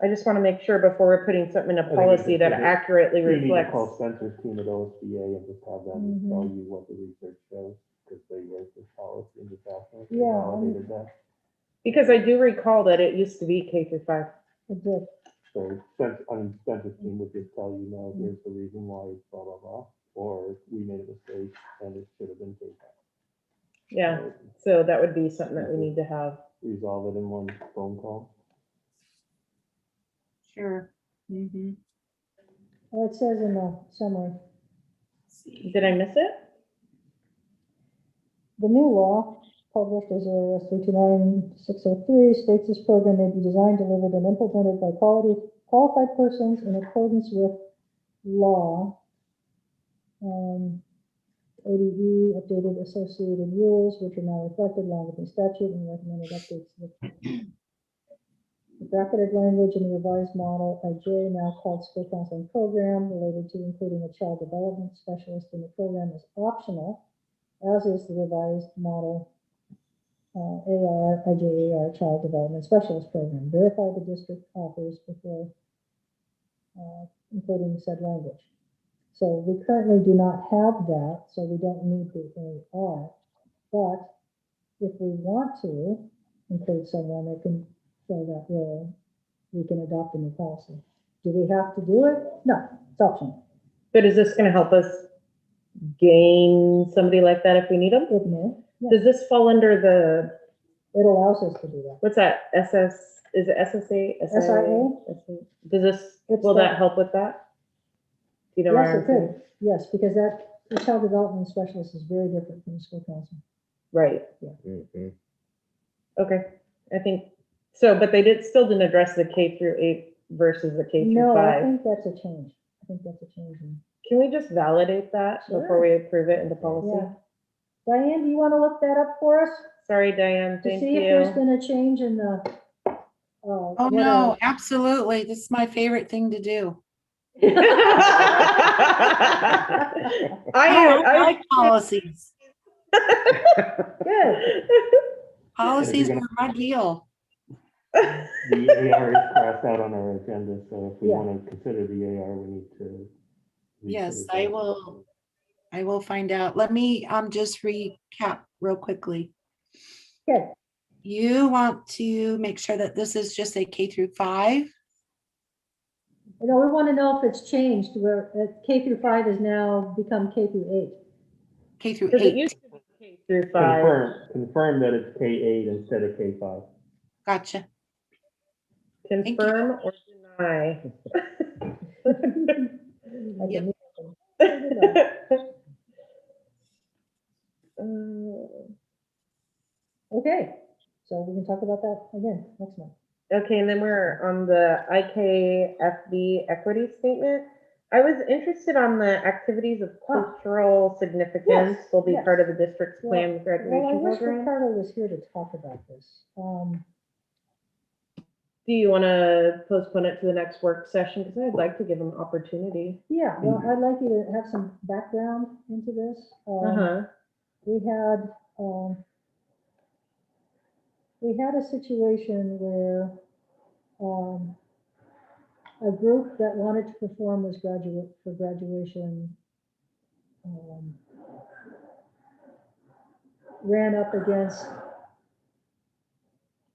I just want to make sure before we're putting something in a
think
policy
it's
that
okay.
accurately
You need to
reflects.
call Spencer's team at OSBA and just have them
Mhm.
tell you what the research shows, because they wrote this policy and just ask them if they
Yeah,
validated that.
Because I do recall that it used to be K through 5.
It did.
So Spencer's team would just tell you, no, here's the reason why it's blah, blah, blah, or we made a mistake and it should have been taken.
Yeah, so that would be something that we need to have.
Resolve it in one phone call.
Sure. Mhm.
Well, it says in the summary,
Did I miss it?
the new law, published as ORS 329-603, states this program may be designed, delivered, and implemented by qualified persons in accordance with law. ODE, updated associated rules, which are now reflected along with the statute and recommended updates. The bracketed language in the revised model IJ, now called school counseling program, related to including a child development specialist in the program, is optional, as is the revised model AR, IJAR, child development specialist program. Verify the district offers before including said language. So we currently do not have that, so we don't need the AR. But if we want to include someone that can fill that role, we can adopt a new policy. Do we have to do it? No, it's optional.
But is this going to help us gain somebody like that if we need them?
It may. Yeah.
Does this fall under the,
It allows us to do that.
what's that, is it SSA?
SIA?
Does this,
It's
will
the-
that help with that? Do you know
Yes,
what
it
I'm saying?
could. Yes, because the child development specialist is very different from the school counselor.
Right,
Mhm.
okay. I think, so, but they still didn't address the K through 8 versus the K through
No, I
5.
think that's a change. I think that's a change.
Can we just validate that before
Sure.
we approve it into policy?
Yeah. Diane, do you want to look that up for us?
Sorry, Diane,
To
thank
see if there's
you.
been a change in the.
Oh, no, absolutely. This is my favorite thing to do. I like policies.
Good.
Policies are my deal.
The AR is crossed out on our agenda, so if we
Yeah.
want to consider the AR, we need to.
Yes,
research
I
that.
will. I will find out. Let me just recap real quickly.
Good.
You want to make sure that this is just a K through 5?
You know, we want to know if it's changed where K through 5 has now become K through 8.
K through
Because it
8.
used to be K through 5.
Confirm that it's K-8 instead of K-5.
Gotcha.
Confirm or deny?
Like a
Yep.
new- Okay, so we can talk about that again next month.
Okay, and then we're on the IKFB equity statement. I was interested on the activities of cultural significance
Yes,
will be
yes.
part of the district's
Yeah.
planned
Well, I
graduation
wish
program.
Ricardo was here to talk about this.
Do you want to postpone it to the next work session? Because I'd like to give them opportunity.
Yeah, well, I'd like you to have some background into this.
Uh-huh.
We had a situation where a group that wanted to perform as graduation ran up against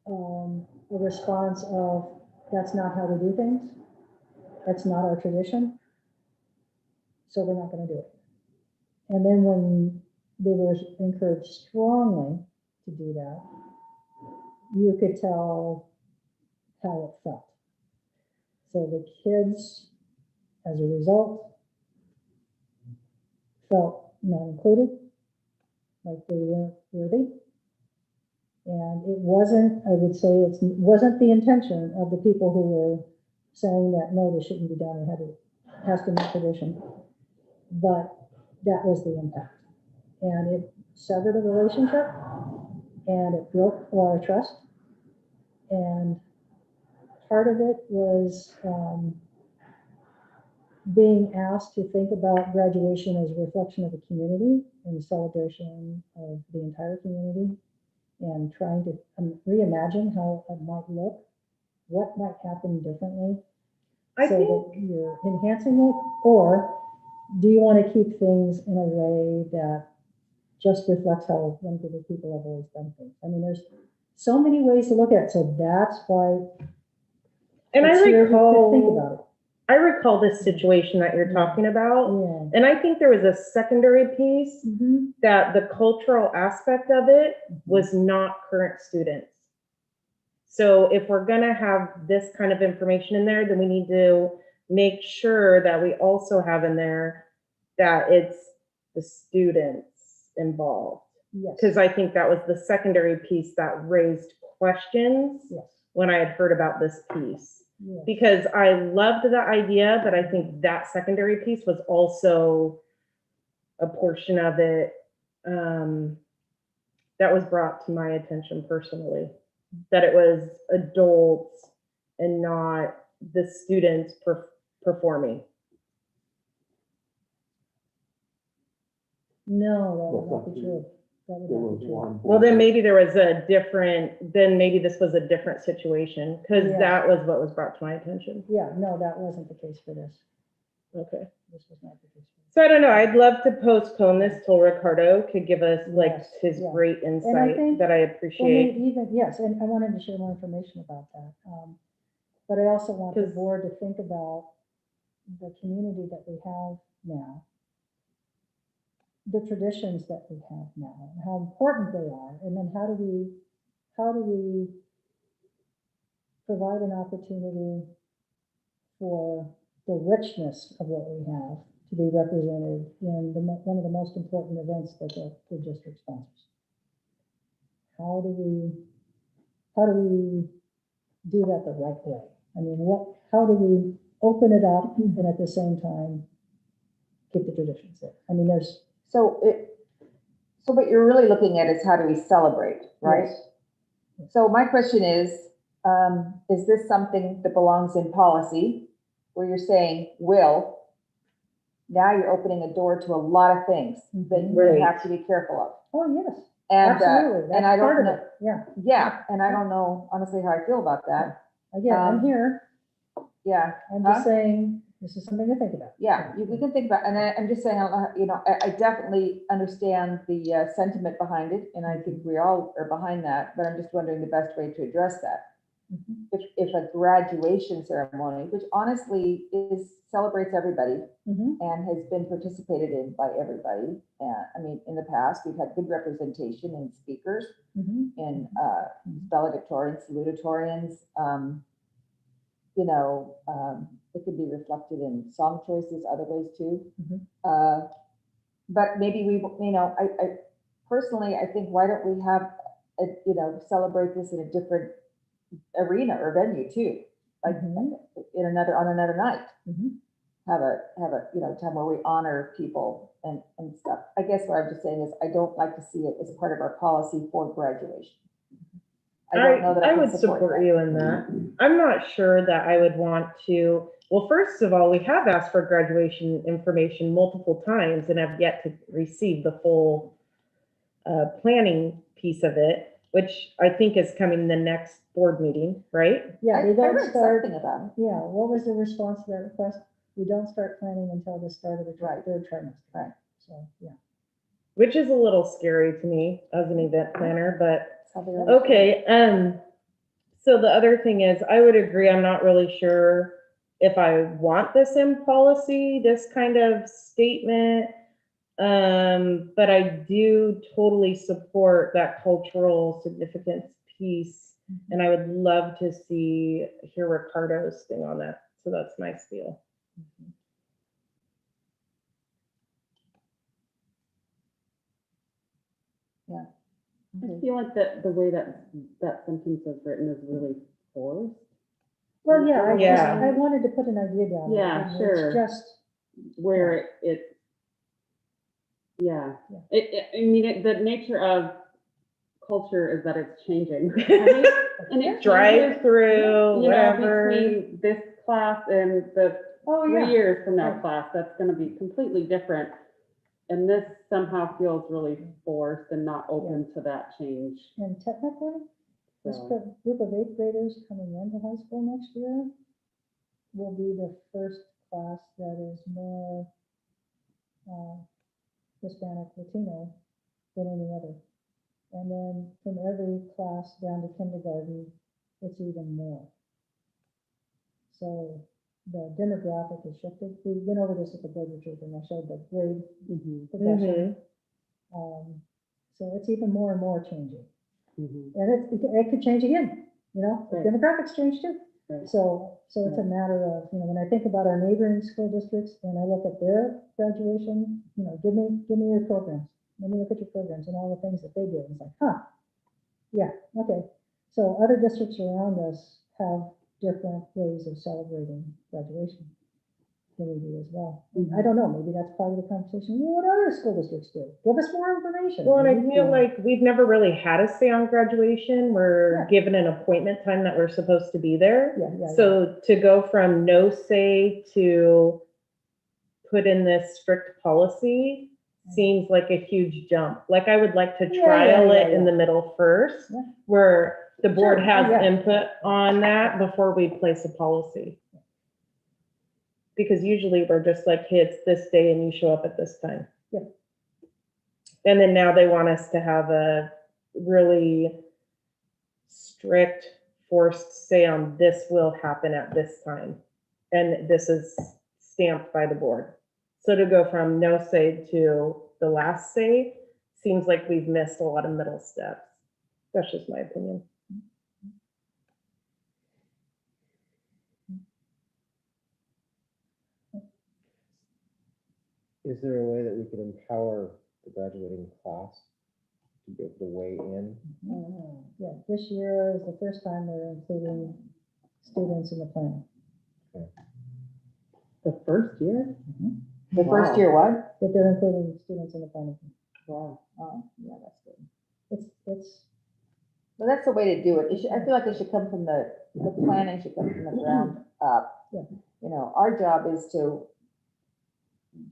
a response of, that's not how we do things. That's not our tradition. So we're not going to do it. And then when they were encouraged strongly to do that, you could tell how it felt. So the kids, as a result, felt not included, like they weren't worthy. And it wasn't, I would say, it wasn't the intention of the people who were saying that, no, this shouldn't be done, it has to be tradition. But that was the impact. And it severed a relationship, and it broke a lot of trust. And part of it was being asked to think about graduation as a reflection of the community and celebration of the entire community, and trying to reimagine how it might look, what might happen differently,
I
so
think,
that you're enhancing it, or do you want to keep things in a way that just reflects how one group of people have always done things? I mean, there's so many ways to look at it, so that's why.
and
it's here to think
recall,
about it.
I recall this situation that you're talking about.
Yeah.
And I think there was a secondary piece
Mm-hmm.
that the cultural aspect of it was not current students. So if we're gonna have this kind of information in there, then we need to make sure that we also have in there that it's the students involved.
Yes.
Because I think that was the secondary piece that raised questions
Yes.
when I had heard about this piece.
Yes.
Because I loved the idea, but I think that secondary piece was also a portion of it that was brought to my attention personally, that it was adults and not the students performing.
No, that would not be true. That would
There
not
was
be true.
one.
Well, then maybe there was then maybe this was a different situation, because
Yeah.
that was what was brought to my attention.
Yeah, no, that wasn't the case for this.
Okay.
This was not the case for this.
So I don't know, I'd love to postpone this till Ricardo could give us like
Yes,
his
yeah.
great insight
think-
that I
Well,
appreciate.
maybe even, yes, and I wanted to share more information about that. But I also want the
'Cause-
board to think about the community that we have now, the traditions that we have now, and how important they are, and then how do we provide an opportunity for the richness of what we have to be represented in one of the most important events that the district sponsors. How do we do that the right way? I mean, how do we open it up and at the same time keep the traditions there? I mean, there's.
So what you're really looking at is how do we celebrate, right?
Yes.
So my question is this something that belongs in policy where you're saying will? Now you're opening a door to a lot of things that you
Right.
have to be careful of.
Oh, yes,
And,
absolutely.
and I
That's part
don't
of
know,
it. Yeah.
yeah, and I don't know honestly how I feel about that.
Again, I'm here.
Yeah,
I'm
Huh?
just saying, this is something to think about.
yeah, we can think about, and I'm just saying, I definitely understand the sentiment behind it, and I think we all are behind that, but I'm just wondering the best way to address that.
Mhm.
If a graduation ceremony, which honestly celebrates everybody
Mhm.
and has been participated in by everybody, I mean, in the past, we've had good representation in speakers,
Mhm.
in valedictorians, salutatorians, it could be reflected in song choices, other ways too.
Mhm.
But maybe I personally, I think, why don't we have, celebrate this in a different arena or venue too? Like
Mhm.
on another night,
Mhm.
have a, time where we honor people and stuff. I guess what I'm just saying is I don't like to see it as part of our policy for graduation. I don't know that I
I
can
would
support
support
that.
you in that. I'm not sure that I would want to, well, first of all, we have asked for graduation information multiple times and have yet to receive the full planning piece of it, which I think is coming the next board meeting, right?
Yeah,
I
they don't
read
start,
something about it.
yeah, what was the response to that request? We don't start planning until the start of the
Right.
third trimester.
Right.
So, yeah.
Which is a little scary to me as an event planner, but
That's how they understand it.
okay. So the other thing is, I would agree, I'm not really sure if I want this in policy, this kind of statement. But I do totally support that cultural significance piece. And I would love to hear Ricardo's thing on that. So that's my spiel.
Yeah.
I feel like that the way that that sentence is written is really forced.
Well, yeah,
Yeah.
I wanted to put an idea down.
Yeah,
and
sure.
It's just,
Where yeah,
Yeah.
I mean, the nature of culture is that it's changing. Right? And it
Drive
changes,
through,
you know,
whatever.
between this class and the
oh,
3
yeah.
years from now
Yeah.
class, that's gonna be completely different. And this somehow feels really forced and not open to that change.
And technically, this
So,
group of 8th graders coming into high school next year will be the first class that is more Hispanic Latino than any other. And then from every class down to kindergarten, it's even more. So the demographic has shifted. We went over this at the board retreat and I showed the grade progression. So it's even more and more changing. And it could change again, you know, the
Right.
demographics change too.
Right.
So it's a matter of, you know, when I think about our neighboring school districts and I look at their graduation, you know, give me your programs. Let me look at your programs and all the things that they do. It's like, yeah, okay. So other districts around us have different ways of celebrating graduation than we do as well. I don't know, maybe that's part of the conversation. What other school districts do? Give us more information.
Well, and I
Maybe,
feel like we've never really had a say on graduation. We're
Yeah.
given an appointment time that we're supposed to be there.
Yeah.
So to go from no say to put in this strict policy seems like a huge jump. Like I would like to
Yeah,
trial
yeah,
it in
yeah.
the middle first,
Yeah.
where the board
Sure,
has
yeah.
input on that before we place a policy. Because usually we're just like, hey, it's this day and you show up at this time.
Yeah.
And then now they want us to have a really strict forced say on this will happen at this time. And this is stamped by the board. So to go from no say to the last say seems like we've missed a lot of middle steps. That's just my opinion.
Is there a way that we could empower the graduating class to be able to weigh in?
Yeah, this year is the first time they're including students in the planning.
the first year?
The first year what?
That they're including students in the planning.
Wow.
Yeah, that's good. It's,
Well, that's the way to do it. I feel like it should come from the planning should come from the ground up.
Yeah.
You know, our job is to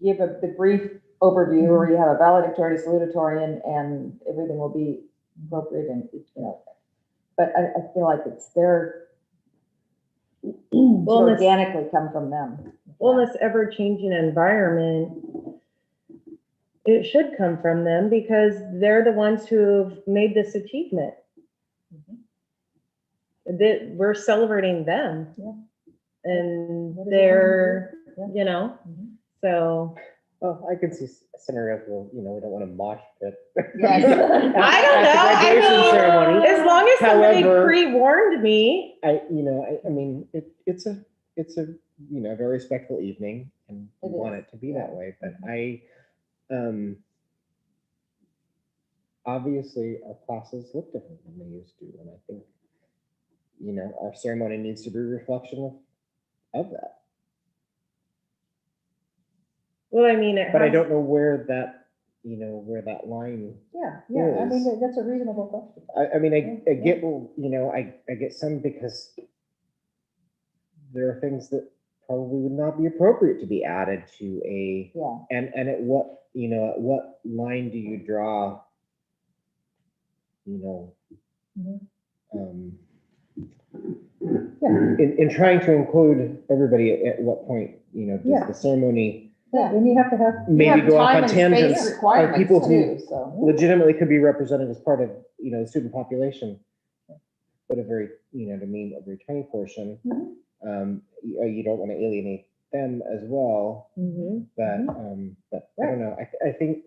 give the brief overview, or you have a valedictory, salutatory, and everything will be appropriate and, you know. But I feel like it's their, should
Well, this-
organically come from them.
Well, in this ever-changing environment, it should come from them because they're the ones who've made this achievement. That we're celebrating them.
Yeah.
And
What is it
they're,
Yeah.
you know,
Mhm.
so.
Well, I could see scenarios where, you know, we don't want to mosh pit.
Yes.
I don't know.
At the graduation
I mean,
ceremony.
as long as somebody
However-
pre-warned me.
I mean, it's a, you know, very respectful evening and we
It
want
is,
it to be
yeah.
that way, but obviously our classes look different than they used to, and I think, you know, our ceremony needs to be a reflection of that.
Well, I mean,
But I don't know where that, you know, where that line,
yeah, I mean,
Yes.
that's a reasonable question.
I mean, I get, you know, I get some because there are things that probably would not be appropriate to be added to a,
Yeah.
and at what, you know, at what line do you draw, you know,
Mhm.
in trying to include everybody, at what point, you know,
Yeah.
does the ceremony
Yeah.
And you have to have,
You
maybe
have
go off
time
on
and space
tangents of
requirements
people who
too, so.
legitimately could be represented as part of, you know, the student population, but a very, you know, to mean a very tiny portion.
Mhm.
You don't want to alienate them as well, but I don't know. I think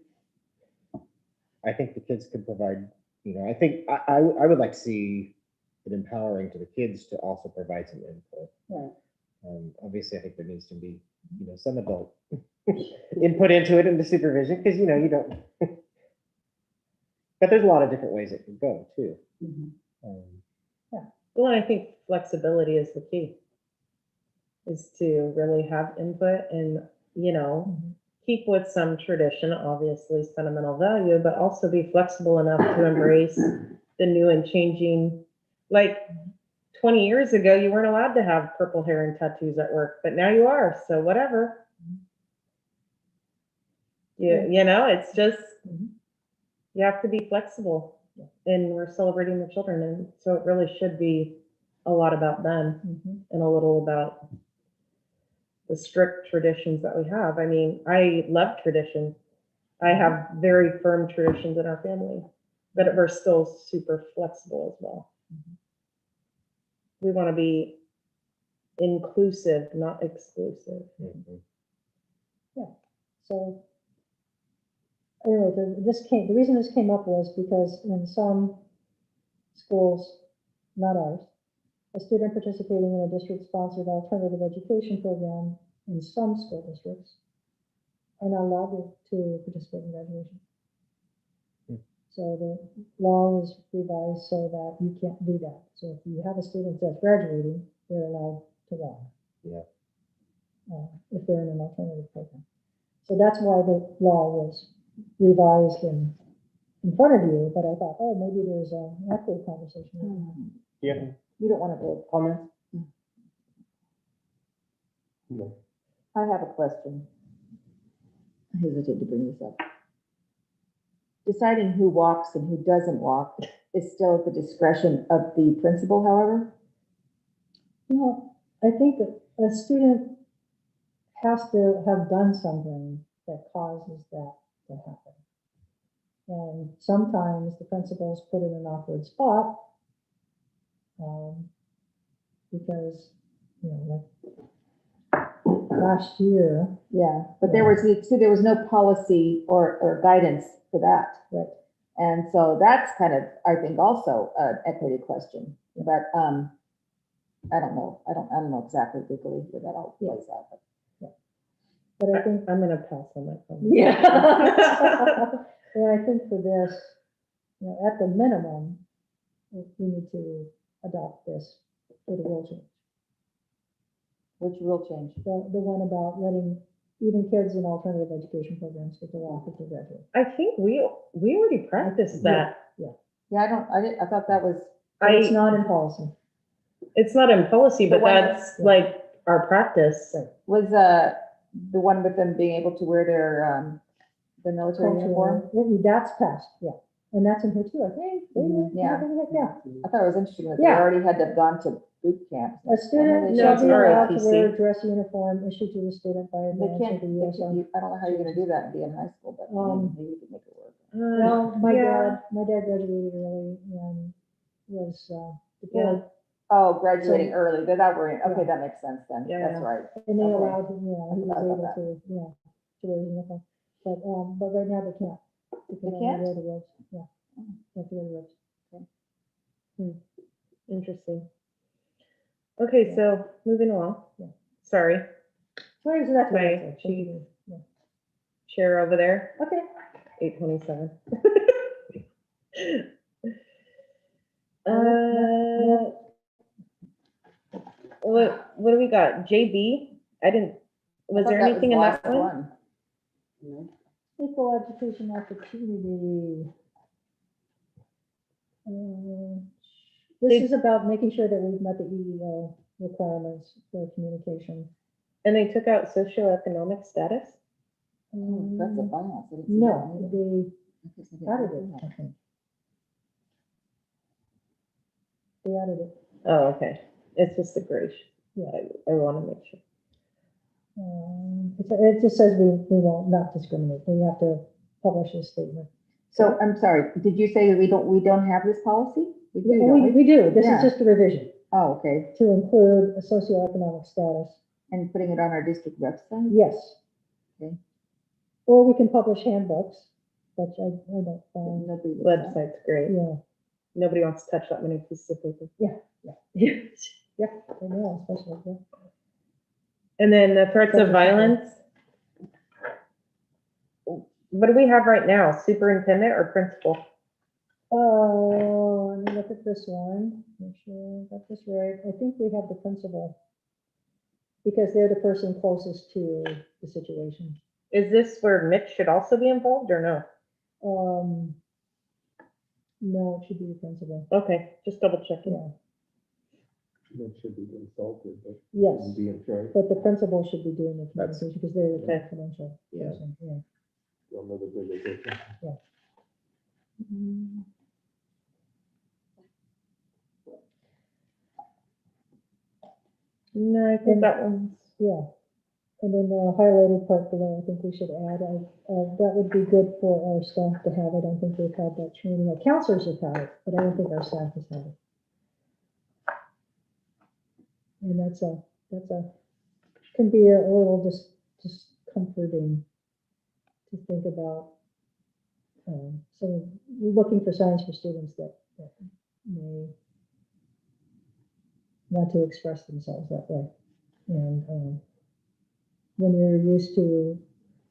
the kids could provide, you know, I think I would like to see it empowering to the kids to also provide some input.
Right.
Obviously, I think there needs to be, you know, some adult input into it, into supervision, because, you know, you don't. But there's a lot of different ways it could go too.
Well, and I think flexibility is the key. Is to really have input and, you know, keep with some tradition, obviously sentimental value, but also be flexible enough to embrace the new and changing. Like 20 years ago, you weren't allowed to have purple hair and tattoos at work, but now you are, so whatever. You know, it's just, you have to be flexible, and we're celebrating the children, and so it really should be a lot about them and a little about the strict traditions that we have. I mean, I love tradition. I have very firm traditions in our family, but we're still super flexible as well. We want to be inclusive, not exclusive.
So anyway, the reason this came up was because in some schools, not ours, a student participating in a district-sponsored alternative education program in some school districts are not allowed to participate in graduation. So the law is revised so that you can't do that. So if you have a student that's graduating, they're allowed to run. If they're in an alternative program. So that's why the law was revised in front of you, but I thought, oh, maybe there's an equity conversation.
Yeah.
You don't want to go
Comments?
I have a question. I hesitate to bring this up. Deciding who walks and who doesn't walk is still at the discretion of the principal, however?
Well, I think that a student has to have done something that causes that to happen. And sometimes the principal's put in an awkward spot because, you know, like last year.
Yeah, but there was no policy or guidance for that.
Right.
And so that's kind of, I think, also an equity question. But I don't know. I don't know exactly legally where that all plays out.
But I think
I'm gonna pass on that one.
Yeah. And I think for this, you know, at the minimum, we need to adopt this for the rule change.
Which rule change?
The one about letting even kids in alternative education programs get to walk if they graduate.
I think we already practiced that.
Yeah, I thought that was,
But it's not in policy.
It's not in policy, but
The one
that's like our practice.
was the one with them being able to wear their military uniform.
That's passed, yeah. And that's in here too, I think.
Yeah.
Yeah.
I thought it was interesting that they
Yeah.
already had to have gone to boot camp.
A student
No,
shall
it's
be allowed to
ROTC.
wear a dress uniform issued to the student by a
They
branch
can't,
of the U.S. Army.
I don't know how you're gonna do that and be in high school, but maybe you could make it work.
Well, my
Yeah.
dad graduated early and was deployed.
Oh, graduating
So-
early, that were, okay,
Yeah.
that makes sense then,
Yeah.
that's right.
And they
Okay.
allowed him, you know, he was
I forgot
able
about
to, yeah, to wear his uniform. But right now they can't. Because
They
only
can't?
wear the robes, yeah. They have to wear the robes.
Interesting. Okay, so moving along.
Yeah.
Sorry,
So that's what I
Right,
said.
chief.
Yeah.
chair over there,
Okay.
827. What do we got? JB? Was there anything in that one?
Equal education opportunity. This is about making sure that we've met the EEO requirements for communication.
And they took out socioeconomic status?
That's a finance. I didn't see
No,
that either.
they added it, I think. They added it.
Oh, okay. It's just the gray.
Yeah.
I want to make sure.
It just says we will not discriminate. We have to publish a statement.
So, I'm sorry, did you say that we don't have this policy? We do, don't we?
We do. This
Yeah.
is just a revision
Oh, okay,
to include a socioeconomic status.
and putting it on our district website?
Yes.
Okay.
Or we can publish handbooks, which I don't find.
Nobody looks at.
Website's great.
Yeah.
Nobody wants to touch that many pieces of paper.
Yeah. I know, especially, yeah.
And then the threats of violence. What do we have right now? Superintendent or principal?
Oh, let me look at this one, make sure I got this right. I think we have the principal. Because they're the person closest to the situation.
Is this where Mitch should also be involved or no?
No, it should be the principal.
Okay, just double checking.
Yeah,
It should be consulted, but
yes,
shouldn't be in charge.
but the principal should be doing the
That's-
communication because they're the
Okay.
confidential
Yeah.
person, yeah.
Don't know the bigger difference.
No, I think that one's.
Yeah. And then the highlighted part below, I think we should add, that would be good for our staff to have. I don't think we've had that training. Our counselors have had it, but I don't think our staff has had it. And can be a little just comforting to think about. So we're looking for signs for students that may want to express themselves that way. And when you're used to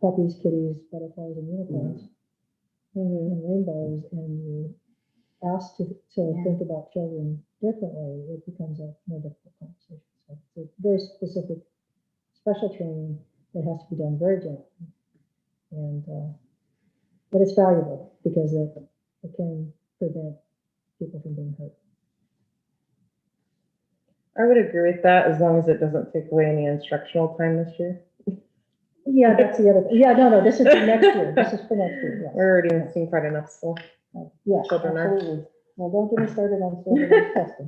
puppies, kitties, butterflies, and unicorns, and rainbows, and you're asked to think about children differently, it becomes a more difficult conversation. So it's a very specific, special training that has to be done very gently. And but it's valuable because it can prevent people from being hurt.
I would agree with that as long as it doesn't take away any instructional time this year.
Yeah, that's the other thing. Yeah, no, this is for next year. This is for next year, yes.
We're already missing quite enough school.
Yeah,
Children are-
absolutely. Well, don't get me started on standardized testing.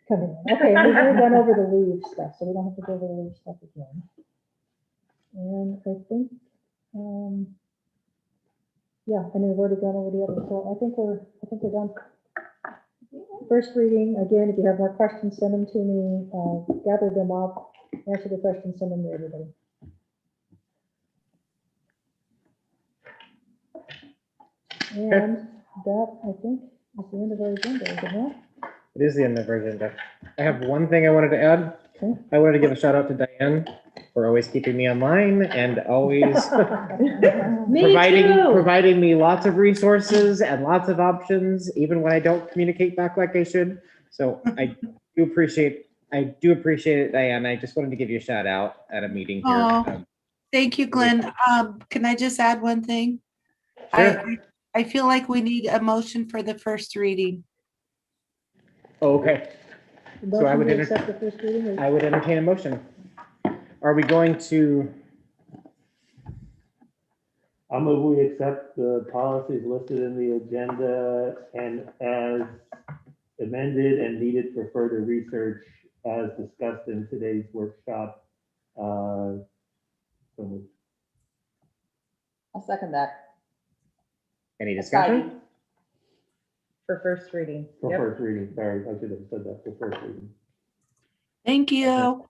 Coming in. Okay, we've already gone over the leave stuff, so we don't have to go over the leave stuff again. And I think, yeah, and we've already gone over the other, so I think we're done. First reading, again, if you have more questions, send them to me, gather them up, answer the questions, send them to everybody. And that, I think, is the end of our agenda, is it not?
It is the end of our agenda. I have one thing I wanted to add.
Okay.
I wanted to give a shout out to Diane for always keeping me online and always
Me too.
providing me lots of resources and lots of options, even when I don't communicate back like I should. So I do appreciate it, Diane. I just wanted to give you a shout out at a meeting here.
Oh. Thank you, Glenn. Can I just add one thing?
Sure.
I feel like we need a motion for the first reading.
Okay, So I would
Motion to accept the first reading, or-
I would entertain a motion. Are we going to,
I'll move we accept the policies listed in the agenda and as amended and needed for further research as discussed in today's workshop. So moved.
I'll second that.
any discussion?
For first reading.
For
Yep.
first reading, sorry, I should have said that for first reading.
Thank you.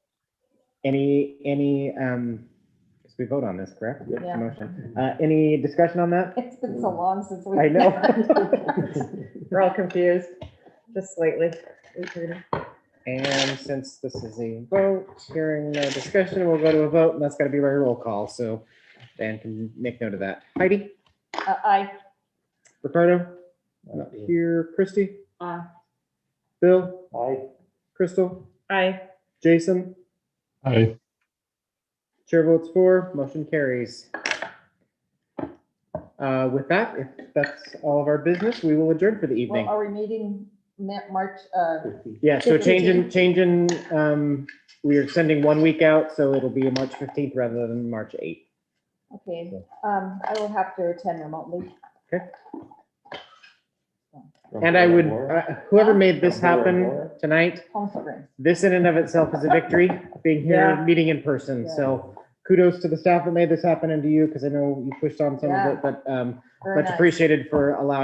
Because we vote on this, correct?
Yeah.
Motion. Any discussion on that?
It's been so long since we.
I know.
We're all confused, just slightly.
And since this is a vote, hearing no discussion, we'll go to a vote, and that's gotta be by roll call, so Dan can make note of that. Heidi,
Aye.
Ricardo, not here, Christie,
Aye.
Bill,
Aye.
Crystal,
Aye.
Jason,
Hi.
chair votes for, motion carries. With that, if that's all of our business, we will adjourn for the
Well,
evening.
are we meeting March,
Yeah, so
15th?
changing, we are sending 1 week out, so it'll be March 15th rather than March 8th.
okay, I will have to attend remotely.
And I would, whoever made this happen
Aurora.
tonight,
Home Springs.
this in and of itself is a victory, being here,
Yeah.
meeting in person.
Yeah.
So kudos to the staff that made this happen and to you, because I know you pushed on some of
Yeah.
it, but
Very
much
nice.
appreciated for allowing